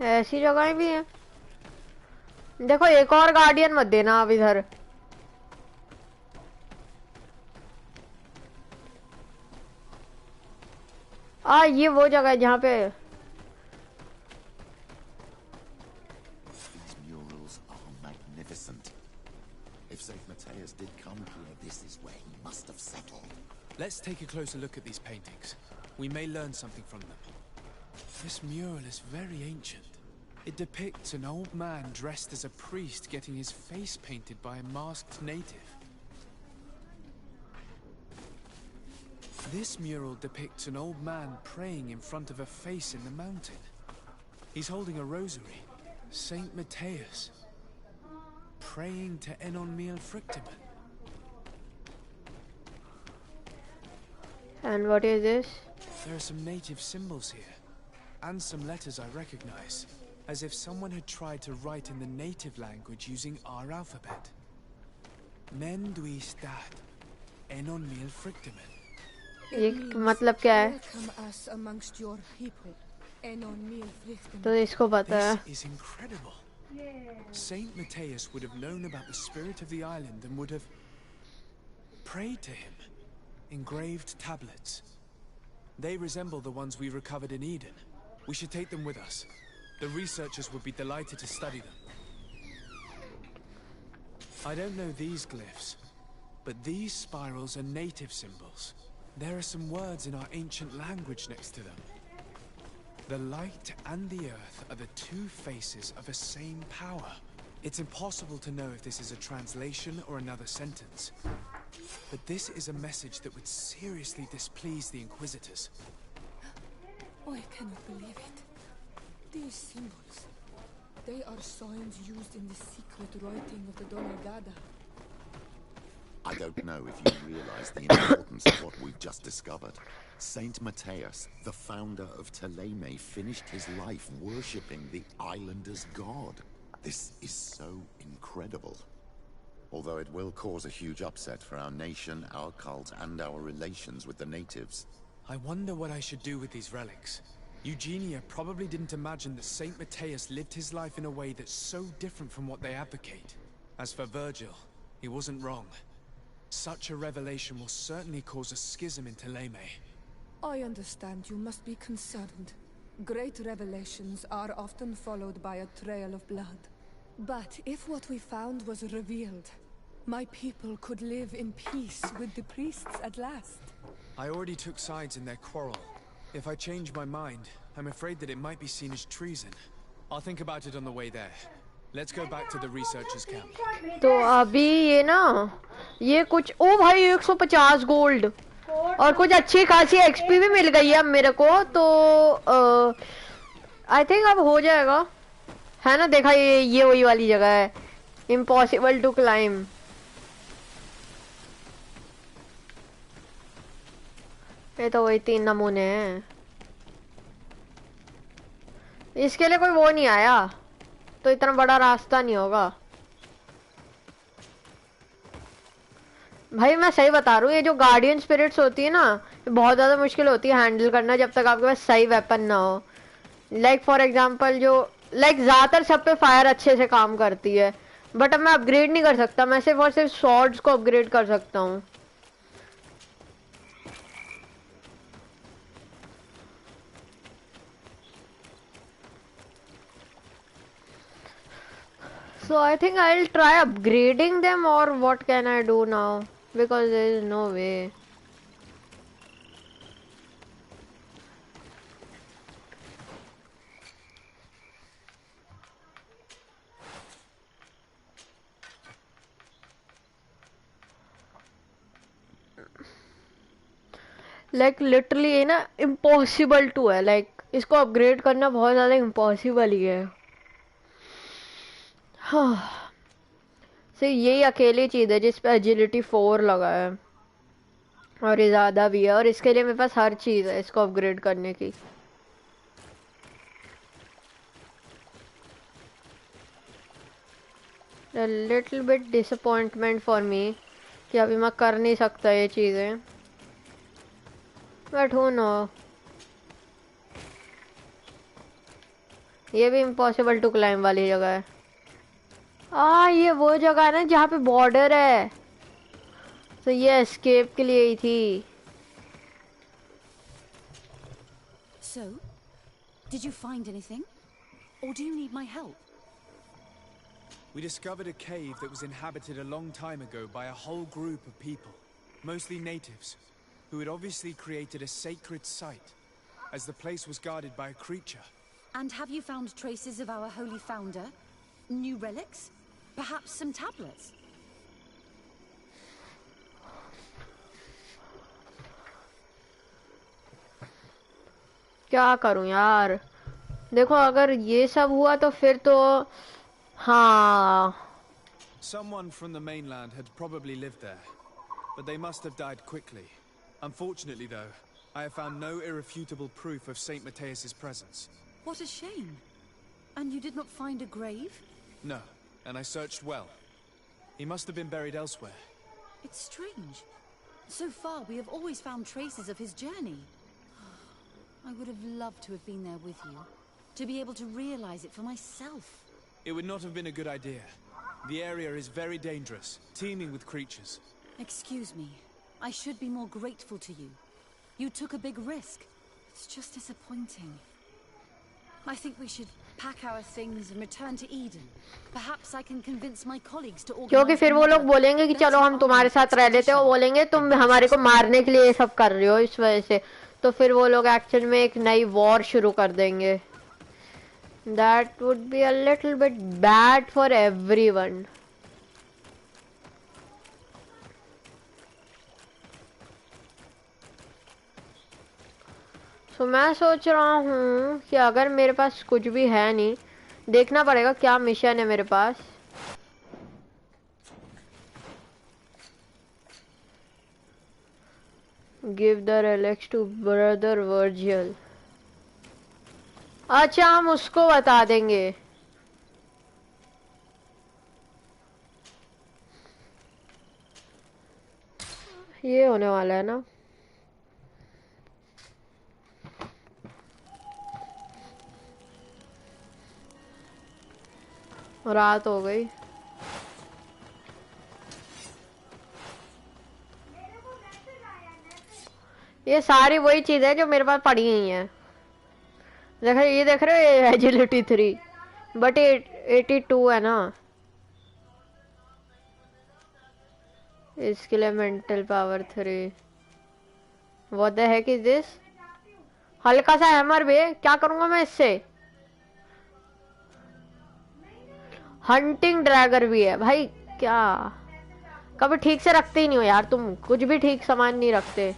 Speaker 1: ऐसी जगहें भी हैं। देखो एक और गार्डियन मत देना अब इधर। ये वो जगह है जहाँ पे
Speaker 3: Let's take a closer look at these paintings. We may learn something from them. This mural is very ancient. It depicts an old man dressed as a priest getting his face painted by a masked native. This mural depicts an old man praying in front of a face in the mountain. He's holding a rosary. Saint Matthias. Praying to Enon Miel Frictiman.
Speaker 1: And what is this?
Speaker 3: There are some native symbols here, and some letters I recognize, as if someone had tried to write in the native language using our alphabet. Men dui stat, Enon Miel Frictiman.
Speaker 1: ये मतलब क्या है? तो इसको पता है।
Speaker 3: This is incredible. Saint Matthias would have known about the spirit of the island and would have prayed to him. Engraved tablets. They resemble the ones we recovered in Eden. We should take them with us. The researchers would be delighted to study them. I don't know these glyphs, but these spirals are native symbols. There are some words in our ancient language next to them. The light and the earth are the two faces of a same power. It's impossible to know if this is a translation or another sentence. But this is a message that would seriously displease the Inquisitors.
Speaker 2: Oh, I cannot believe it. These symbols, they are signs used in the secret writing of the Donegada.
Speaker 11: I don't know if you realize the importance of what we've just discovered. Saint Matthias, the founder of Ptolemy, finished his life worshipping the islanders' god. This is so incredible. Although it will cause a huge upset for our nation, our cult, and our relations with the natives.
Speaker 3: I wonder what I should do with these relics. Eugenia probably didn't imagine that Saint Matthias lived his life in a way that's so different from what they advocate. As for Virgil, he wasn't wrong. Such a revelation will certainly cause a schism in Ptolemy.
Speaker 2: I understand you must be concerned. Great revelations are often followed by a trail of blood. But if what we found was revealed, my people could live in peace with the priests at last.
Speaker 3: I already took sides in their quarrel. If I change my mind, I'm afraid that it might be seen as treason. I'll think about it on the way there. Let's go back to the researchers' camp.
Speaker 1: तो अभी ये ना, ये कुछ ओ भाई 150 gold और कुछ अच्छी खासी एक्सपी भी मिल गई है अब मेरे को, तो आई थिंक अब हो जाएगा, है ना? देखा, ये वही वाली जगह है, इम्पॉसिबल टू क्लाइम। ये तो वही 3 नमूने हैं। इसके लिए कोई वो नहीं आया, तो इतना बड़ा रास्ता नहीं होगा भाई। मैं सही बता रहा हूँ, ये जो गार्डियन स्पिरिट्स होती है ना, ये बहुत ज्यादा मुश्किल होती है हैंडल करना जब तक आपके पास सही वेपन ना हो। लाइक फॉर एग्जांपल, जो लाइक ज्यादातर सब पे फायर अच्छे से काम करती है, बट अब मैं अपग्रेड नहीं कर सकता, मैं सिर्फ और सिर्फ स्वॉर्ड्स को अपग्रेड कर सकता हूँ। So I think I'll try upgrading them, or what can I do now? Because there is no way. Like literally ये ना इम्पॉसिबल टू है, लाइक इसको अपग्रेड करना बहुत ज़्यादा इम्पॉसिबल ही है। हाँ, सिर्फ यही अकेली चीज़ है जिस पे एजिलिटी 4 लगा है, और ये ज़्यादा भी है, और इसके लिए मेरे पास हर चीज़ है इसको अपग्रेड करने की। A little bit disappointment for me कि अभी मैं कर नहीं सकता ये चीज़ें, बट who know। ये भी इम्पॉसिबल टू क्लाइम वाली जगह है। ये वो जगह है ना जहाँ पे बॉर्डर है, तो ये एस्केप के लिए ही थी।
Speaker 9: So, did you find anything? Or do you need my help?
Speaker 3: We discovered a cave that was inhabited a long time ago by a whole group of people, mostly natives, who had obviously created a sacred site, as the place was guarded by a creature.
Speaker 9: And have you found traces of our holy founder? New relics? Perhaps some tablets?
Speaker 1: क्या करूं यार, देखो अगर ये सब हुआ तो फिर तो हाँ।
Speaker 3: Someone from the mainland had probably lived there, but they must have died quickly. Unfortunately though, I have found no irrefutable proof of Saint Matthias's presence.
Speaker 9: What a shame. And you did not find a grave?
Speaker 3: No, and I searched well. He must have been buried elsewhere.
Speaker 9: It's strange. So far, we have always found traces of his journey. I would have loved to have been there with you, to be able to realize it for myself.
Speaker 3: It would not have been a good idea. The area is very dangerous, teeming with creatures.
Speaker 9: Excuse me. I should be more grateful to you. You took a big risk. It's just disappointing. I think we should pack our things and return to Eden. Perhaps I can convince my colleagues to organize.
Speaker 1: क्योंकि फिर वो लोग बोलेंगे कि चलो हम तुम्हारे साथ रह लेते हैं, वो बोलेंगे तुम हमारे को मारने के लिए ये सब कर रहे हो इस वजह से, तो फिर वो लोग एक्चुअल में एक नई वॉर शुरू कर देंगे। That would be a little bit bad for everyone. तो मैं सोच रहा हूँ कि अगर मेरे पास कुछ भी है नहीं, देखना पड़ेगा क्या मिशन है मेरे पास। Give the relics to brother Virgil. अच्छा, हम उसको बता देंगे। ये होने वाला है ना। रात हो गई। ये सारी वही चीज है जो मेरे पास पड़ी हुई है। देख रहे हो, ये एजिलिटी 3 बट 82 है ना। इसके लिए mental power 3। What the heck is this? हल्का सा हैमर भी, क्या करूंगा मैं इससे? हंटिंग ड्रैगर भी है भाई। क्या कभी ठीक से रखते ही नहीं हो यार तुम, कुछ भी ठीक सामान नहीं रखते।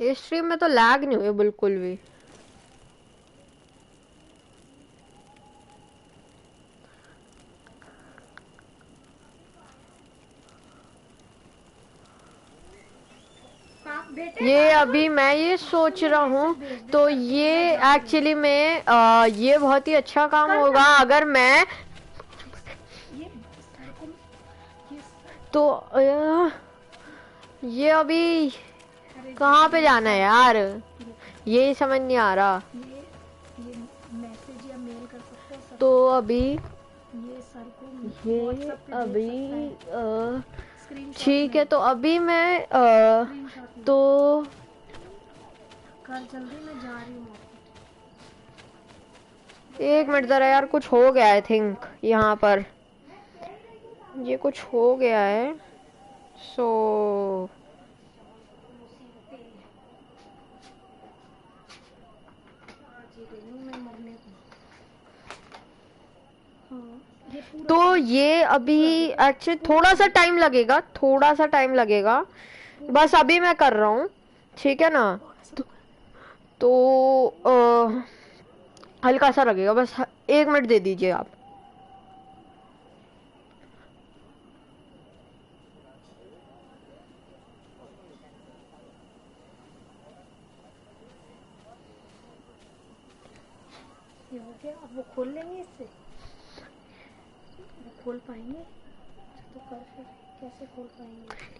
Speaker 1: इस स्ट्रीम में तो लैग नहीं हुई बिल्कुल भी। ये अभी मैं ये सोच रहा हूँ, तो ये एक्चुअली में ये बहुत ही अच्छा काम होगा अगर मैं तो ये अभी कहाँ पे जाना है यार, ये समझ नहीं आ रहा। तो अभी ये अभी ठीक है, तो अभी मैं तो
Speaker 14: जल्दी मैं जा रही हूँ।
Speaker 1: एक मिनट जरा यार, कुछ हो गया आई थिंक यहाँ पर, ये कुछ हो गया है। सो तो ये अभी एक्चुअली थोड़ा सा टाइम लगेगा, थोड़ा सा टाइम लगेगा, बस अभी मैं कर रहा हूँ, ठीक है ना। तो हल्का सा लगेगा, बस 1 मिनट दे दीजिए आप।
Speaker 14: ये हो गया, अब वो खोल लेंगे इससे, वो खोल पाएंगे तो कर, फिर कैसे खोल पाएंगे।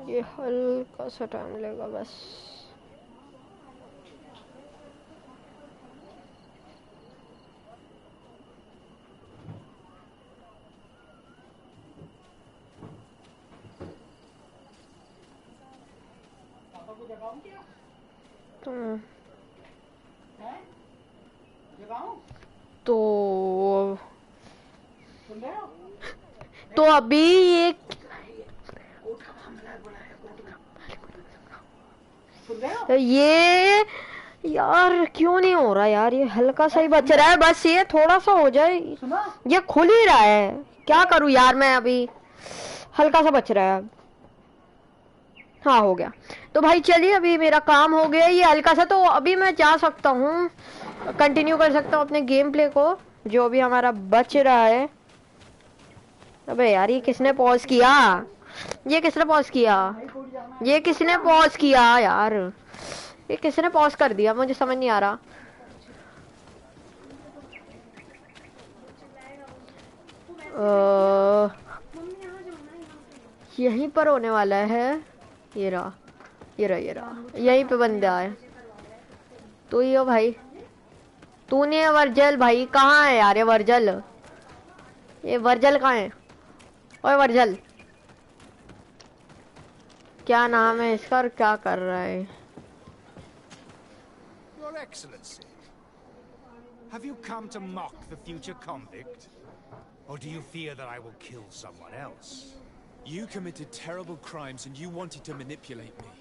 Speaker 1: ये हल्का सा टाइम लगेगा बस। तो अभी ये यार क्यों नहीं हो रहा यार, ये हल्का सा ही बच रहा है, बस ये थोड़ा सा हो जाए। ये खुल ही रहा है, क्या करूं यार मैं, अभी हल्का सा बच रहा है। हाँ हो गया। तो भाई चलिए, अभी मेरा काम हो गया ये हल्का सा, तो अभी मैं जा सकता हूँ, कंटिन्यू कर सकता हूँ अपने गेम प्ले को, जो भी हमारा बच रहा है। अबे यार ये किसने पॉज किया, ये किसने पॉज किया, ये किसने पॉज किया यार, ये किसने पॉज कर दिया, मुझे समझ नहीं आ रहा। यहीं पर होने वाला है, ये रहा ये रहा ये रहा, यहीं पे बंदा है। तो ये भाई तूने वर्जल भाई कहाँ है यार, ये वर्जल, ये वर्जल कहाँ है, ओए वर्जल, क्या नाम है इसका और क्या कर रहा है।
Speaker 10: Your Excellency, have you come to mock the future convict? Or do you fear that I will kill someone else?
Speaker 3: You committed terrible crimes and you wanted to manipulate me.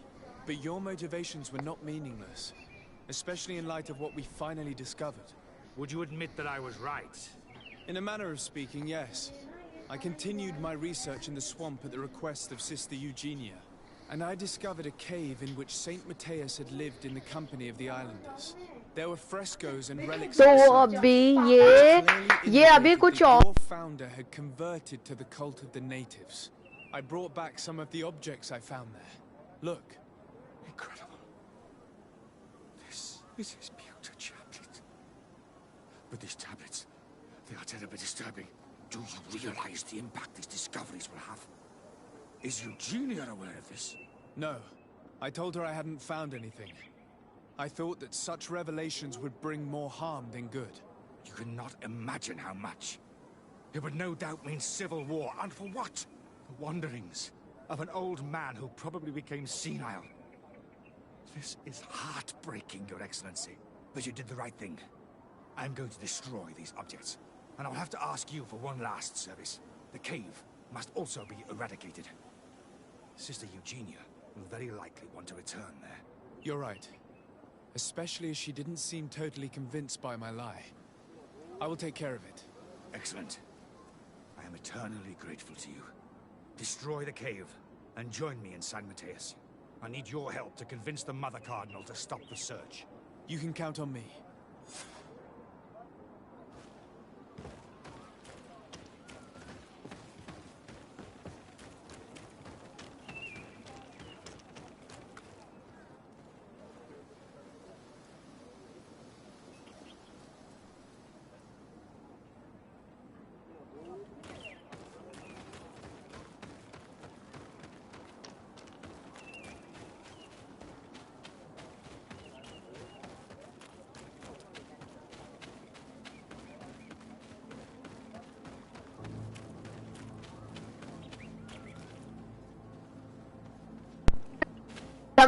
Speaker 3: But your motivations were not meaningless. Especially in light of what we finally discovered.
Speaker 10: Would you admit that I was right?
Speaker 3: In a manner of speaking, yes. I continued my research in the swamp at the request of Sister Eugenia. And I discovered a cave in which Saint Matthias had lived in the company of the islanders. There were frescoes and relics.
Speaker 1: तो अभी ये अभी कुछ और.
Speaker 3: Your founder had converted to the cult of the natives. I brought back some of the objects I found there. Look.
Speaker 10: Incredible. This is his pewter chaplet. But these tablets, they are terribly disturbing. Do you realize the impact these discoveries will have? Is Eugenia aware of this?
Speaker 3: No. I told her I hadn't found anything. I thought that such revelations would bring more harm than good.
Speaker 10: You cannot imagine how much. It would no doubt mean civil war, and for what? The wanderings of an old man who probably became senile. This is heartbreaking, Your Excellency. But you did the right thing. I'm going to destroy these objects. And I'll have to ask you for one last service. The cave must also be eradicated. Sister Eugenia will very likely want to return there.
Speaker 3: You're right. Especially as she didn't seem totally convinced by my lie. I will take care of it.
Speaker 10: Excellent. I am eternally grateful to you. Destroy the cave and join me in San Matthias. I need your help to convince the Mother Cardinal to stop the search.
Speaker 3: You can count on me.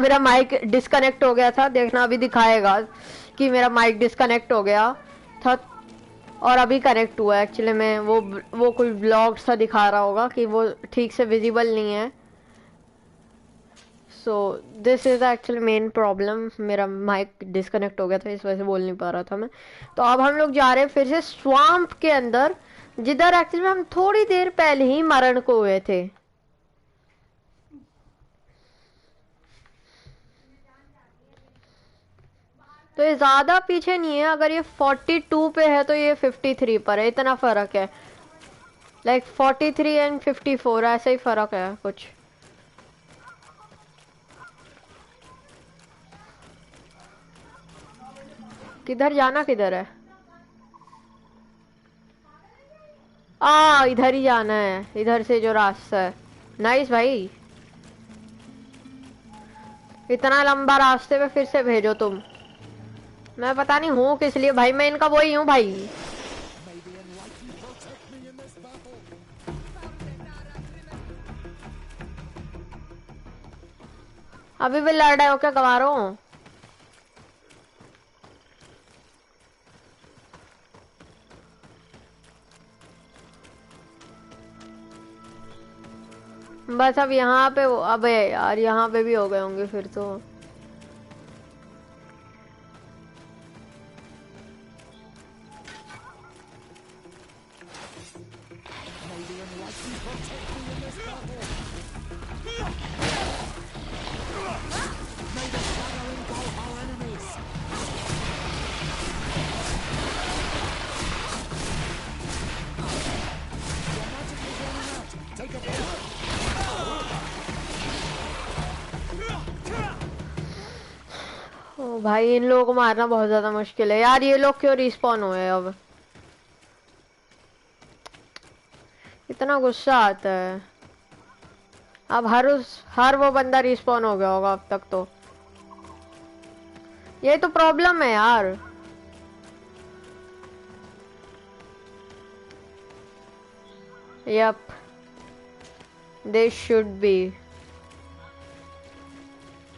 Speaker 1: मेरा mic disconnect हो गया था, देखना अभी दिखाएगा कि मेरा mic disconnect हो गया था। और अभी कनेक्ट हुआ है एक्चुअली में। वो कोई ब्लॉग सा दिखा रहा होगा कि वो ठीक से विजिबल नहीं है। So this is actually main problem. मेरा माइक डिस्कनेक्ट हो गया था, इस वजह से बोल नहीं पा रहा था मैं। तो अब हम लोग जा रहे हैं फिर से स्वाम्प के अंदर, जिधर एक्चुअली में हम थोड़ी देर पहले ही मरण को हुए थे। तो ये ज्यादा पीछे नहीं है। अगर ये 42 पे है तो ये 53 पर है, इतना फर्क है। लाइक 43 एंड 54 ऐसा ही फर्क है कुछ। किधर जाना, किधर है? इधर ही जाना है, इधर से जो रास्ता है। नाइस भाई, इतना लंबा रास्ते पे फिर से भेजो तुम। मैं पता नहीं हूँ किस लिए भाई, मैं इनका वही हूँ भाई। अभी भी लड़ रहे हो क्या गवारों? बस अब यहाँ पे, अबे यार यहाँ पे भी हो गए होंगे फिर तो। भाई इन लोगों को मारना बहुत ज्यादा मुश्किल है यार। ये लोग क्यों रिस्पॉन हुए अब? इतना गुस्सा आता है। अब हर वो बंदा रिस्पॉन हो गया होगा अब तक तो। ये तो प्रॉब्लम है यार। Yup, this should be.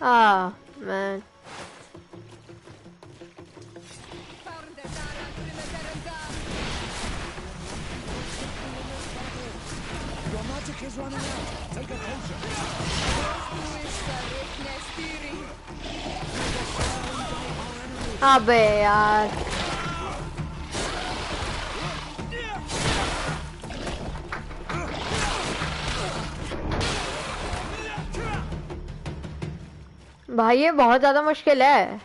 Speaker 1: Man,
Speaker 15: is running out. Take a potion.
Speaker 1: अबे यार, भाई ये बहुत ज्यादा मुश्किल है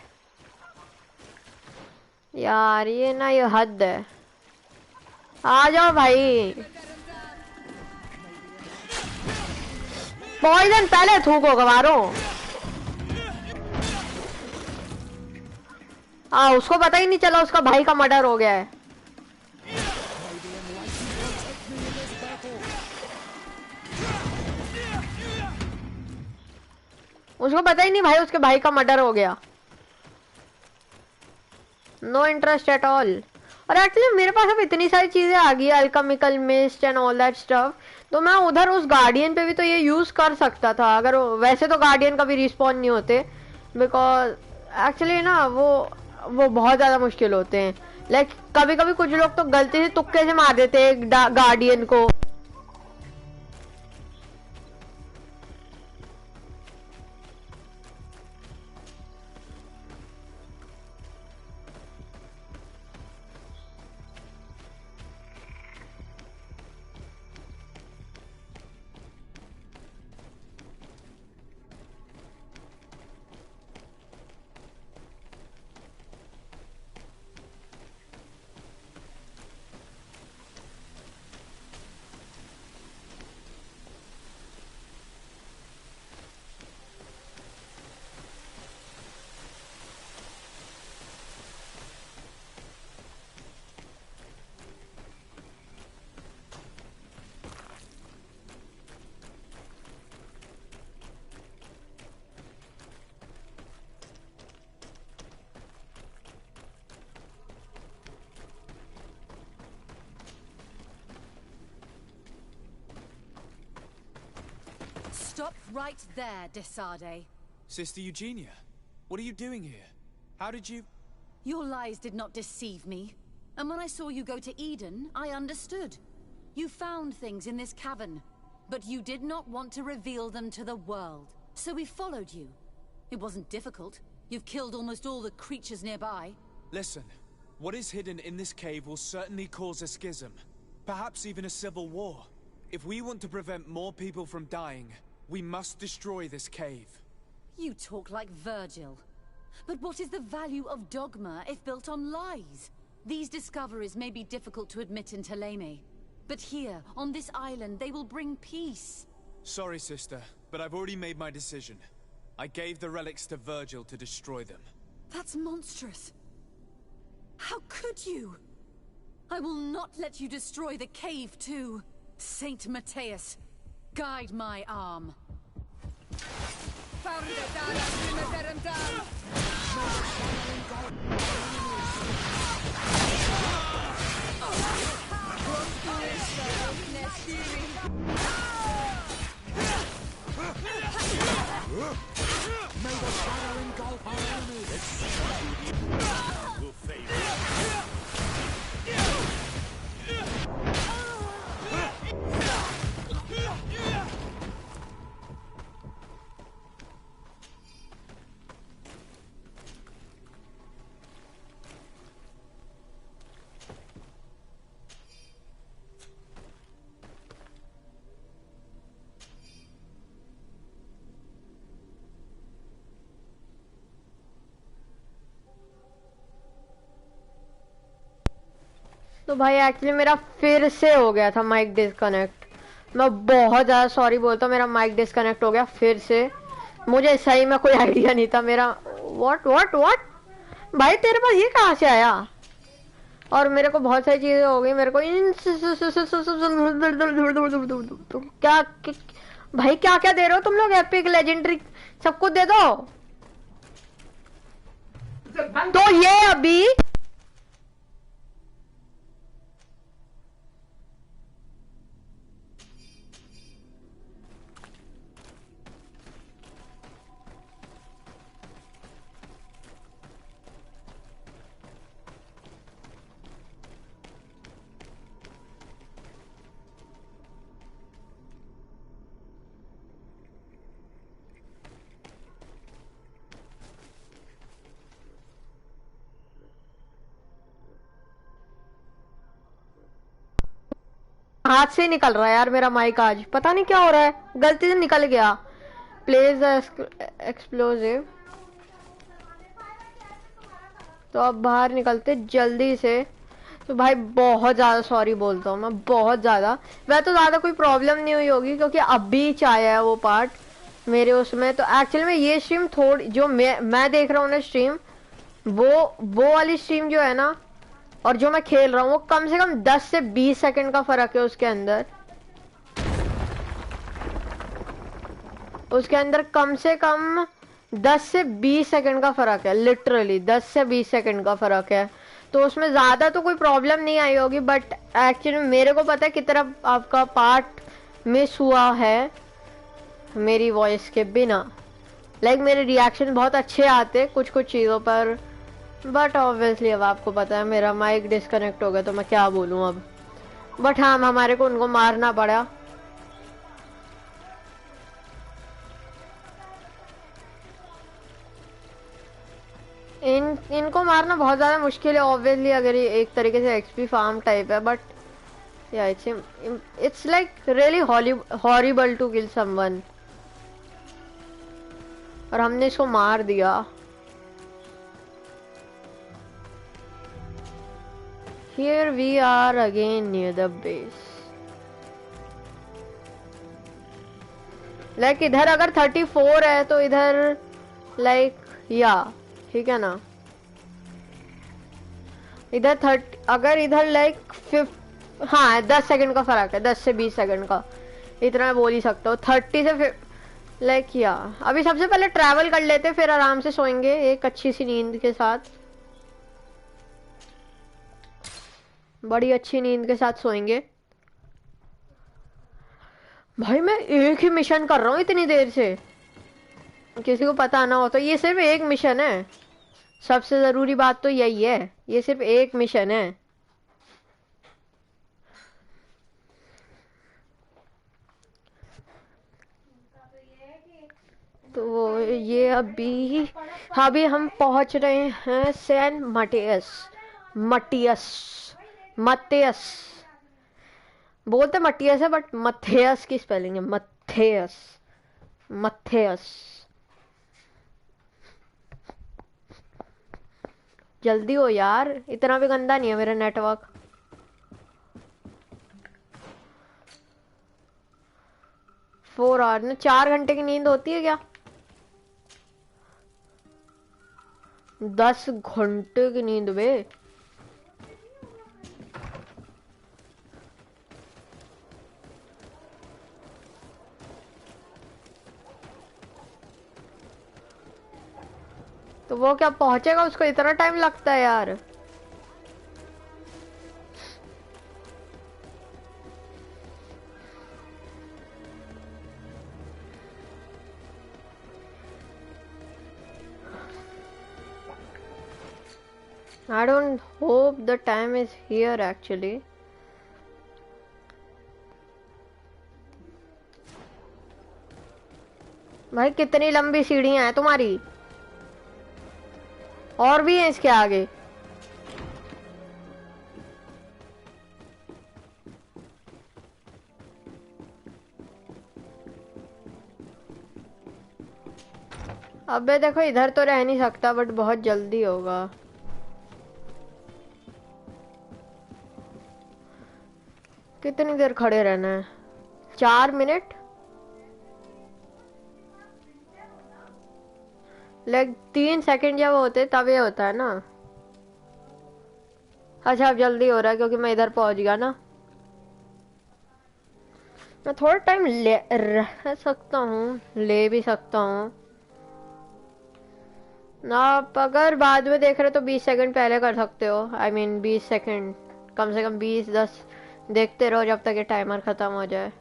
Speaker 1: यार। ये ना, ये हद है। आ जाओ भाई। पॉइजन पहले थूको गवारों। उसको पता ही नहीं चला उसका भाई का मर्डर हो गया है। उसको पता ही नहीं भाई, उसके भाई का मर्डर हो गया। No interest at all. और एक्चुअली मेरे पास अब इतनी सारी चीजें आ गई, alchemical mist and all that stuff, तो मैं उधर उस गार्डियन पे भी तो ये यूज कर सकता था। अगर वैसे तो गार्डियन का भी रिस्पॉन नहीं होते, बिकॉज एक्चुअली ना वो बहुत ज्यादा मुश्किल होते हैं। लाइक कभी कभी कुछ लोग तो गलती से तुक्के से मार देते हैं गार्डियन को।
Speaker 9: Stop right there, Desade.
Speaker 3: Sister Eugenia, what are you doing here? How did you...
Speaker 9: Your lies did not deceive me. And when I saw you go to Eden, I understood. You found things in this cavern, but you did not want to reveal them to the world. So we followed you. It wasn't difficult. You've killed almost all the creatures nearby.
Speaker 3: Listen, what is hidden in this cave will certainly cause a schism. Perhaps even a civil war. If we want to prevent more people from dying, we must destroy this cave.
Speaker 9: You talk like Virgil. But what is the value of dogma if built on lies? These discoveries may be difficult to admit in Thélème, but here, on this island, they will bring peace.
Speaker 3: Sorry, sister, but I've already made my decision. I gave the relics to Virgil to destroy them.
Speaker 9: That's monstrous. How could you? I will not let you destroy the cave too. Saint Matthias, guide my arm.
Speaker 15: May the shadow engulf our enemies. Will favor.
Speaker 1: तो भाई actually मेरा फिर से हो गया था mic disconnect. मैं बहुत ज़्यादा सॉरी बोलता हूँ, मेरा माइक डिस्कनेक्ट हो गया फिर से। मुझे सही में कोई आइडिया नहीं था मेरा। व्हाट व्हाट व्हाट भाई तेरे पास ये कहाँ से आया? और मेरे को बहुत सारी चीज़ें हो गई मेरे को क्या भाई क्या क्या दे रहे हो तुम लोग? एपिक लेजेंडरी सब कुछ दे दो। तो ये अभी हाथ से निकल रहा है यार मेरा माइक। आज पता नहीं क्या हो रहा है, गलती से निकल गया। Place explosive. तो अब बाहर निकलते जल्दी से। तो भाई बहुत ज़्यादा सॉरी बोलता हूँ मैं, बहुत ज़्यादा। वह तो ज़्यादा कोई प्रॉब्लम नहीं हुई होगी क्योंकि अभी चाहे है वो पार्ट मेरे उसमें। तो एक्चुअली में ये स्ट्रीम थोड़ी जो मैं देख रहा हूँ ना स्ट्रीम, वो वाली स्ट्रीम जो है ना और जो मैं खेल रहा हूँ वो कम से कम 10 से 20 सेकंड का फर्क है उसके अंदर। कम से कम 10 से 20 सेकंड का फर्क है, लिटरली 10 से 20 सेकंड का फर्क है। तो उसमें ज्यादा तो कोई प्रॉब्लम नहीं आई होगी, बट एक्चुअली मेरे को पता है कि तरह आपका पार्ट मिस हुआ है मेरी वॉइस के बिना। लाइक मेरे रिएक्शन बहुत अच्छे आते कुछ कुछ चीज़ों पर, बट ऑब्वियसली अब आपको पता है मेरा माइक डिस्कनेक्ट हो गया तो मैं क्या बोलूँ अब। बट हाँ हमारे को उनको मारना पड़ा। इनको मारना बहुत ज़्यादा मुश्किल है ऑब्वियसली, अगर ये एक तरीके से एक्सपी फार्म टाइप है। But yeah it's like really horrible to kill someone. और हमने इसको मार दिया। Here we are again near the base. Like इधर अगर 34 है तो इधर like या ठीक है ना, इधर 30 अगर इधर like हाँ 10 सेकंड का फर्क है, 10 से 20 सेकंड का, इतना मैं बोल ही सकता हूँ। 30 से लाइक या अभी सबसे पहले ट्रैवल कर लेते फिर आराम से सोएंगे एक अच्छी सी नींद के साथ। बड़ी अच्छी नींद के साथ सोएंगे। भाई मैं एक ही मिशन कर रहा हूँ इतनी देर से, किसी को पता ना हो तो ये सिर्फ एक मिशन है। सबसे जरूरी बात तो यही है, ये सिर्फ एक मिशन है। तो ये अभी हम पहुंच रहे हैं सैन मटियस। मटियस मटियस बोलते मटियस है, बट मथेयस की स्पेलिंग है मथेयस। मथेयस। जल्दी हो यार, इतना भी गंदा नहीं है मेरा नेटवर्क। फोर आवर में 4 घंटे की नींद होती है क्या? 10 घंटे की नींद बे। तो वो क्या पहुंचेगा? उसको इतना टाइम लगता है यार। I don't hope the time is here actually. भाई कितनी लंबी सीढ़ियां हैं तुम्हारी, और भी हैं इसके आगे। अबे देखो, इधर तो रह नहीं सकता, बट बहुत जल्दी होगा। कितनी देर खड़े रहना है? 4 मिनट। लाइक 3 सेकंड जब होते तब ये होता है ना। अच्छा अब जल्दी हो रहा है क्योंकि मैं इधर पहुंच गया ना। मैं थोड़ा टाइम ले रह सकता हूँ, ले भी सकता हूँ। ना आप अगर बाद में देख रहे तो 20 सेकंड पहले कर सकते हो। I mean 20 सेकंड, कम से कम 20-10 देखते रहो जब तक ये टाइमर खत्म हो जाए।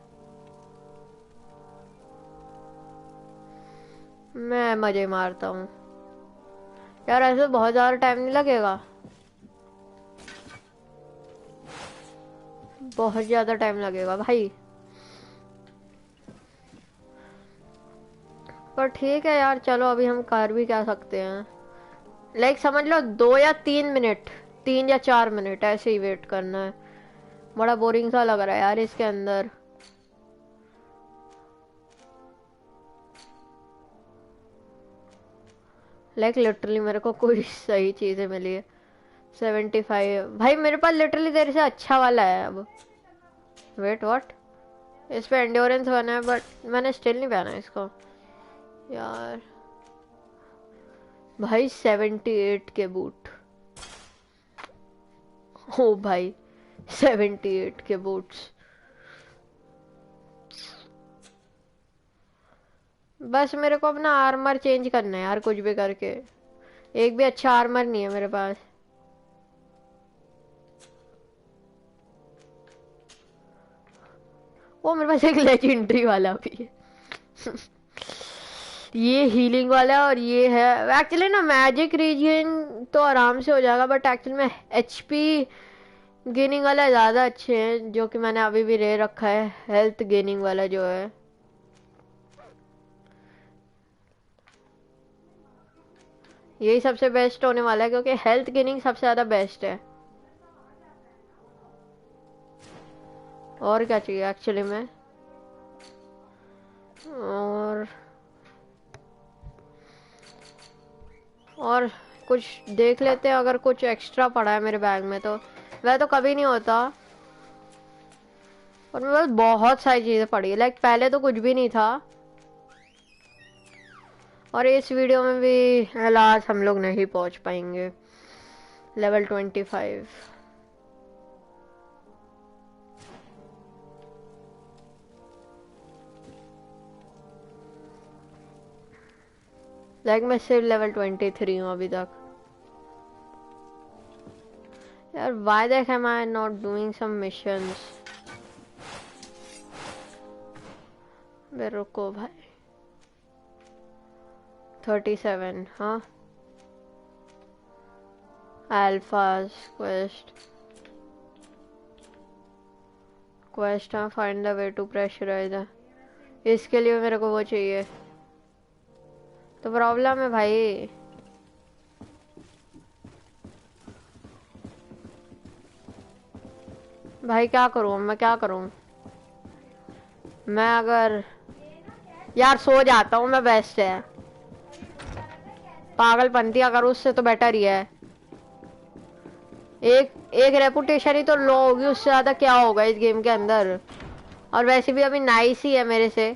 Speaker 1: मैं मजे मारता हूँ यार, ऐसे बहुत ज्यादा टाइम नहीं लगेगा। बहुत ज्यादा टाइम लगेगा भाई, पर ठीक है यार। चलो अभी हम कर भी क्या सकते हैं। लाइक समझ लो 2 या 3 मिनट, 3 या 4 मिनट ऐसे ही वेट करना है। बड़ा बोरिंग सा लग रहा है यार इसके अंदर। लाइक लिटरली मेरे को कोई सही चीजें मिली है। 75 भाई मेरे पास लिटरली तेरे से अच्छा वाला है अब। Wait what? इस पे एंड्योरेंस बना है, बट मैंने स्टिल नहीं पहना इसको यार। भाई 78 के बूट। ओ भाई 78 के बूट्स। बस मेरे को अपना आर्मर चेंज करना है यार, कुछ भी करके। एक भी अच्छा आर्मर नहीं है मेरे पास। वो मेरे पास एक लेजेंडरी वाला भी है। ये हीलिंग वाला और ये है एक्चुअली ना मैजिक रीजन तो आराम से हो जाएगा, बट एक्चुअली में एचपी गेनिंग वाला ज़्यादा अच्छे हैं, जो कि मैंने अभी भी ले रखा है। हेल्थ गेनिंग वाला जो है, यही सबसे बेस्ट होने वाला है, क्योंकि हेल्थ गेनिंग सबसे ज़्यादा बेस्ट है। और क्या चाहिए एक्चुअली में? और कुछ देख लेते हैं, अगर कुछ एक्स्ट्रा पड़ा है मेरे बैग में तो। वह तो कभी नहीं होता, और मेरे पास बहुत सारी चीज़ें पड़ी है। लाइक पहले तो कुछ भी नहीं था, और इस वीडियो में भी अलाज हम लोग नहीं पहुंच पाएंगे लेवल 25। लाइक मैं सिर्फ लेवल 23 हूँ अभी तक यार। why the heck am I not doing some missions? बे रुको भाई। 37 हाँ। अल्फाज क्वेस्ट हाँ। Find the way to pressurise. इसके लिए मेरे को वो चाहिए। तो प्रॉब्लम है भाई। भाई क्या करूँ मैं, क्या करूँ मैं? अगर यार सो जाता हूँ मैं, बेस्ट है। पागलपंती अगर उससे तो बेटर ही है। एक एक रेपुटेशन ही तो लो होगी, उससे ज्यादा क्या होगा इस गेम के अंदर। और वैसे भी अभी नाइस ही है मेरे से,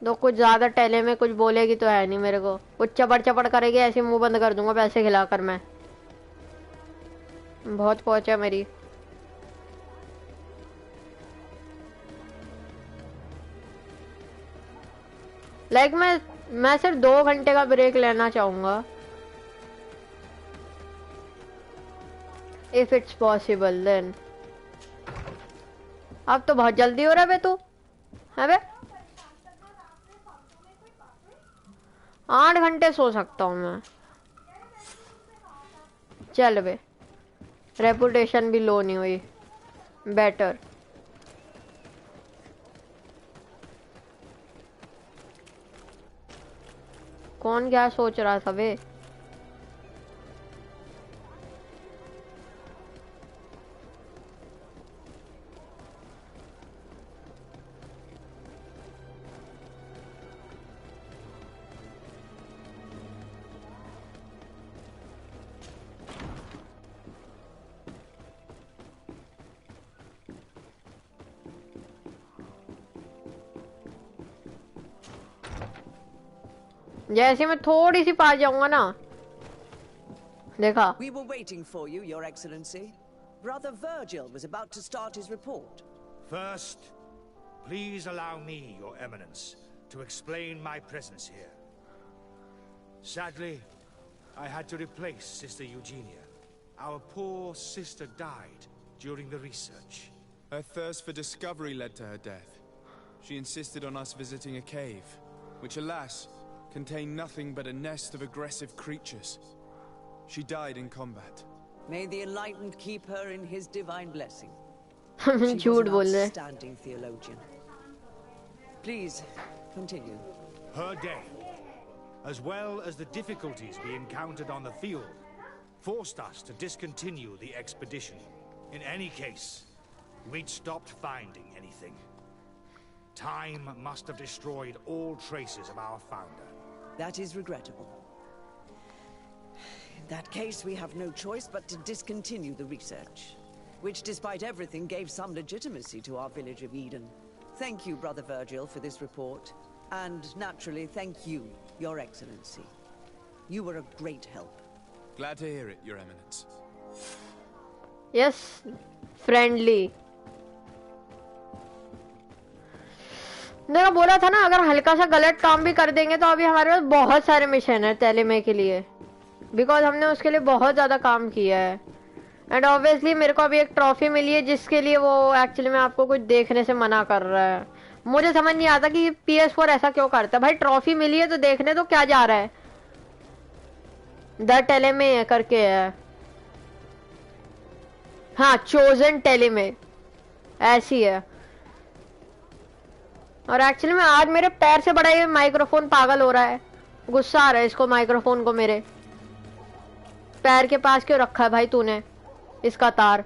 Speaker 1: तो कुछ ज्यादा टेले में कुछ बोलेगी तो है नहीं मेरे को। कुछ चपड़ चपड़ करेगी ऐसे मुंह बंद कर दूंगा पैसे खिलाकर मैं। बहुत पहुंच है मेरी। लाइक मैं सिर्फ 2 घंटे का ब्रेक लेना चाहूंगा, इफ इट्स पॉसिबल देन। अब तो बहुत जल्दी हो रहा है बे तू, है बे? 8 घंटे सो सकता हूँ मैं। चल बे, रेपुटेशन भी लो नहीं हुई, बेटर। कौन क्या सोच रहा था बे? जैसे मैं थोड़ी सी पास जाऊंगा ना, देखा।
Speaker 6: We were waiting for you, Your Excellency. Brother Virgil was about to start his report.
Speaker 10: First, please allow me, Your Eminence, to explain my presence here. Sadly, I had to replace Sister Eugenia. Our poor sister died during the research.
Speaker 3: Her thirst for discovery led to her death. She insisted on us visiting a cave, which alas, contained nothing but a nest of aggressive creatures. She died in combat.
Speaker 6: May the Enlightened keep her in his divine blessing.
Speaker 1: She was
Speaker 6: an outstanding theologian. Please, continue.
Speaker 10: Her death, as well as the difficulties we encountered on the field, forced us to discontinue the expedition. In any case, we'd stopped finding anything. Time must have destroyed all traces of our founder.
Speaker 6: That is regrettable. In that case, we have no choice but to discontinue the research, which despite everything gave some legitimacy to our village of Eden. Thank you, Brother Virgil, for this report. And naturally, thank you, Your Excellency. You were a great help.
Speaker 3: Glad to hear it, Your Eminence.
Speaker 1: Yes, friendly. मैंने बोला था ना, अगर हल्का सा गलत काम भी कर देंगे तो अभी हमारे पास बहुत सारे मिशन है तेलेमे के लिए, बिकॉज हमने उसके लिए बहुत ज्यादा काम किया है। एंड ऑब्वियसली मेरे को अभी एक ट्रॉफी मिली है जिसके लिए वो एक्चुअली में आपको कुछ देखने से मना कर रहा है। मुझे समझ नहीं आता कि PS4 ऐसा क्यों करता है। भाई ट्रॉफी मिली है तो देखने तो क्या जा रहा है, द टेलेमे करके है। हाँ, चोजन टेलेमे ऐसी है। और एक्चुअली में आज मेरे पैर से बड़ा ये माइक्रोफोन पागल हो रहा है, गुस्सा आ रहा है इसको, माइक्रोफोन को मेरे पैर के पास क्यों रखा है भाई तूने इसका तार?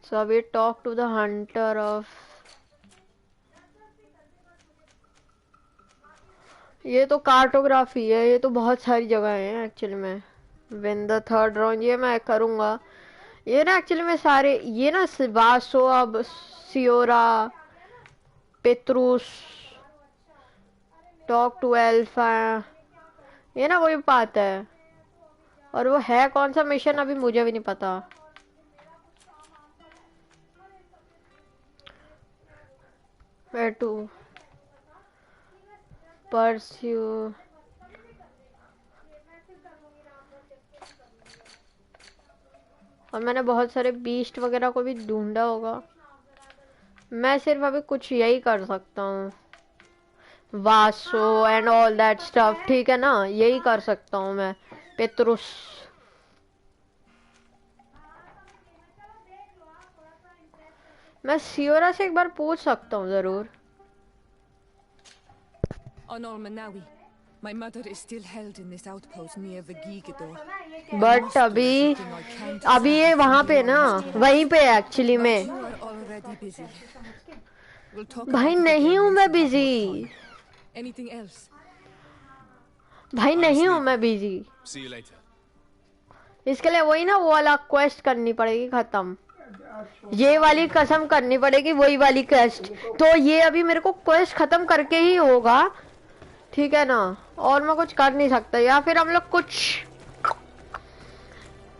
Speaker 1: So we talk to the hunter of, ये तो कार्टोग्राफी है, ये तो बहुत सारी जगह है एक्चुअली में। विन द थर्ड राउंड ये मैं करूंगा। ये ना एक्चुअली में सारे ये ना वासो, अब सियोरा, पेत्रुस, टॉक टू एल्फा, ये ना वही बात है। और वो है कौन सा मिशन अभी मुझे भी नहीं पता। Where to pursue? और मैंने बहुत सारे बीस्ट वगैरह को भी ढूंढा होगा। मैं सिर्फ अभी कुछ यही कर सकता हूँ, वासो एंड ऑल दैट स्टफ, ठीक है ना, यही कर सकता हूँ मैं। पेत्रुस मैं सियोरा से एक बार पूछ सकता हूँ जरूर।
Speaker 2: Honor Manawi, my mother is still held in this outpost near the Gigador.
Speaker 1: But अभी ये वहाँ पे ना, वहीं पे एक्चुअली में। भाई नहीं हूँ मैं बिजी। भाई नहीं हूँ मैं बिजी। इसके लिए वही ना वो वाला क्वेस्ट करनी पड़ेगी खत्म। ये वाली कसम करनी पड़ेगी, वही वाली क्वेस्ट। तो ये अभी मेरे को क्वेस्ट खत्म करके ही होगा, ठीक है ना। और मैं कुछ कर नहीं सकता। या फिर हम लोग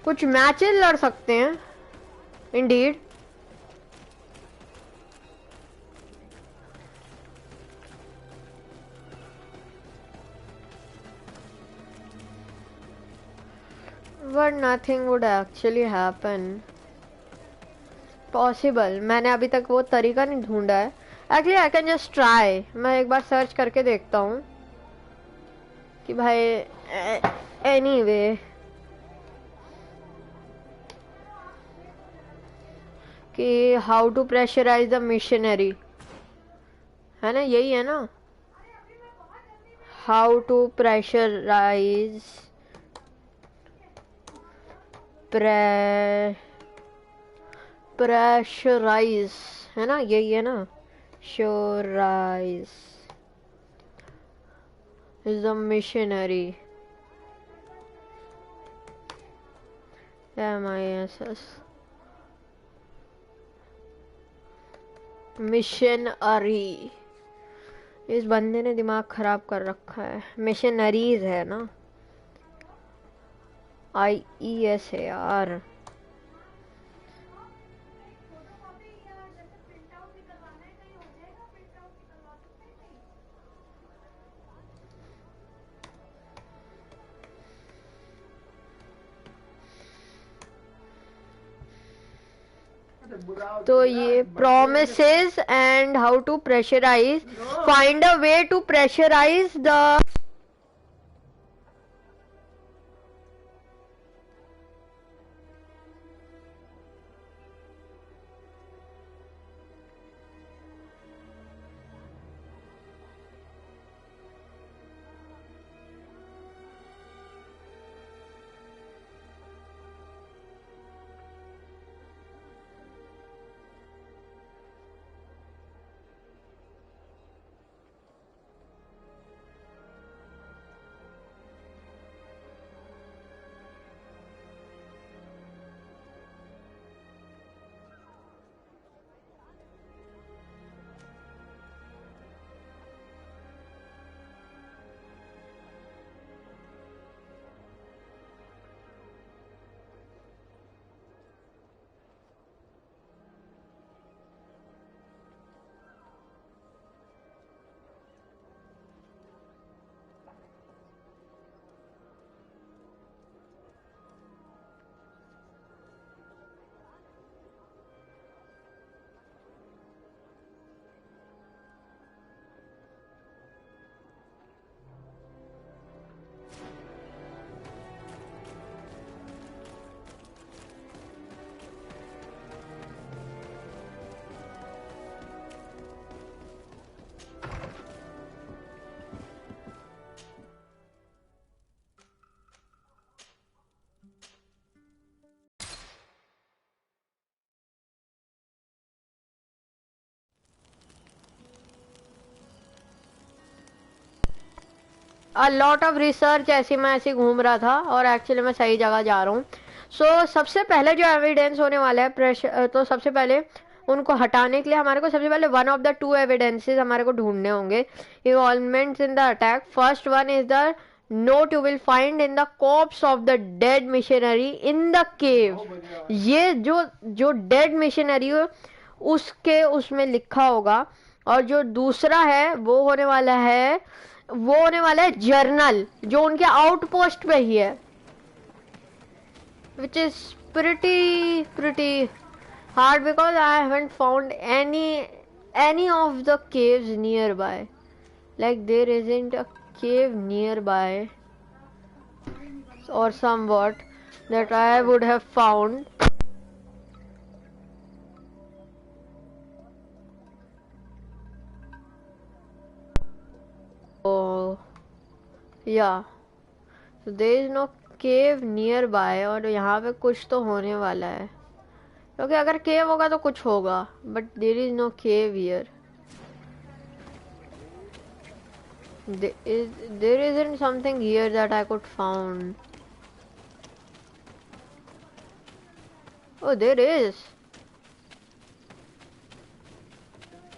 Speaker 1: कुछ मैचेस लड़ सकते हैं Indeed. But nothing would actually happen possible. मैंने अभी तक वो तरीका नहीं ढूंढा है। Actually I can just try. मैं एक बार सर्च करके देखता हूँ कि भाई एनीवे कि how to pressurise the machinery, है ना, यही है ना। हाउ टू प्रेशराइज प्रेशराइज, है ना, यही है ना। श्योराइज is the missionary. MISS missionary. इस बंदे ने दिमाग खराब कर रखा है। मिशनरीज है ना, IES है यार। तो ये promises and how to pressurize, find a way to pressurize the a lot of research। ऐसे घूम रहा था और एक्चुअली मैं सही जगह जा रहा हूँ। सो सबसे पहले जो एविडेंस होने वाला है प्रेशर, तो सबसे पहले उनको हटाने के लिए हमारे को सबसे पहले one of the two evidences हमारे को ढूंढने होंगे। Involvements in the attack. First one is the note you will find in the corps of the dead missionary in the cave. ये जो डेड मिशनरी हो उसके उसमें लिखा होगा। और जो दूसरा है वो होने वाला है जर्नल, जो उनके आउटपोस्ट पे ही है, which is pretty hard because I haven't found any of the caves nearby. Like there isn't a cave nearby or somewhat that I would have found. Yeah there is no cave nearby, और यहाँ पे कुछ तो होने वाला है, क्योंकि अगर केव होगा तो कुछ होगा, but there is no cave here. There isn't something here that I could found. Oh, there is.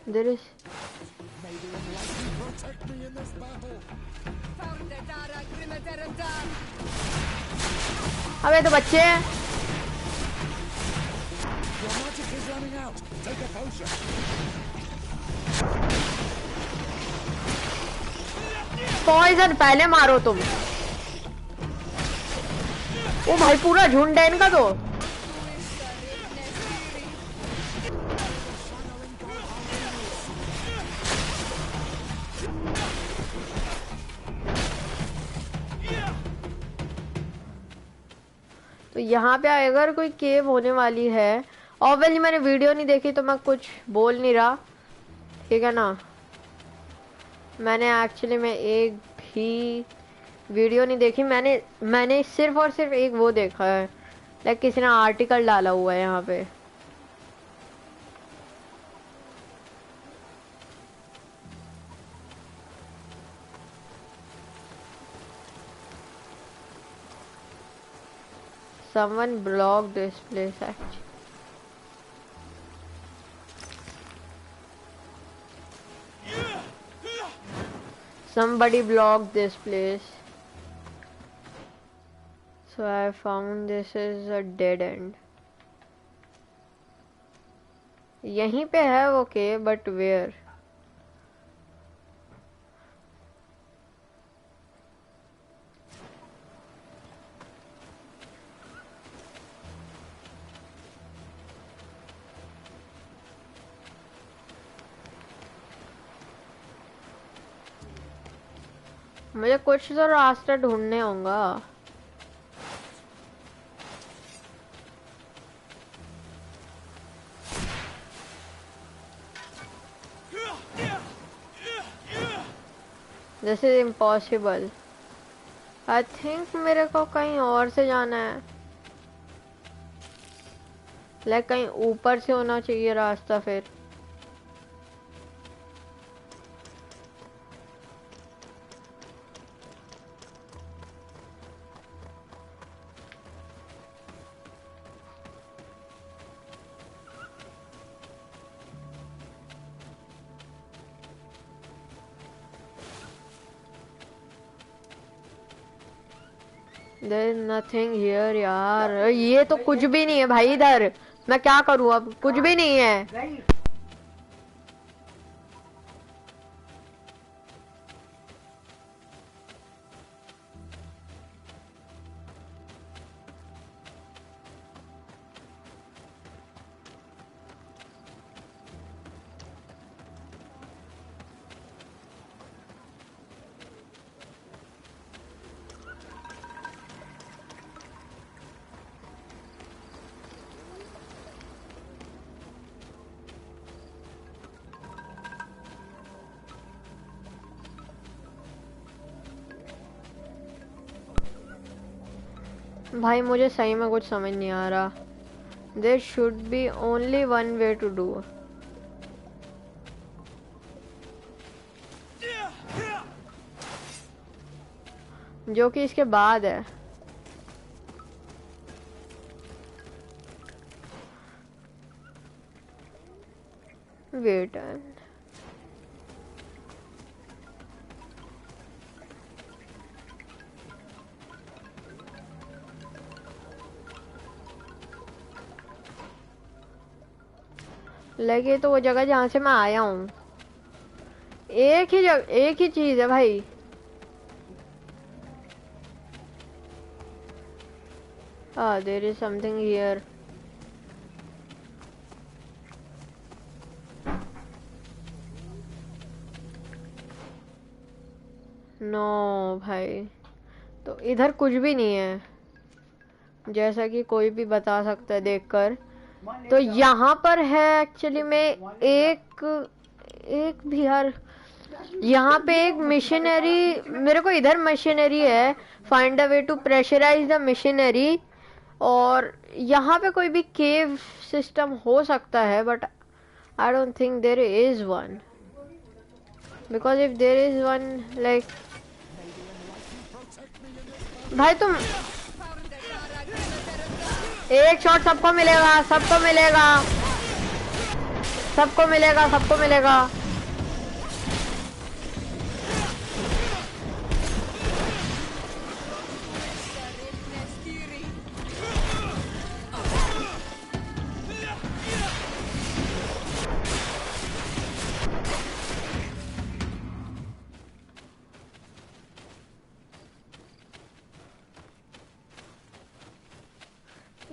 Speaker 1: There is. अबे तो बच्चे हैं.
Speaker 15: Your magic is running out. Take a potion.
Speaker 1: Poison पहले मारो तुम. ओ भाई पूरा झुंड है इनका तो. तो यहाँ पे अगर कोई केव होने वाली है, ऑब्वियसली मैंने वीडियो नहीं देखी तो मैं कुछ बोल नहीं रहा, ठीक है ना. मैंने एक्चुअली में एक भी वीडियो नहीं देखी. मैंने सिर्फ और सिर्फ एक वो देखा है, लाइक किसी ने आर्टिकल डाला हुआ है यहाँ पे. Someone blocked this place actually. Somebody blocked this place. So I found this is a dead end. यहीं पे है वो के, but where? मुझे कुछ तो रास्ता ढूंढने होगा. This is impossible. I think मेरे को कहीं और से जाना है, लाइक कहीं ऊपर से होना चाहिए रास्ता. फिर There is nothing here यार. ये तो कुछ भी नहीं है भाई इधर. मैं क्या करूँ अब, कुछ भी नहीं है. भाई मुझे सही में कुछ समझ नहीं आ रहा. There should be only one way to do. जो कि इसके बाद है. Wait. लगे तो वो जगह जहाँ से मैं आया हूँ. एक ही चीज है भाई. There is something here. No भाई, तो इधर कुछ भी नहीं है, जैसा कि कोई भी बता सकता है देखकर. तो यहाँ पर है एक्चुअली में एक भी यार. यहाँ पे एक मिशनरी, मेरे को इधर मशीनरी है, find a way to pressurise the machinery, और यहाँ पे कोई भी केव सिस्टम हो सकता है, but I don't think there is one, because if there is one like, भाई तुम एक शॉट सबको मिलेगा, सबको मिलेगा, सबको मिलेगा, सबको मिलेगा।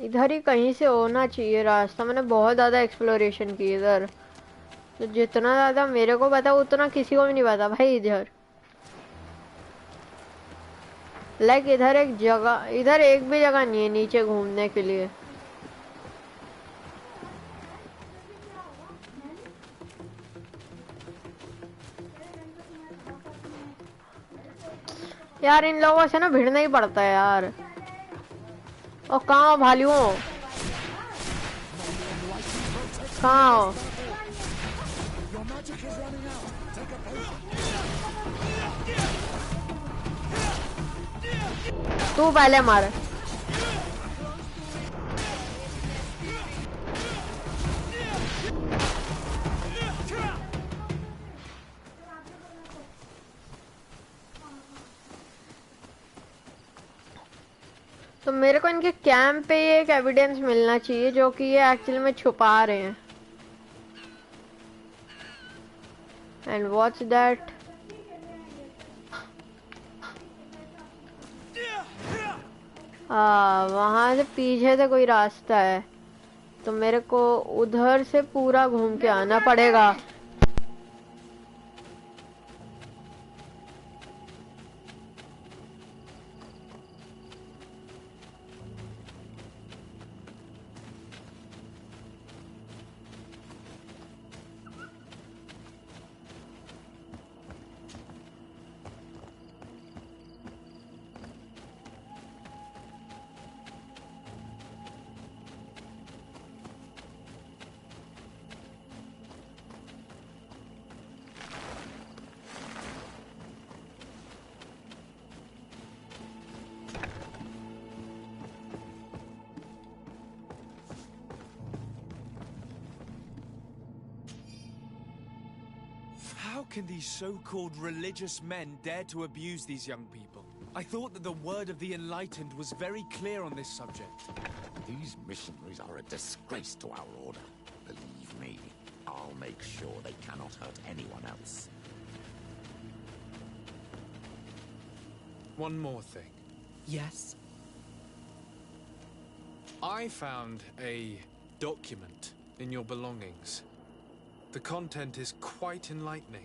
Speaker 1: इधर ही कहीं से होना चाहिए रास्ता, मैंने बहुत ज़्यादा एक्सप्लोरेशन की इधर, तो जितना ज़्यादा मेरे को पता उतना किसी को भी नहीं पता भाई इधर। लाइक इधर एक जगह, इधर एक भी जगह नहीं है नीचे घूमने के लिए। यार इन लोगों से ना भिड़ना ही पड़ता है यार। और कहाँ हो भालुओं, कहाँ हो? तू पहले मार। तो मेरे को इनके कैंप पे ये एक एविडेंस मिलना चाहिए जो कि ये एक्चुअली में छुपा रहे हैं। And what's that? वहां से पीछे से कोई रास्ता है, तो मेरे को उधर से पूरा घूम के आना पड़ेगा।
Speaker 3: How can these so-called religious men dare to abuse these young people? I thought that the word of the enlightened was very clear on this subject.
Speaker 11: These missionaries are a disgrace to our order. Believe me, I'll make sure they cannot hurt anyone else.
Speaker 3: One more thing.
Speaker 4: Yes?
Speaker 3: I found a document in your belongings. The content is quite enlightening.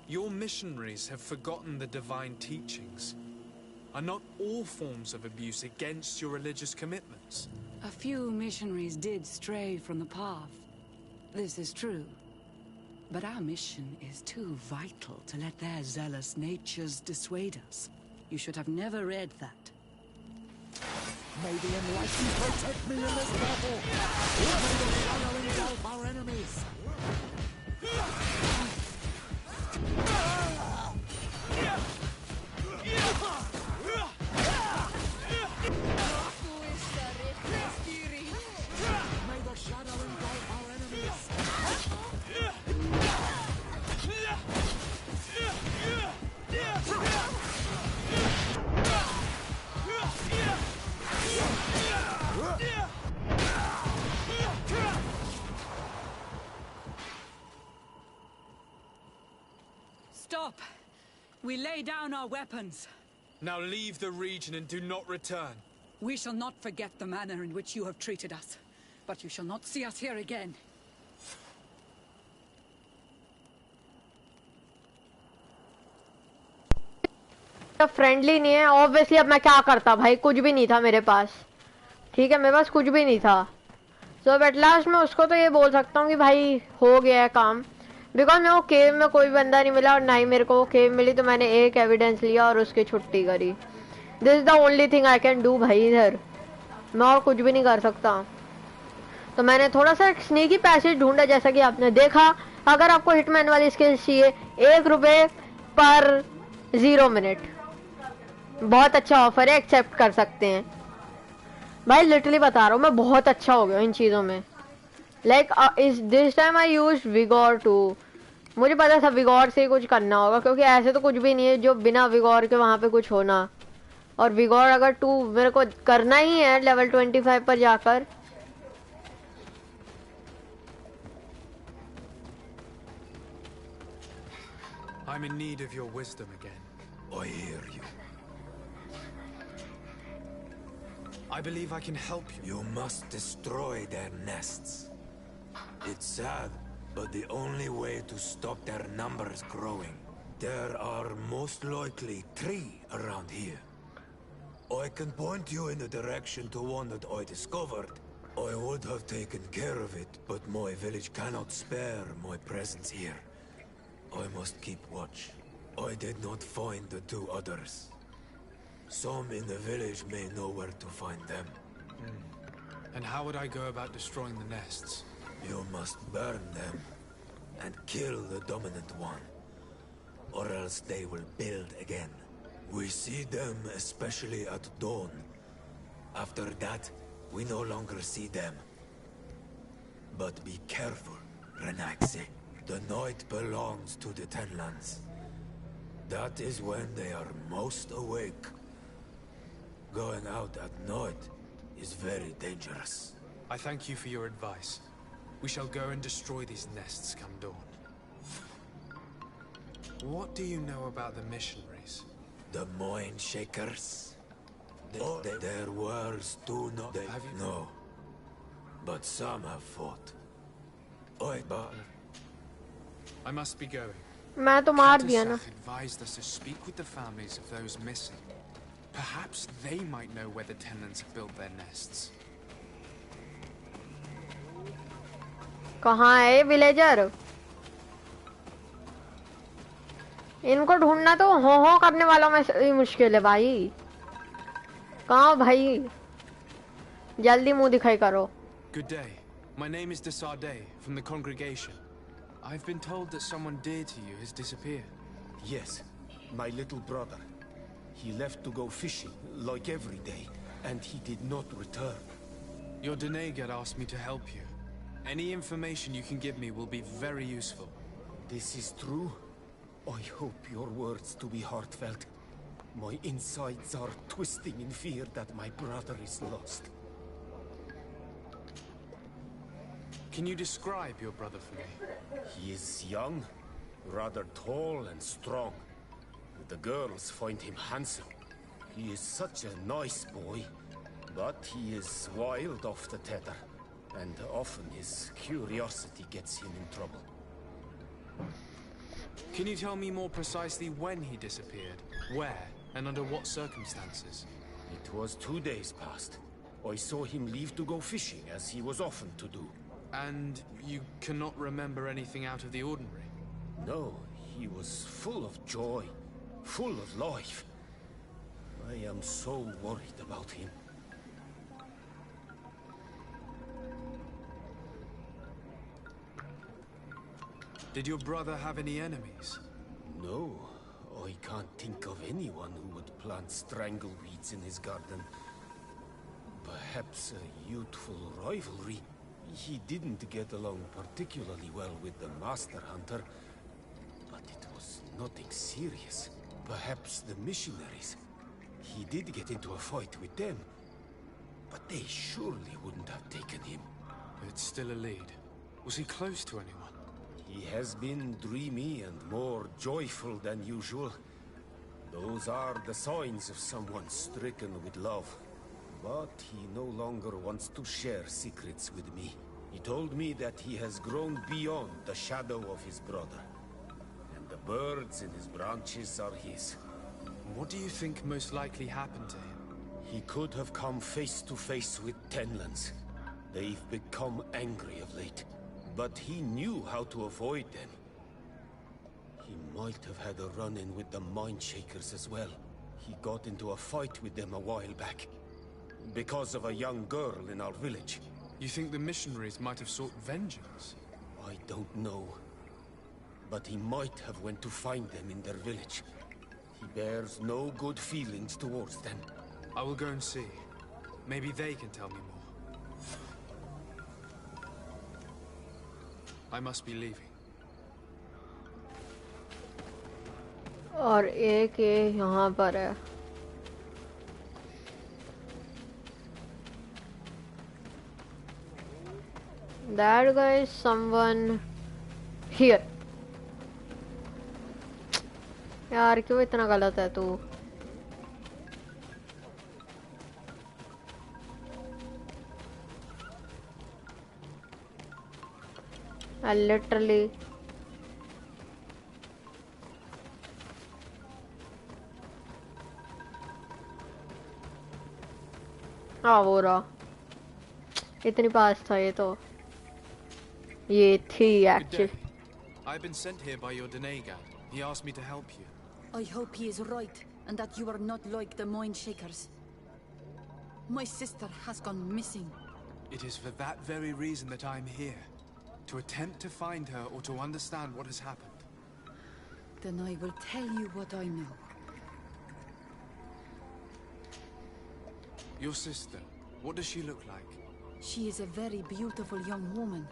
Speaker 3: Your missionaries have forgotten the divine teachings. Are not all forms of abuse against your religious commitments?
Speaker 4: A few missionaries did stray from the path. This is true. But our mission is too vital to let their zealous natures dissuade us. You should have never read that.
Speaker 15: May the enlightened protect me in this battle! May the shadow engulf our enemies!
Speaker 4: Stop! We lay down our weapons.
Speaker 3: Now leave the region and do not return.
Speaker 4: We shall not forget the manner in which you have treated us, but you shall not see us here again.
Speaker 1: Friendly नहीं है obviously. अब मैं क्या करता भाई, कुछ भी नहीं था मेरे पास, ठीक है, मेरे पास कुछ भी नहीं था। सो एट लास्ट मैं उसको तो ये बोल सकता हूँ कि भाई हो गया है काम, बिकॉज मैं वो केव में कोई बंदा नहीं मिला और ना ही मेरे को वो केव मिली, तो मैंने एक एविडेंस लिया और उसकी छुट्टी करी। This is the only thing I can do भाई, इधर मैं और कुछ भी नहीं कर सकता। तो मैंने थोड़ा सा स्नीकी पैसेज ढूंढा, जैसा कि आपने देखा। अगर आपको हिटमैन वाली स्किल्स चाहिए, 1 रुपये पर 0 मिनट, बहुत अच्छा ऑफर है, एक्सेप्ट कर सकते हैं भाई। लिटरली बता रहा हूँ, मैं बहुत अच्छा हो गया इन चीज़ों में। लाइक इस दिस टाइम आई यूज विगोर 2। मुझे पता था विगोर से ही कुछ करना होगा, क्योंकि ऐसे तो कुछ भी नहीं है जो बिना विगोर के वहां पे कुछ होना। और विगोर अगर 2 मेरे को करना ही है लेवल 25 पर जाकर।
Speaker 3: I'm in need of your wisdom again.
Speaker 8: I hear you.
Speaker 3: I believe I can help you.
Speaker 8: You must destroy their nests. It's sad, but the only way to stop their numbers growing. There are most likely 3 around here. I can point you in the direction to one that I discovered. I would have taken care of it, but my village cannot spare my presence here. I must keep watch. I did not find the 2 others. Some in the village may know where to find them.
Speaker 3: And how would I go about destroying the nests?
Speaker 8: You must burn them and kill the dominant one, or else they will build again. We see them especially at dawn. After that, we no longer see them. But be careful, Renaxe. The night belongs to the Tenlands. That is when they are most awake. Going out at night is very dangerous.
Speaker 3: I thank you for your advice. We shall go and destroy these nests come dawn. What do you know about the missionaries?
Speaker 8: The Mine Shakers? Their words do not...
Speaker 3: Have you...
Speaker 8: No. But some have fought.
Speaker 3: I must be going.
Speaker 1: मैं तो मार दिया ना।
Speaker 3: Advised us to speak with the families of those missing. Perhaps they might know where the tenants have built their nests.
Speaker 1: कहाँ है villager? इनको ढूंढना तो हो करने वालों में से मुश्किल है भाई। कहाँ भाई? जल्दी मुंह दिखाई करो।
Speaker 3: Good day. My name is Desarde from the congregation. I've been told that someone dear to you has disappeared.
Speaker 5: Yes, my little brother. He left to go fishing, like every day, and he did not return.
Speaker 3: Your Doneigad asked me to help you. Any information you can give me will be very useful.
Speaker 5: This is true? I hope your words to be heartfelt. My insides are twisting in fear that my brother is lost.
Speaker 3: Can you describe your brother for me?
Speaker 5: He is young, rather tall and strong. The girls find him handsome. He is such a nice boy, but he is wild off the tether, and often his curiosity gets him in trouble.
Speaker 3: Can you tell me more precisely when he disappeared, where, and under what circumstances?
Speaker 5: It was 2 days past. I saw him leave to go fishing, as he was often to do.
Speaker 3: And you cannot remember anything out of the ordinary?
Speaker 5: No, he was full of joy, full of life. I am so worried about him.
Speaker 3: Did your brother have any enemies?
Speaker 5: No, I can't think of anyone who would plant strangleweeds in his garden. Perhaps a youthful rivalry. He didn't get along particularly well with the Master Hunter, but it was nothing serious. Perhaps the missionaries. He did get into a fight with them, but they surely wouldn't have taken him.
Speaker 3: It's still a lead. Was he close to anyone?
Speaker 5: He has been dreamy and more joyful than usual. Those are the signs of someone stricken with love. But he no longer wants to share secrets with me. He told me that he has grown beyond the shadow of his brother. And the birds in his branches are his.
Speaker 3: What do you think most likely happened to him?
Speaker 5: He could have come face to face with Tenlands. They've become angry of late. But he knew how to avoid them. He might have had a run-in with the Mindshakers as well. He got into a fight with them a while back. Because of a young girl in our village.
Speaker 3: You think the missionaries might have sought vengeance?
Speaker 5: I don't know. But he might have went to find them in their village. He bears no good feelings towards them.
Speaker 3: I will go and see. Maybe they can tell me more. I must be leaving.
Speaker 1: और एक ये यहाँ पर है. That guy is someone here. यार क्यों इतना गलत है तू? I literally हाँ वो रहा. इतनी पास था ये तो. ये थी actually.
Speaker 3: I've been sent here by your Donegad. He asked me to help you.
Speaker 9: I hope he is right, and that you are not like the Mindshakers. My sister has gone missing.
Speaker 3: It is for that very reason that I'm here. To attempt to find her or to understand what has happened.
Speaker 9: Then I will tell you what I know.
Speaker 3: Your sister, what does she look like?
Speaker 9: She is a very beautiful young woman.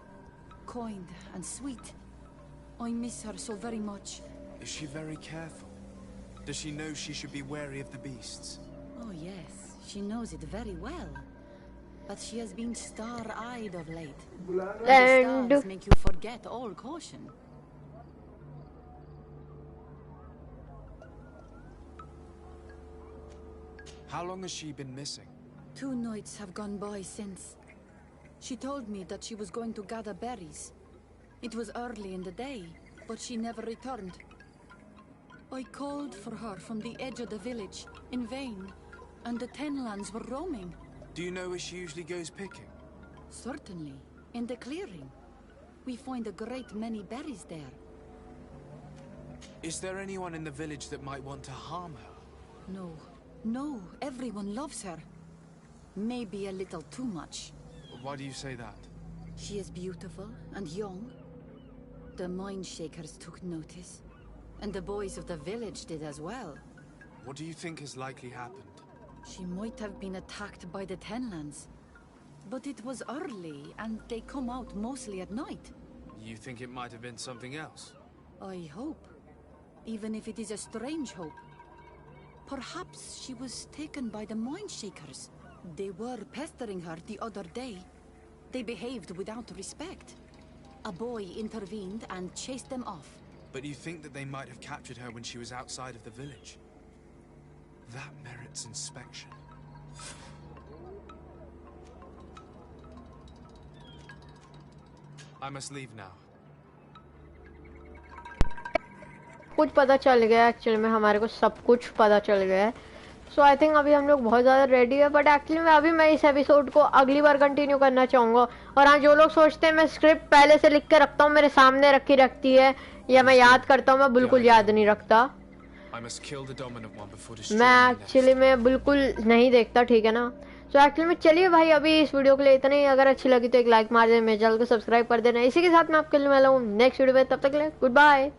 Speaker 9: Kind and sweet. I miss her so very much.
Speaker 3: Is she very careful? Does she know she should be wary of the beasts?
Speaker 9: Oh yes, she knows it very well. But she has been star-eyed of late. And the stars make you forget all caution.
Speaker 3: How long has she been missing?
Speaker 9: 2 nights have gone by since. She told me that she was going to gather berries. It was early in the day, but she never returned. I called for her from the edge of the village, in vain, and the Tenlands were roaming.
Speaker 3: Do you know where she usually goes picking?
Speaker 9: Certainly, in the clearing. We find a great many berries there.
Speaker 3: Is there anyone in the village that might want to harm her?
Speaker 9: No, no, everyone loves her. Maybe a little too much.
Speaker 3: Why do you say that?
Speaker 9: She is beautiful and young. The Mindshakers took notice, and the boys of the village did as well.
Speaker 3: What do you think has likely happened?
Speaker 9: She might have been attacked by the Tenlands. But it was early, and they come out mostly at night.
Speaker 3: You think it might have been something else?
Speaker 9: I hope. Even if it is a strange hope. Perhaps she was taken by the Mindshakers. They were pestering her the other day. They behaved without respect. A boy intervened and chased them off.
Speaker 3: But you think that they might have captured her when she was outside of the village? That merits inspection. I must leave now.
Speaker 1: कुछ पता चल गया actually में, हमारे को सब कुछ पता चल गया है. सो आई थिंक अभी हम लोग बहुत ज़्यादा रेडी है. बट एक्चुअली में अभी मैं इस एपिसोड को अगली बार कंटिन्यू करना चाहूँगा. और हाँ, जो लोग सोचते हैं मैं स्क्रिप्ट पहले से लिख के रखता हूँ, मेरे सामने रखती है, या मैं याद करता हूँ, मैं बिल्कुल याद नहीं रखता. मैं एक्चुअली में बिल्कुल नहीं देखता, ठीक है ना. सो एक्चुअली में चलिए भाई, अभी इस वीडियो के लिए इतना ही. अगर अच्छी लगी तो एक लाइक मार देना, मेरे चैनल को सब्सक्राइब कर देना. इसी के साथ मैं आपके लिए मिला हूँ नेक्स्ट वीडियो में. तब तक के लिए गुड बाय.